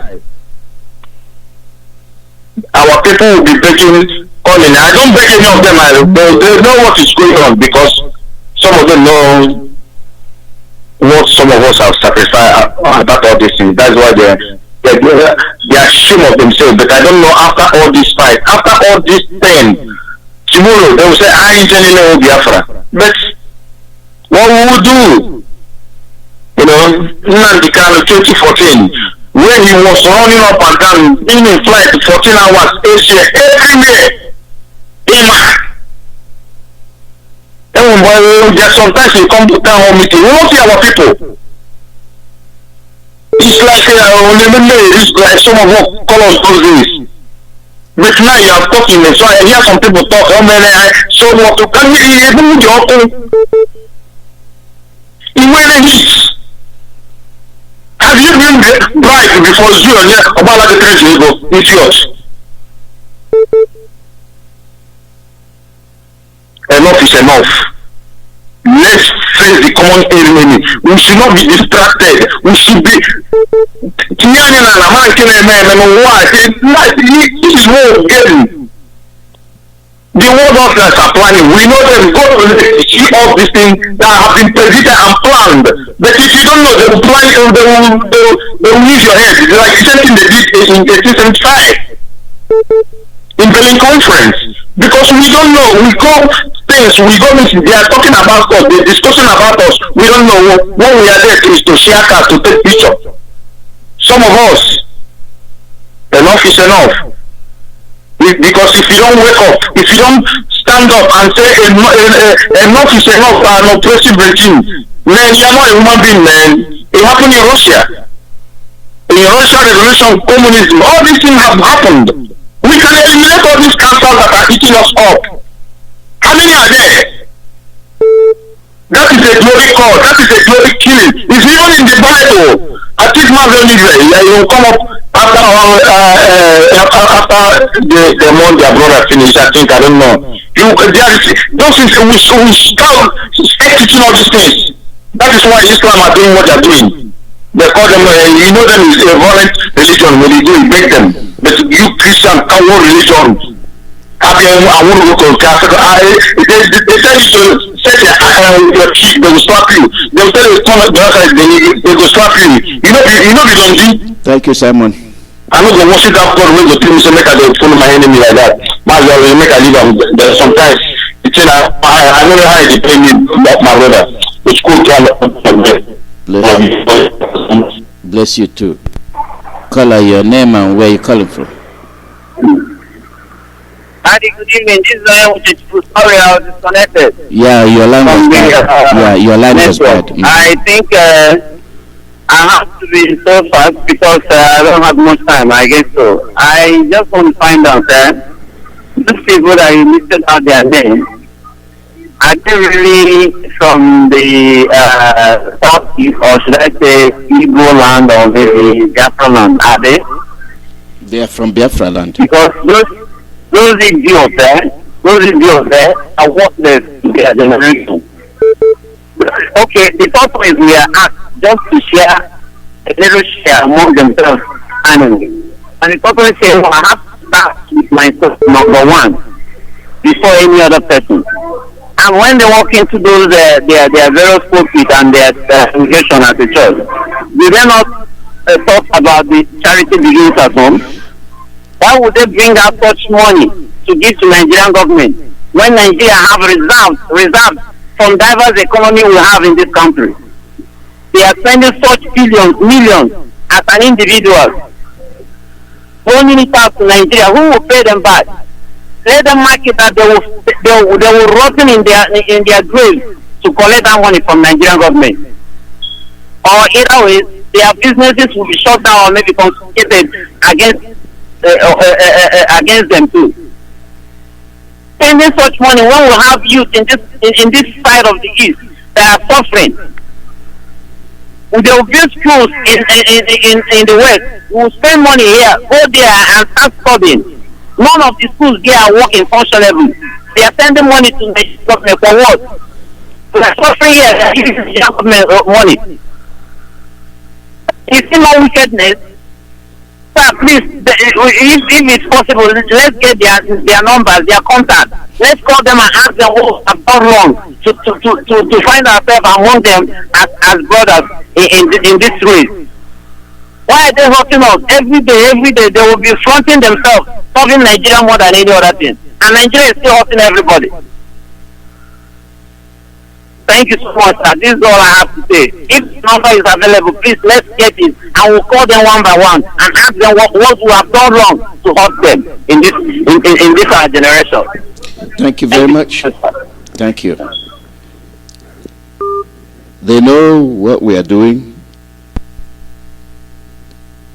Our people will be begging, calling. I don't beg any of them. They know what is going on because some of them know what some of us have sacrificed about all these things. That's why they are ashamed of themselves. But I don't know after all this fight, after all this pain, tomorrow they will say, I ain't telling you Biafra. But what we will do? Nnamdi Kanu 2014, when he was running up and down, being in flight 14 hours, Asia, everywhere. There's sometimes we come to town hall meeting, we won't see our people. It's like some of us call us those days. But now you are talking, so I hear some people talk, so what to can you even heat. Have you been bribed before you and about the treasure idiot? Enough is enough. Let's face the common enemy. We should not be distracted. We should be. This is what we're getting. The world officers are planning. We know them. Go to see all these things that have been predicted and planned. But if you don't know, they will plan. They will use your head. It's like the same thing they did in 1875 in Berlin Conference. Because we don't know. We go things. We go meetings. They are talking about us. They're discussing about us. We don't know. When we are there is to share cars, to take pictures. Some of us, enough is enough. Because if you don't wake up, if you don't stand up and say enough is enough for an oppressive regime, man, you are not a human being, man. It happened in Russia. In Russia, revolution, communism, all these things have happened. We can eliminate all these cancers that are eating us up. How many are there? That is a glory call. That is a glory killing. It's even in the Bible. I think Mazi will come up after the month their brother finished. I think, I don't know. Those things we start teaching all these things. That is why Islam are doing what they are doing. They call them, them is a violent religion. When they do it, break them. But you Christian, our religion. They tell you to set your cheek, they will slap you. They will tell you to come at the other side, they will slap you. You know the Dondi? Thank you, Simon. I'm not going to worship that God when the people say make I follow my enemy like that. Mazi will make I leave them. There's sometimes it's I know how it depends me about my brother. It's cool to Bless you too. Call your name and where you calling from. Good evening. This is sorry, I was disconnected. Yeah, your line was bad. Your line was bad. Mm-hmm. I think I have to be so fast because I don't have much time. I guess so. I just want to find out these people that you listed out their names, are they really from the southeast, or should I say Igbo land, or maybe Biafra land? Are they? They are from Biafra land. Because those idiots there are worthless to their generation. Okay, the thought is we are asked just to share a little share among themselves annually. And the thought is saying, I have to start with myself, number one. before any other person. And when they walk into those their various pulpits and their congregation as a church, do they not talk about the charity begins at home? Why would they bring out such money to give to Nigerian government when Nigeria have reserves from diverse economy we have in this country? They are spending such billions, millions as an individual, loaning it out to Nigeria. Who will pay them back? Let them market that they will rotten in their graves to collect that money from Nigerian government. Or either way, their businesses will be shut down or maybe confiscated against them too. Spending such money when we have youth in this side of the east that are suffering. They will build schools in the west. We will spend money here, go there and start studying. None of the schools there are working functionally. They are sending money to the government for what? They are suffering here, they are giving the government money. It's still no wickedness. Sir, please, if it's possible, let's get their numbers, their contacts. Let's call them and ask them what have done wrong to find ourselves among them as brothers in this race. Why are they hurting us? Every day they will be fronting themselves, serving Nigeria more than any other thing. And Nigeria is still hurting everybody. Thank you so much, sir. This is all I have to say. If the number is available, please let's get it and we'll call them one by one and ask them what we have done wrong to hurt them in this our generation. Thank you very much. Thank you. They know what we are doing.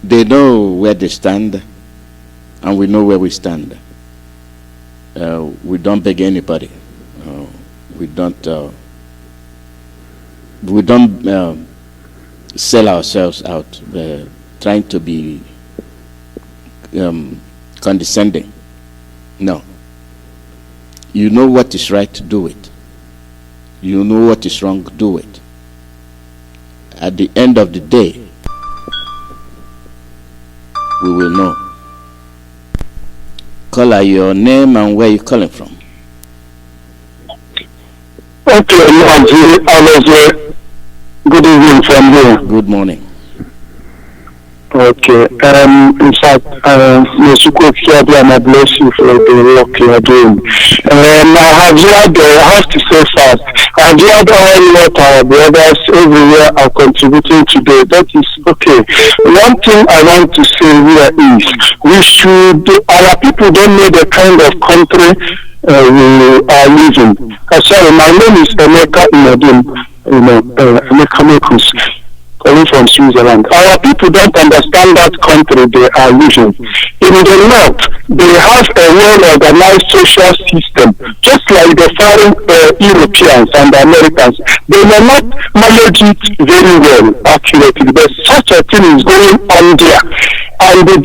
They know where they stand, and we know where we stand. We don't beg anybody. We don't sell ourselves out, trying to be condescending. No. You know what is right, do it. You know what is wrong, do it. At the end of the day, we will know. Call your name and where you're calling from. Okay, Mazi, Alozie. Good evening from here. Good morning. Okay, in fact, Chukwuemeka, and I bless you for the work you are doing. I have to say fast, I've heard all what our brothers everywhere are contributing today. That is okay. One thing I want to say here is, our people don't know the kind of country we are living. Sorry, my name is Emeka Inadim, Emeka Mekus, calling from Switzerland. Our people don't understand that country they are living. In the north, they have a well-organized social system, just like the foreign Europeans and Americans. They may not manage it very well, accurately, but such a thing is going on there. And the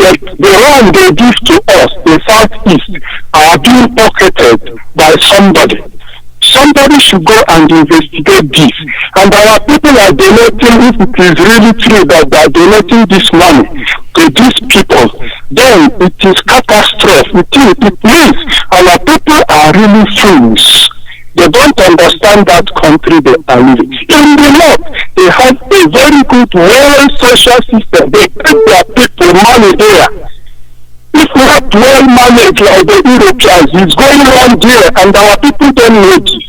wrong they give to us, the Southeast, are being pocketed by somebody. Somebody should go and investigate this. And our people are donating, if it is really true that they are donating this money to these people, then it is catastrophe. It means our people are really fools. They don't understand that country they are living. In the north, they have a very good, social system. They put their people money there. If not well managed like the Europeans, it's going on there and our people don't know this.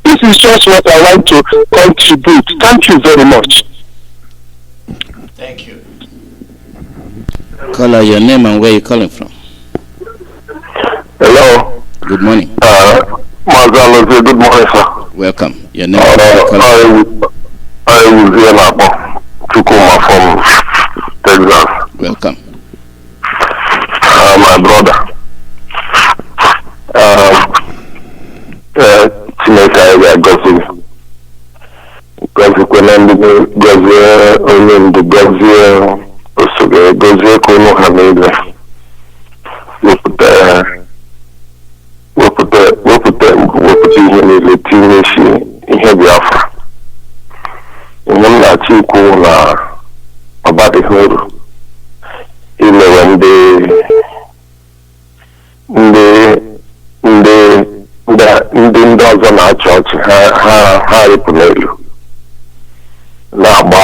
This is just what I want to contribute. Thank you very much. Thank you. Call out your name and where you're calling from. Hello. Good morning. Mazi Alozie, good morning, sir. Welcome. Your name and where you're calling from. I will be an Chukwuemeka from Texas. Welcome. My brother. Chineke ya gozie. Gozie ndị gozie onye ndu gozie osoge gozie ka ụmụ ha niile. Wepụta ihe niile tinye isi ihe Biafra. Ihe m na-achọ ikwu na ọbadịghị uru ilewe ndị ọzọ na-achị ọchị ha rịpụ n'elu na-agba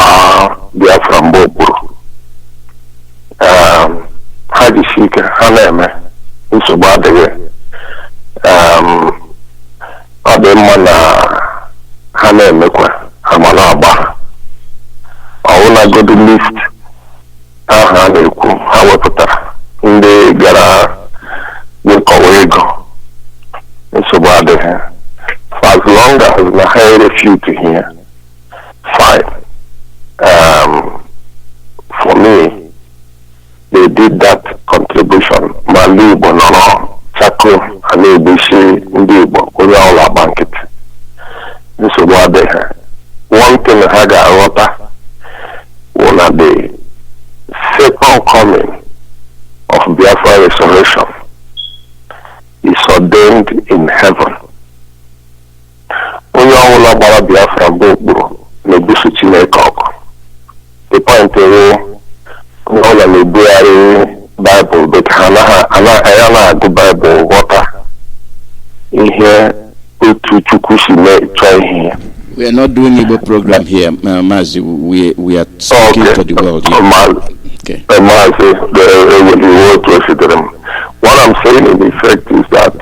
Biafra mgbe okpuru. Ha jisi ike ha na-eme, nsogbu adịghị. Ọ dị mma na ha na-emekwa ha ma na-agba. Ọwụnagodi list ahụ a na-ekwu ha wepụtara ndị gara wekọwa ego, nsogbu adịghị. For as long as na ha refute here, fine. For me, they did that contribution. Mali Igbo nọrọ chako a na-egbesi ndị Igbo onye ọla agba nkịtị, nsogbu adịghị. One thing ha ga-aghọta bụ na the second coming of Biafra restoration is ordained in heaven. Onye ọbụla gbara Biafra mgbe okpuru na-ebuso Chineke ọgụ. The point is, onye ọbụla na-ebugharị Bible, but ha na-agụ Bible ghọta ihe otu Chukwu si chọọ ihe. We are not doing Igbo program here, Mazi. We are speaking to the world here. Okay. Mazi, what I'm saying in effect is that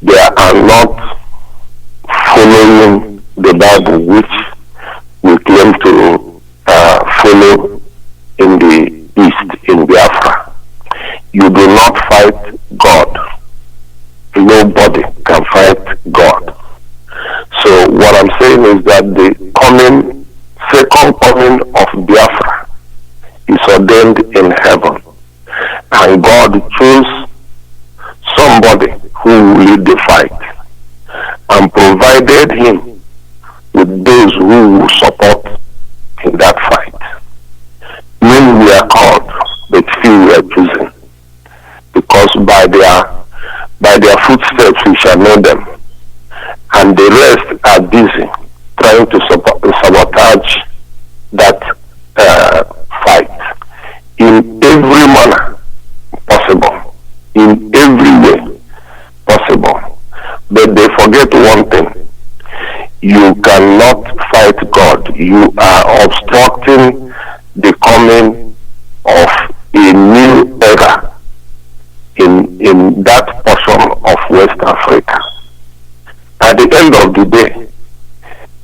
they are not following the Bible, which we claim to follow in the East, in Biafra. You do not fight God. Nobody can fight God. So what I'm saying is that the second coming of Biafra is ordained in heaven. And God chose somebody who will lead the fight and provided him with those who will support in that fight. Many we are called, but few we are chosen. Because by their footsteps we shall know them. And the rest are busy trying to sabotage that fight in every manner possible, in every way possible. But they forget one thing: you cannot fight God. You are obstructing the coming of a new era in that portion of West Africa. At the end of the day,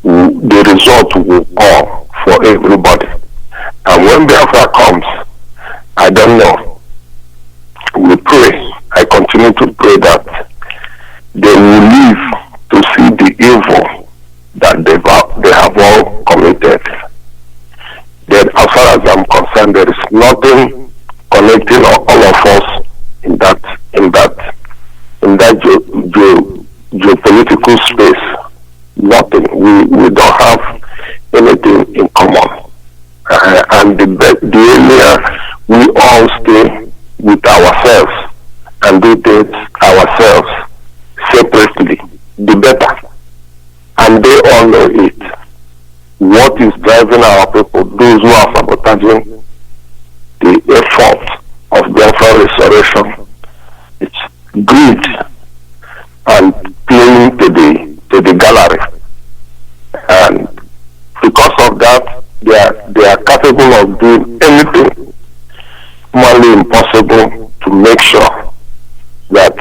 the result will come for everybody. And when Biafra comes, I don't know. We pray. I continue to pray that they will live to see the evil that they have all committed. Then, as far as I'm concerned, there is nothing connecting all of us in that geopolitical space. Nothing. We don't have anything in common. And the earlier we all stay with ourselves and do things ourselves separately, the better. And they all know it. What is driving our people, those who are sabotaging the effort of Biafra restoration, it's greed and playing to the gallery. And because of that, they are capable of doing anything humanly impossible to make sure that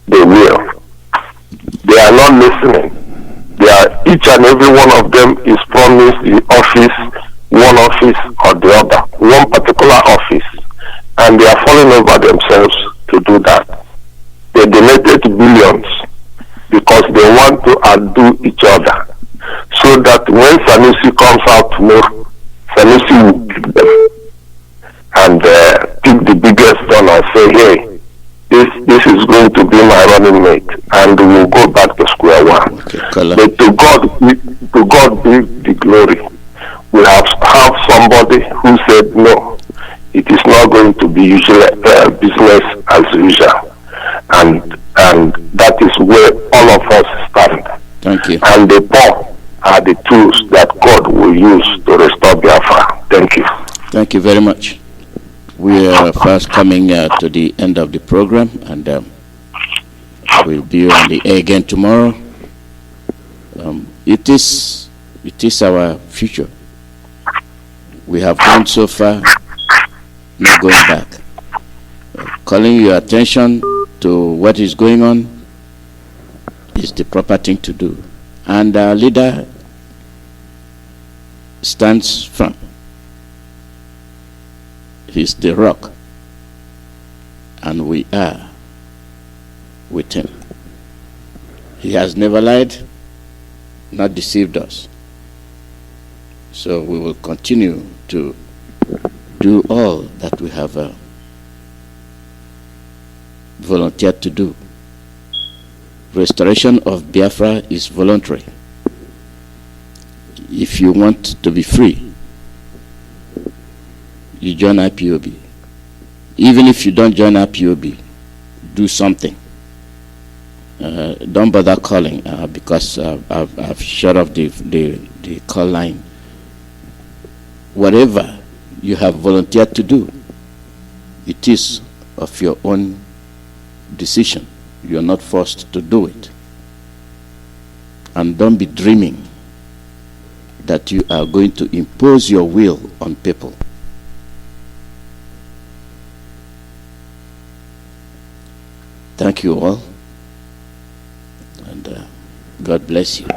they will. They are not listening. Each and every one of them is promised the office, one office or the other, one particular office, and they are falling over themselves to do that. They donated billions because they want to outdo each other, so that when Sanusi comes out tomorrow, Sanusi will pick them and pick the biggest one and say, hey, this is going to be my running mate, and we'll go back to square one. Okay, but to God be the glory. We have somebody who said, no, it is not going to be business as usual. And that is where all of us stand. Thank you. And the poor are the tools that God will use to restore Biafra. Thank you. Thank you very much. We are fast coming to the end of the program, and we'll be on the air again tomorrow. It is our future. We have gone so far, no going back. Calling your attention to what is going on is the proper thing to do. And our leader stands firm. He's the rock. And we are with him. He has never lied, not deceived us. So we will continue to do all that we have volunteered to do. Restoration of Biafra is voluntary. If you want to be free, you join IPOB. Even if you don't join IPOB, do something. Don't bother calling because I've shut off the call line. Whatever you have volunteered to do, it is of your own decision. You are not forced to do it. And don't be dreaming that you are going to impose your will on people. Thank you all, and God bless you.